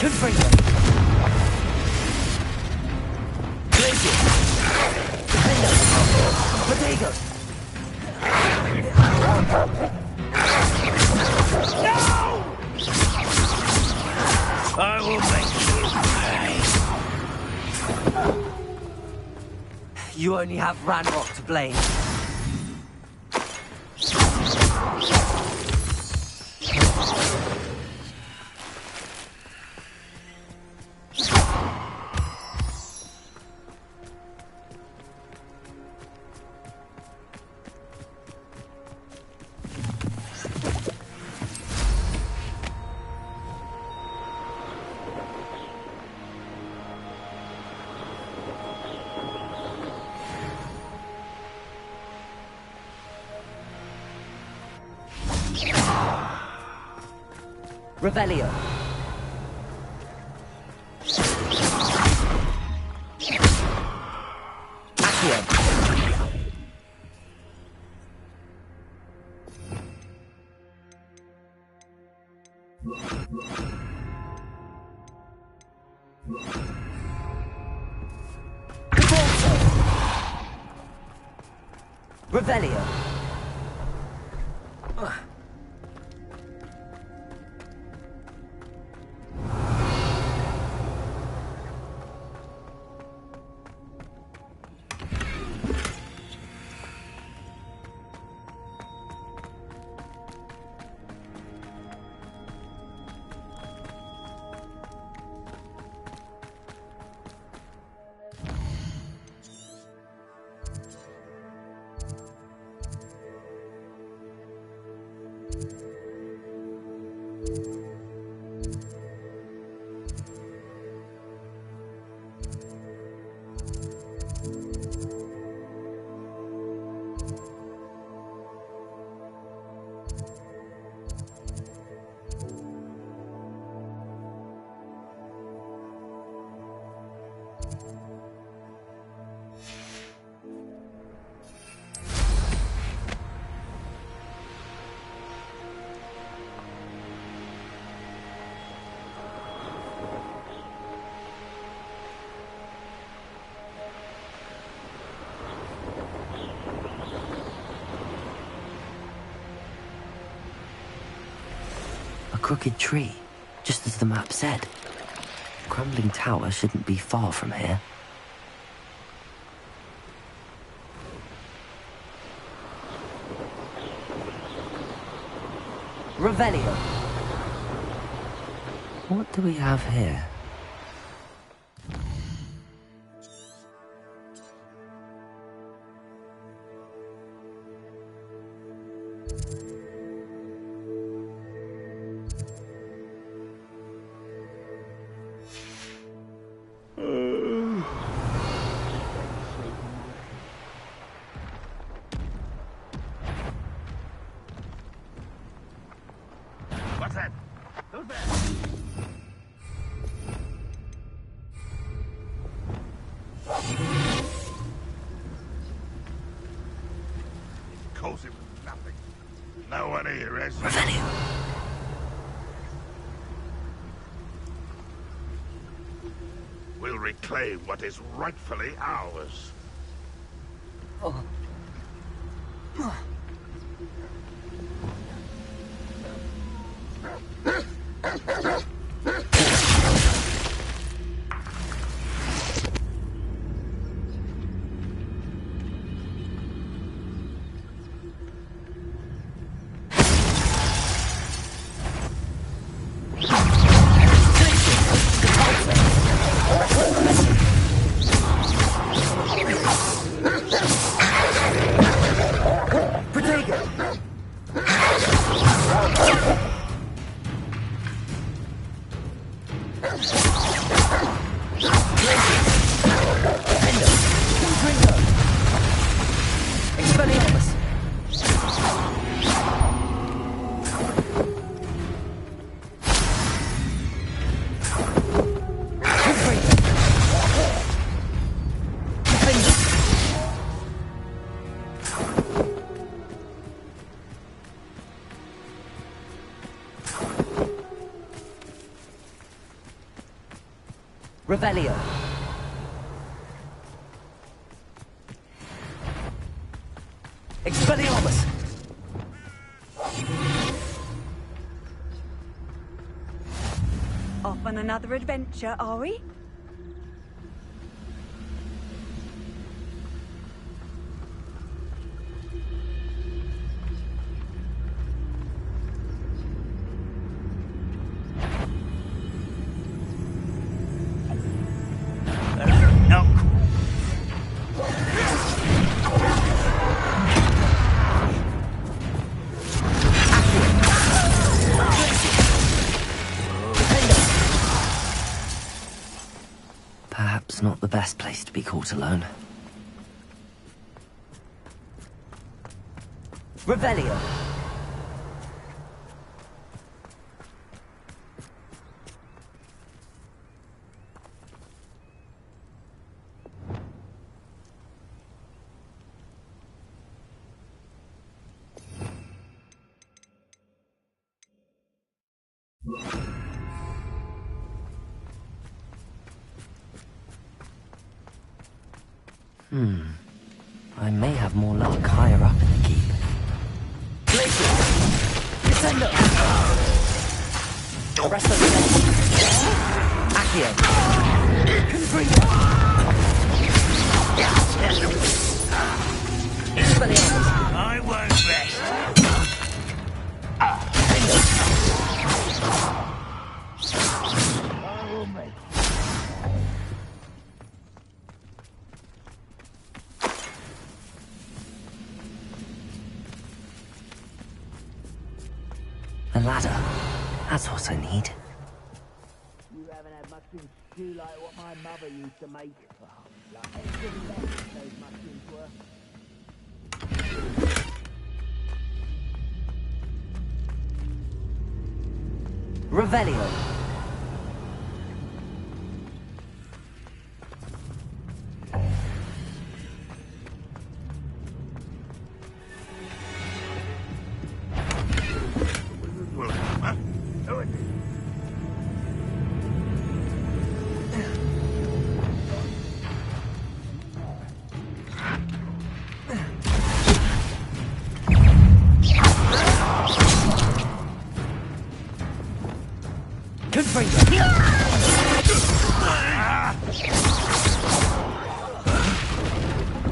Confringo. Glacier. Potato. No! I will make you pay. You only have Ranrock to blame. Revelio. Accio. Cabalto. Revelio. Crooked tree, just as the map said. Crumbling tower shouldn't be far from here. Revelio. What do we have here? What's that? Who's there? Cozy with nothing. No one here is. Revelio. We'll reclaim what is rightfully ours. Oh. Revelio. Expelliarmus. Off on another adventure, are we? Perhaps not the best place to be caught alone. Revelio. I may have more luck higher up in the keep. Descendo! Arresto Accio! Confringo! Expelliarmus! I won't rest. I will make. A ladder. That's what I need. You haven't had much in stew like what my mother used to make. Like anything left those mushrooms were. Revelio.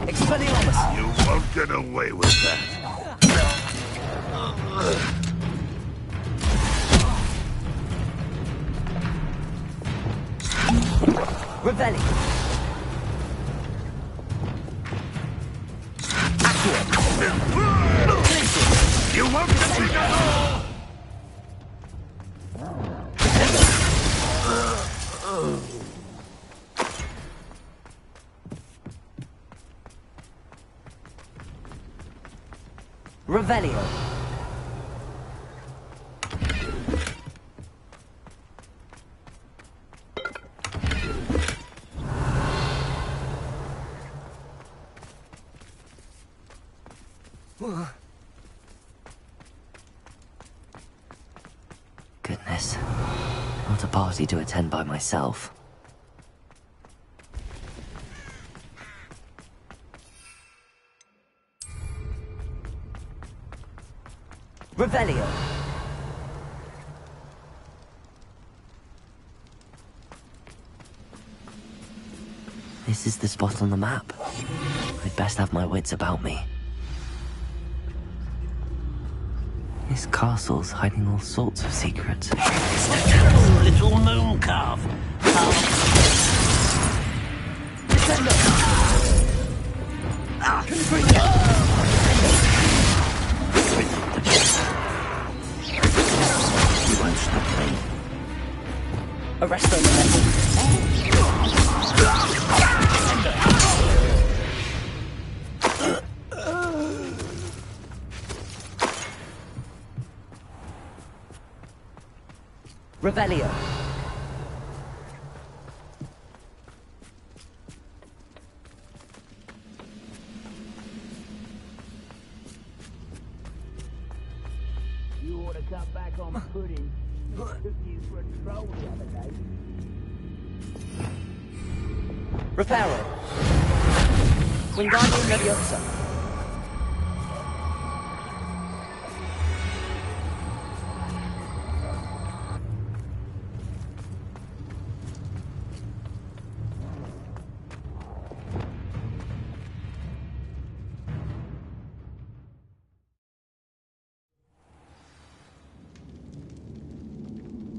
Expelliarmus! You won't get away with that. Revelli! You won't get me now! Revelio. Goodness. Not a party to attend by myself. Revelio. This is the spot on the map. I'd best have my wits about me. This castle's hiding all sorts of secrets. It's the terrible little moon calf. You won't stop me. Arresto the Revelio. You ought to cut back on pudding. Took you for a troll the other day. Reparo. Wingardium Leviosa.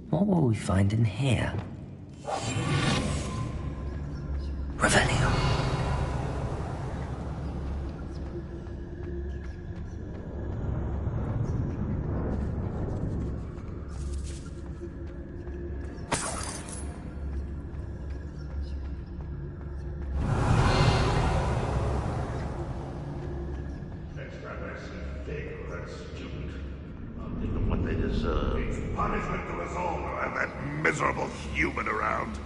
What will we find in here? Revelio. What they deserve. It's punishment to us all to have that miserable human around.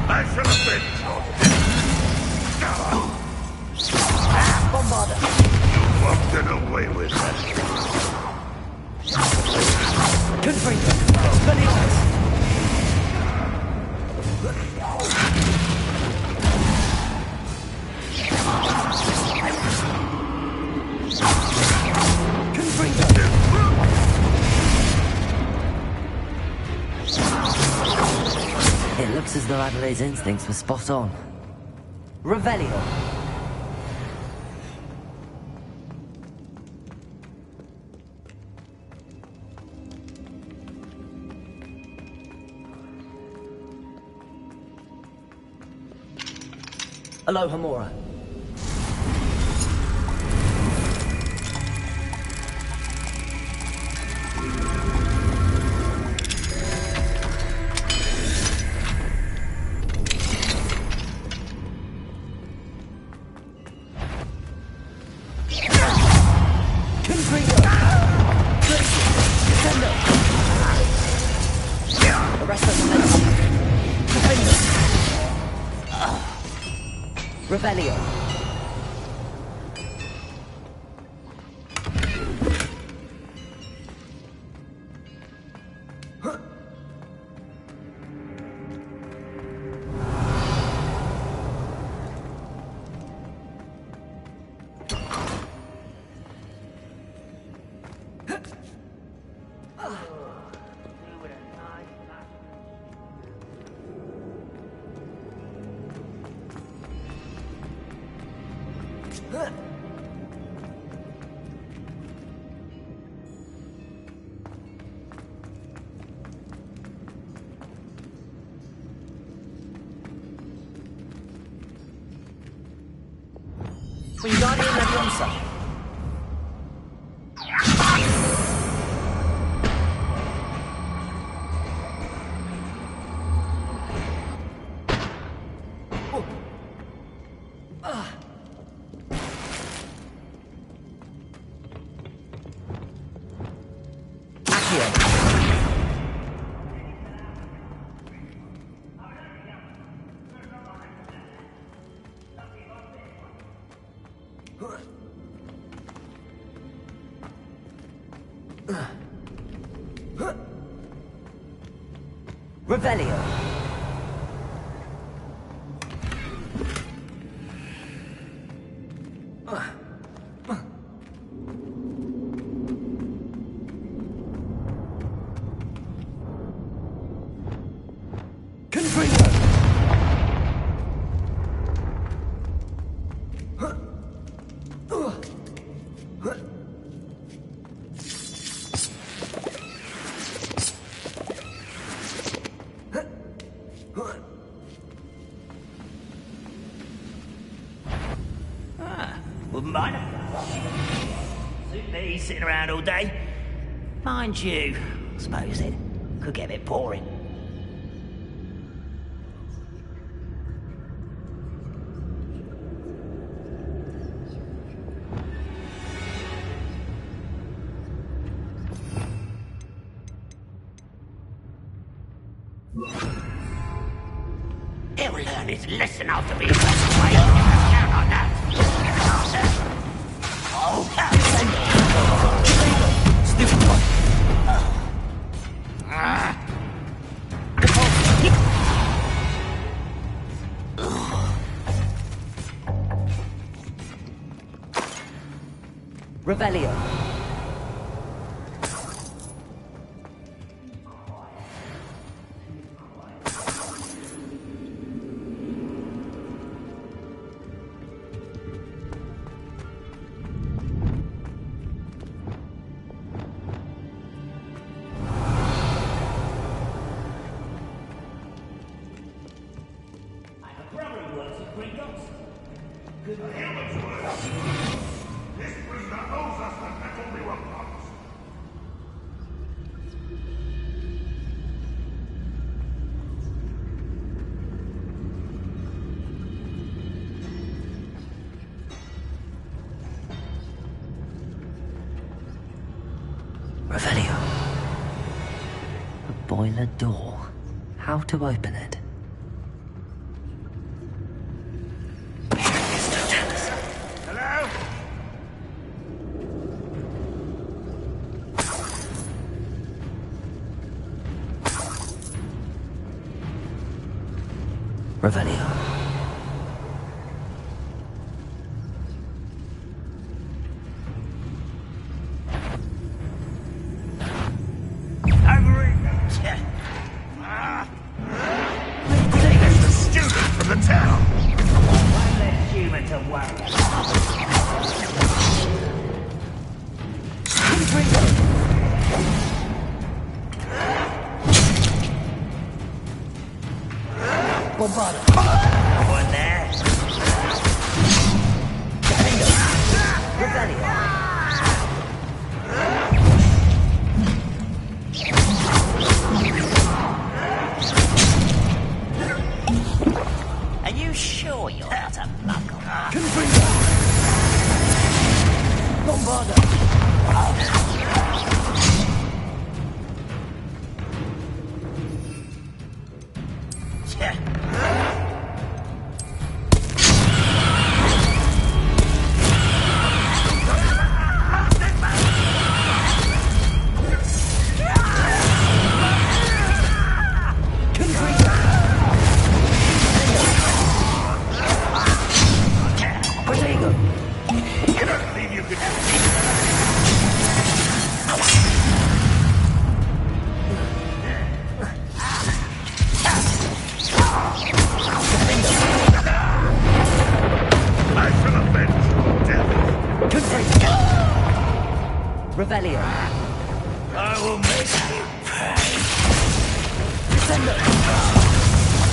I should have been Bombarda. You walked it away with that. Confringo. Leviosa. It looks as though Adelaide's instincts were spot on. Revelio. Alohomora. Revelio. Wingardium Leviosa. Revelio. Confringo. Wouldn't mind. Suit me sitting around all day. Mind you, I suppose it could get a bit boring. learn is listen after being walked away. Count on that. Stupid one. Revelio. Revelio. A boiler door. How to open it? Hello? Revelio. There's the student from the town. One less human to worry. Bombarda. One there. Revelio. Are you sure you're not a muggle? Bombarda. You don't believe you could I shall avenge your death. Revelio. I will make you pay. Descendo.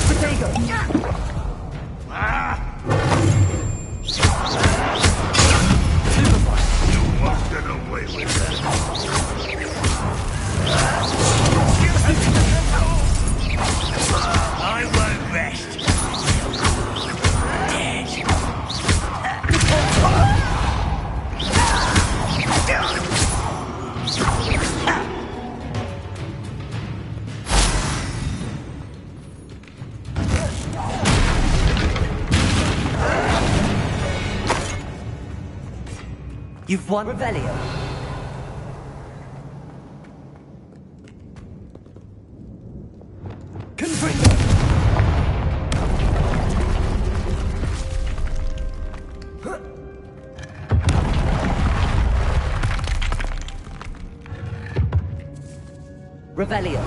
Protego. You must get away with that. I won't rest. You've won Revelio. Confringo. Revelio.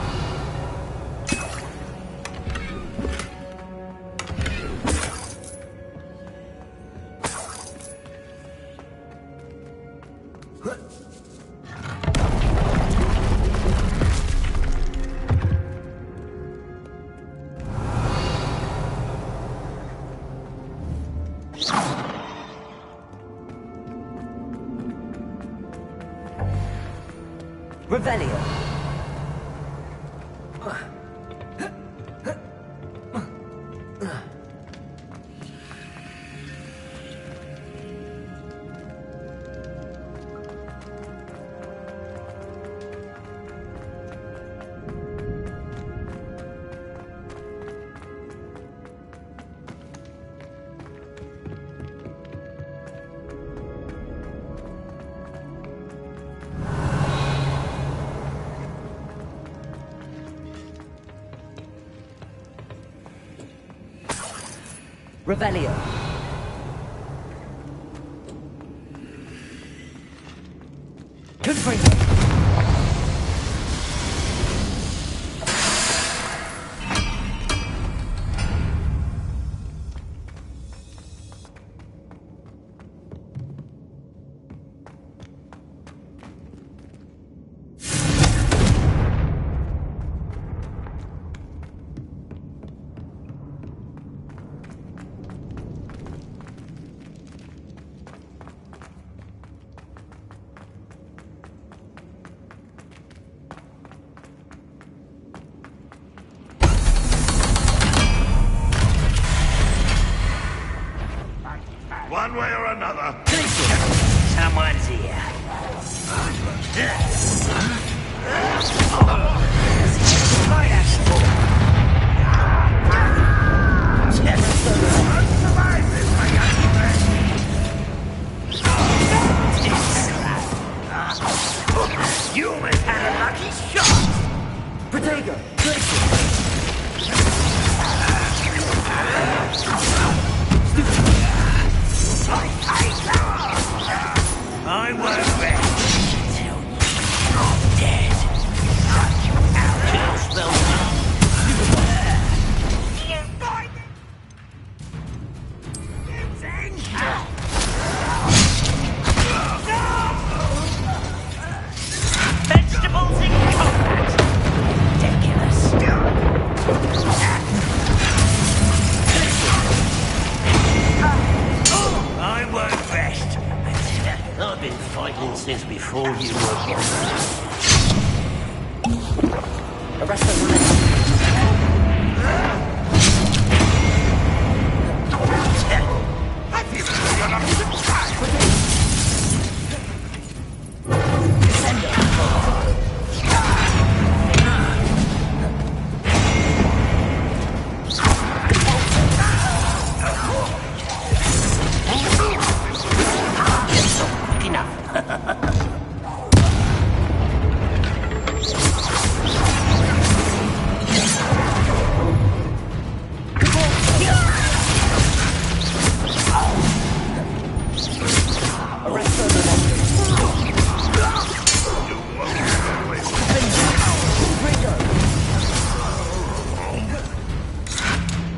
Revelio. Revelio. Confringo. One way or another. Someone's here. You almost had a lucky shot. Protego. I won't rest until you're dead. Kill spell. Vegetables in combat. Ridiculous. I won't rest. I've been fighting since before you were born. Arrest them. I feel as though you're not even trying. Quick enough.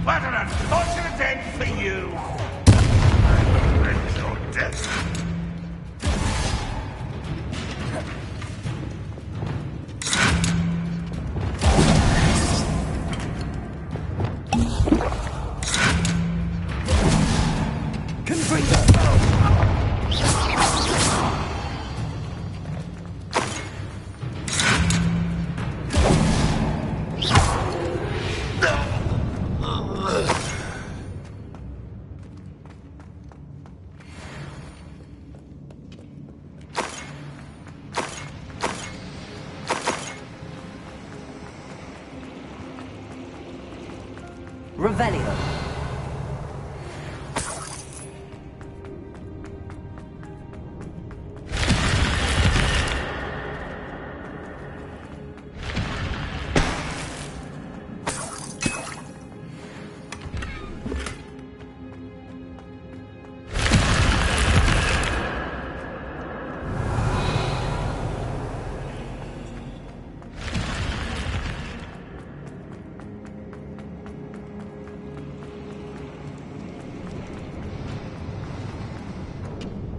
What an unfortunate end for you! I will avenge your death. Revelio.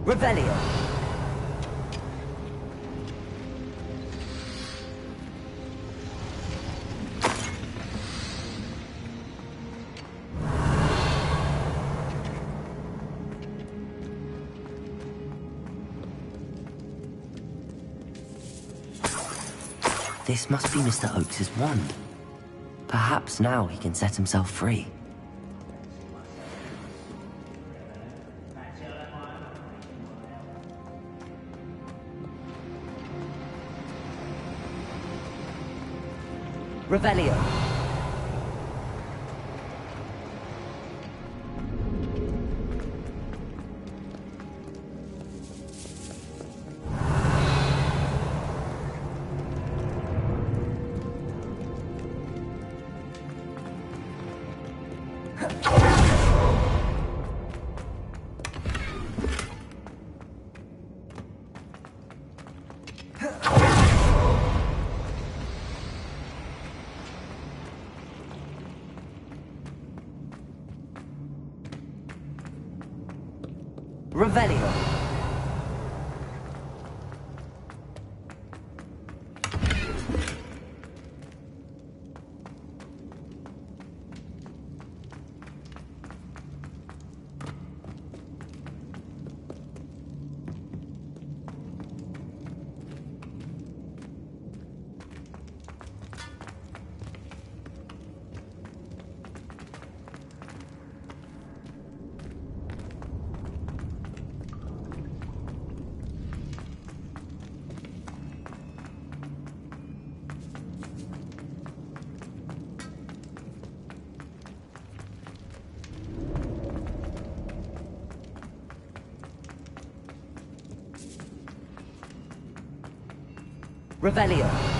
Revelio. This must be Mr. Oakes' wand. Perhaps now he can set himself free. Revelio. Revelio. Revelio.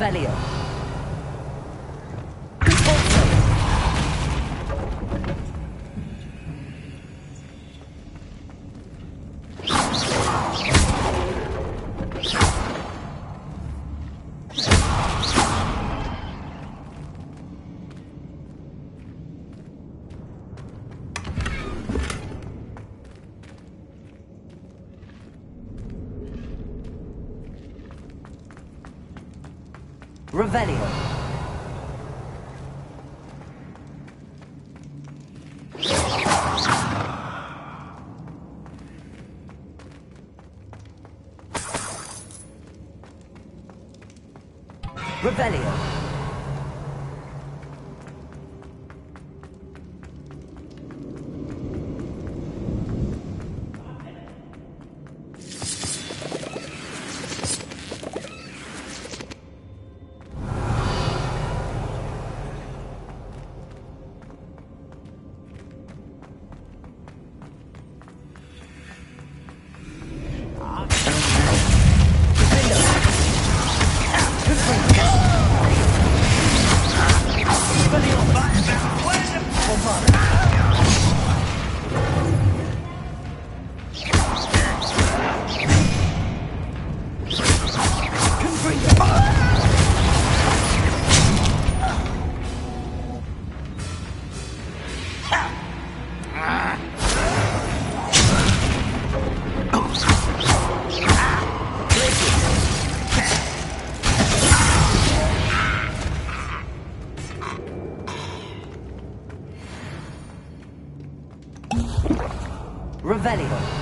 Revelio. Revelio. Revelio. Revelio. Revelio.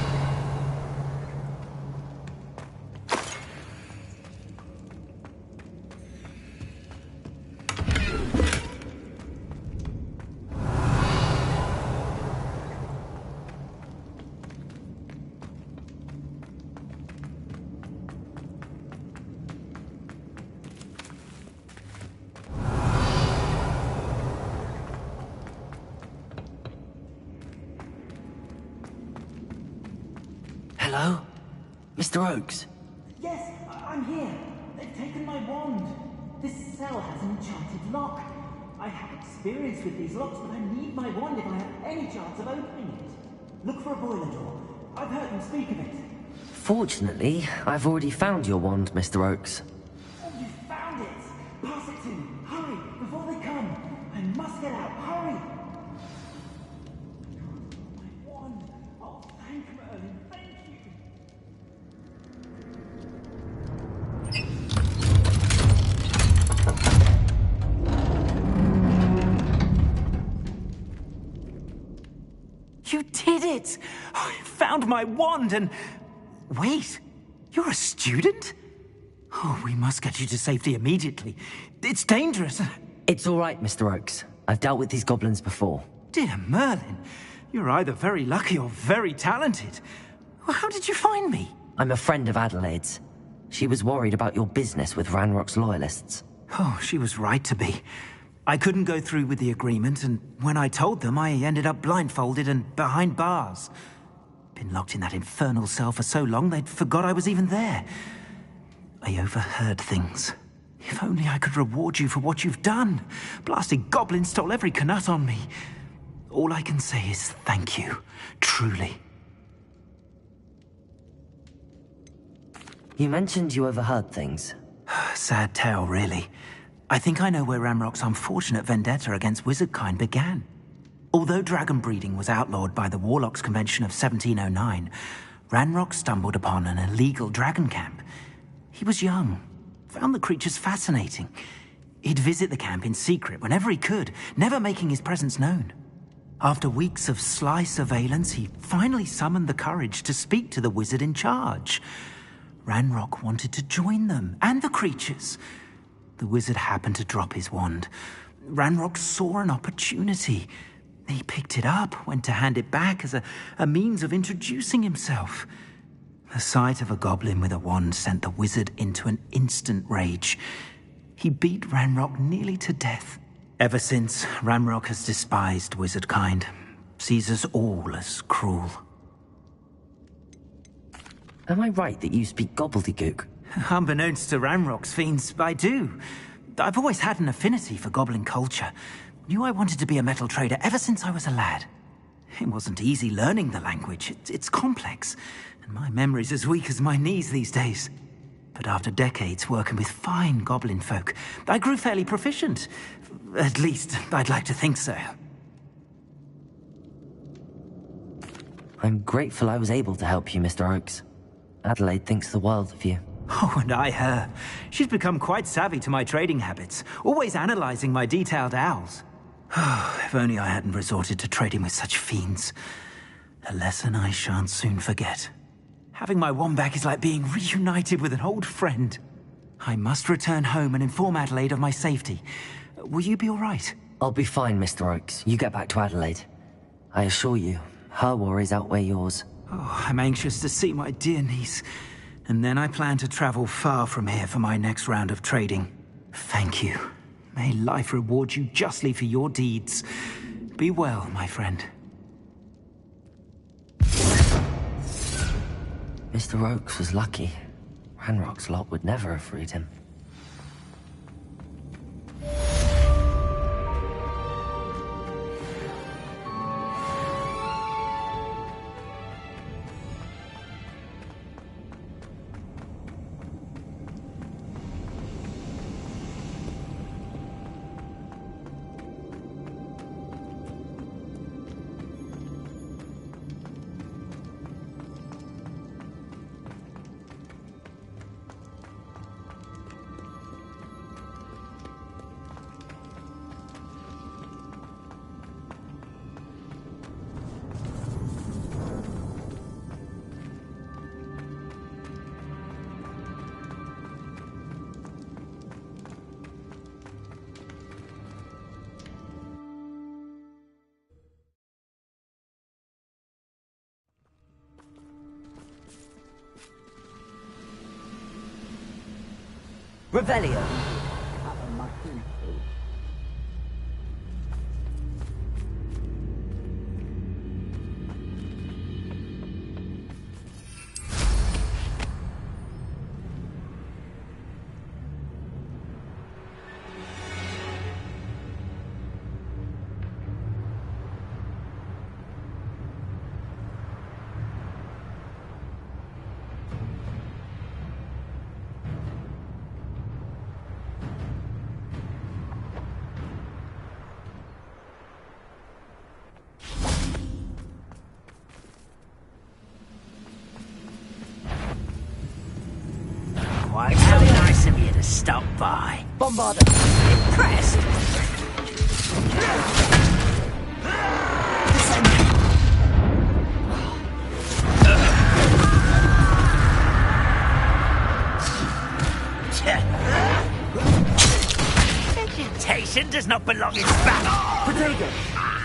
Hello? Mr. Oakes? Yes, I'm here. They've taken my wand. This cell has an enchanted lock. I have experience with these locks, but I need my wand if I have any chance of opening it. Look for a boiler door. I've heard them speak of it. Fortunately, I've already found your wand, Mr. Oakes. Oh, you found it! Pass it to me. Hurry, before they come. I must get out. Hurry! My wand. Oh, thank Merlin. Thank you. You did it! I found my wand and... Wait, you're a student? Oh, we must get you to safety immediately. It's dangerous. It's all right, Mr. Oakes. I've dealt with these goblins before. Dear Merlin, you're either very lucky or very talented. Well, how did you find me? I'm a friend of Adelaide's. She was worried about your business with Ranrock's loyalists. Oh, she was right to be. I couldn't go through with the agreement, and when I told them, I ended up blindfolded and behind bars. Been locked in that infernal cell for so long, they'd forgot I was even there. I overheard things. If only I could reward you for what you've done. Blasted goblin stole every Knut on me. All I can say is thank you, truly. You mentioned you overheard things. Sad tale, really. I think I know where Ranrock's unfortunate vendetta against wizardkind began. Although dragon breeding was outlawed by the Warlocks Convention of 1709, Ranrock stumbled upon an illegal dragon camp. He was young, found the creatures fascinating. He'd visit the camp in secret whenever he could, never making his presence known. After weeks of sly surveillance, he finally summoned the courage to speak to the wizard in charge. Ranrock wanted to join them, and the creatures. The wizard happened to drop his wand. Ranrock saw an opportunity. He picked it up, went to hand it back as a means of introducing himself. The sight of a goblin with a wand sent the wizard into an instant rage. He beat Ranrock nearly to death. Ever since, Ranrock has despised wizardkind, sees us all as cruel. Am I right that you speak gobbledygook? Unbeknownst to Ranrock's fiends, I do. I've always had an affinity for goblin culture. Knew I wanted to be a metal trader ever since I was a lad. It wasn't easy learning the language. It's complex, and my memory's as weak as my knees these days. But after decades working with fine goblin folk, I grew fairly proficient. At least, I'd like to think so. I'm grateful I was able to help you, Mr. Oakes. Adelaide thinks the world of you. Oh, and I her. She's become quite savvy to my trading habits, always analyzing my detailed owls. If only I hadn't resorted to trading with such fiends. A lesson I shan't soon forget. Having my wand back is like being reunited with an old friend. I must return home and inform Adelaide of my safety. Will you be all right? I'll be fine, Mr. Oakes. You get back to Adelaide. I assure you, her worries outweigh yours. Oh, I'm anxious to see my dear niece. And then I plan to travel far from here for my next round of trading. Thank you. May life reward you justly for your deeds. Be well, my friend. Mr. Oakes was lucky. Ranrock's lot would never have freed him. Revelio. Why, it's very nice of you to stop by. Bombarder. Impressed? Vegetation does not belong in battle. Potato. Ah!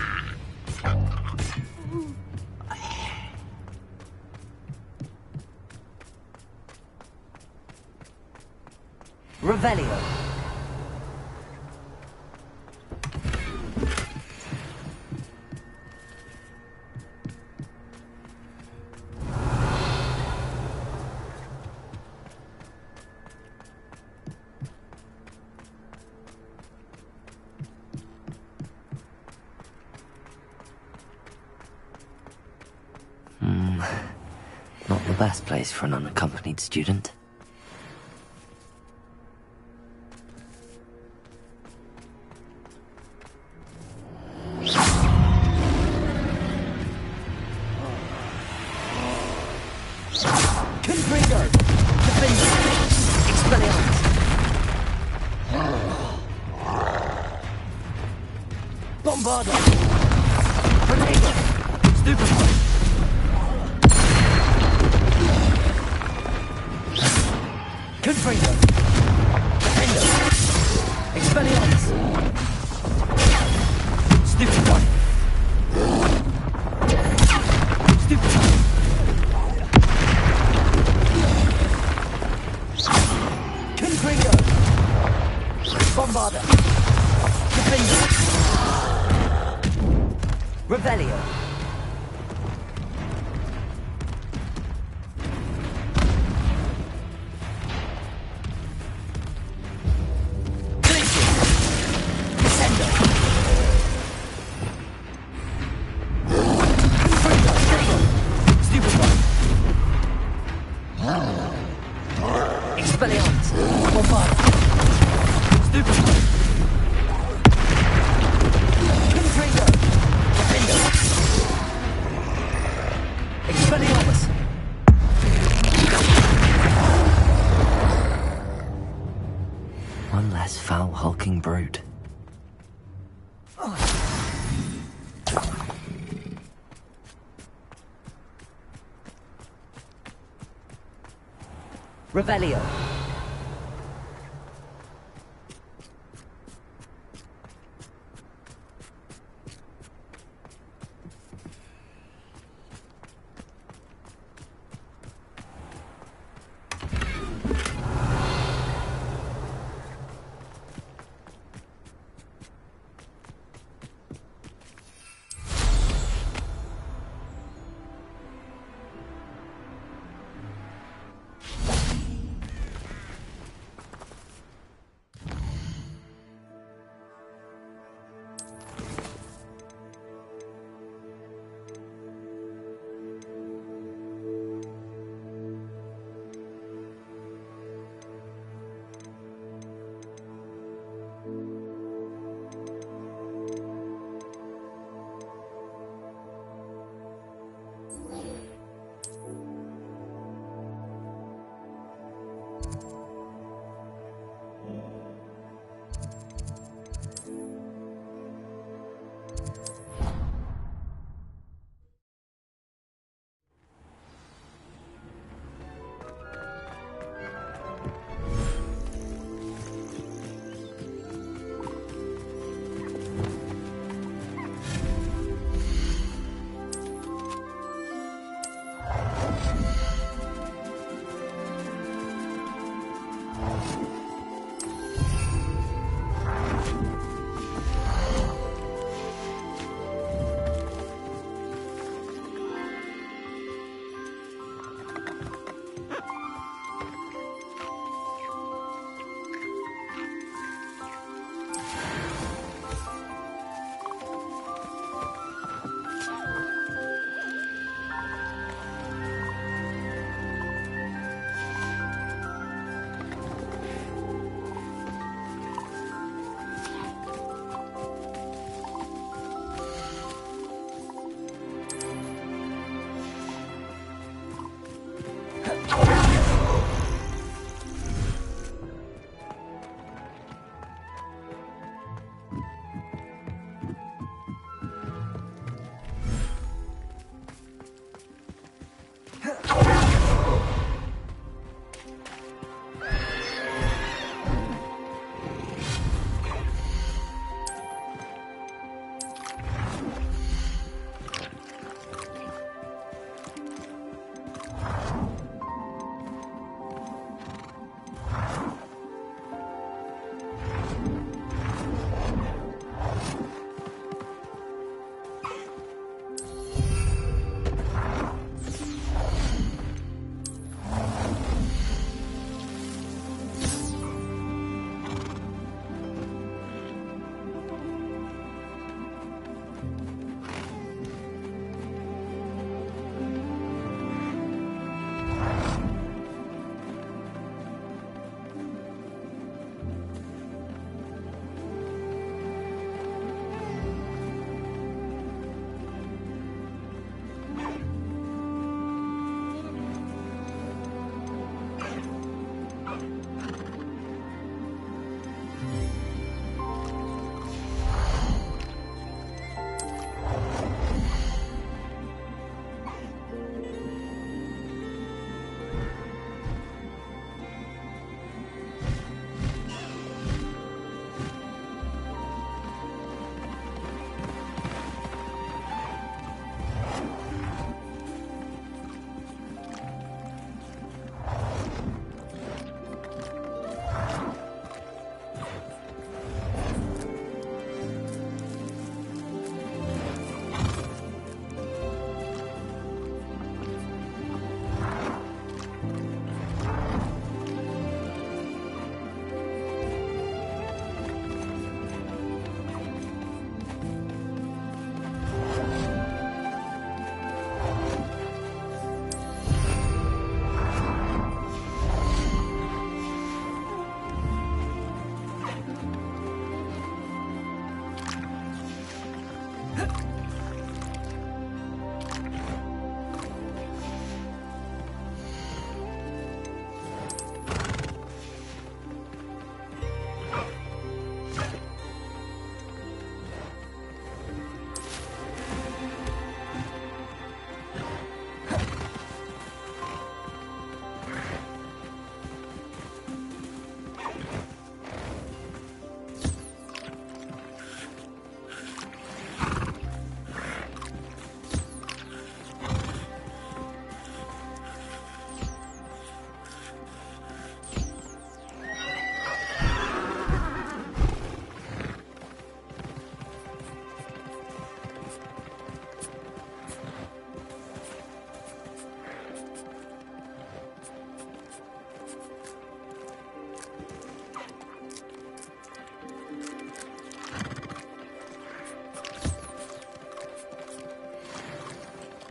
Revelio. Not the best place for an unaccompanied student. Confringo. Defender. Expelliarmus. Bombardo. Grenade. Stupefy. Confringo. Defender. Expelliarmus. Stupefy. Stupefy. Confringo. Bombarda. Defender. Revelio. Expelliarmus. Bombarda. Stupefy. Confringo. Defender. Expelliarmus. One less foul, hulking brute. Revelio.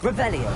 Revelio.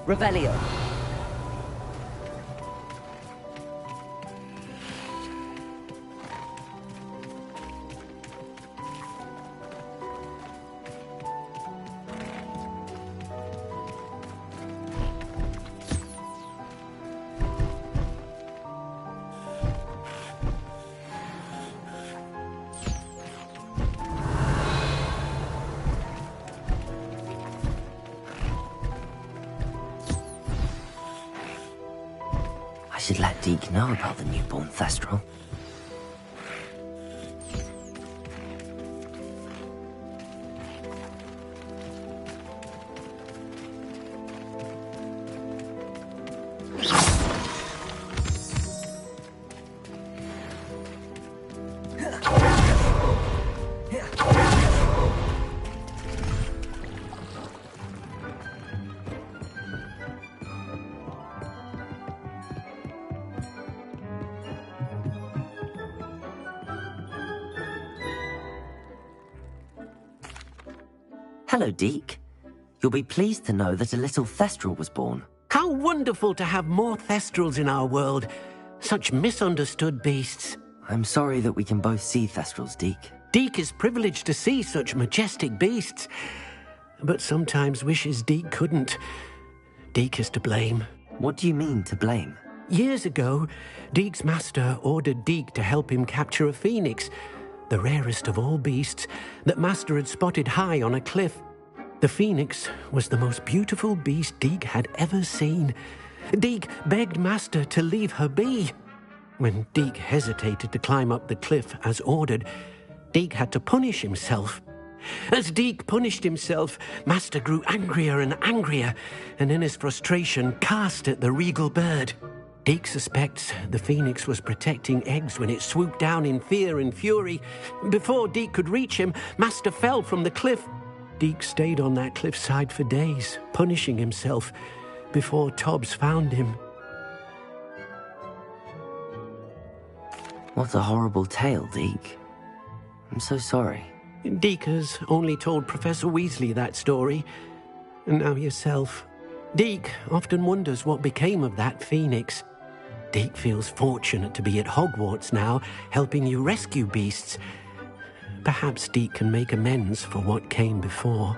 Revelio. I should let Deke know about the newborn Thestral. Hello, Deke. You'll be pleased to know that a little Thestral was born. How wonderful to have more Thestrals in our world. Such misunderstood beasts. I'm sorry that we can both see Thestrals, Deke. Deke is privileged to see such majestic beasts, but sometimes wishes Deke couldn't. Deke is to blame. What do you mean, to blame? Years ago, Deke's master ordered Deke to help him capture a phoenix, the rarest of all beasts, that Master had spotted high on a cliff. The phoenix was the most beautiful beast Deke had ever seen. Deke begged Master to leave her be. When Deke hesitated to climb up the cliff as ordered, Deke had to punish himself. As Deke punished himself, Master grew angrier and angrier, and in his frustration cast at the regal bird. Deke suspects the phoenix was protecting eggs when it swooped down in fear and fury. Before Deke could reach him, Master fell from the cliff. Deke stayed on that cliffside for days, punishing himself, before Tobbs found him. What a horrible tale, Deke. I'm so sorry. Deke has only told Professor Weasley that story, and now yourself. Deke often wonders what became of that phoenix. Deke feels fortunate to be at Hogwarts now, helping you rescue beasts. Perhaps Deke can make amends for what came before.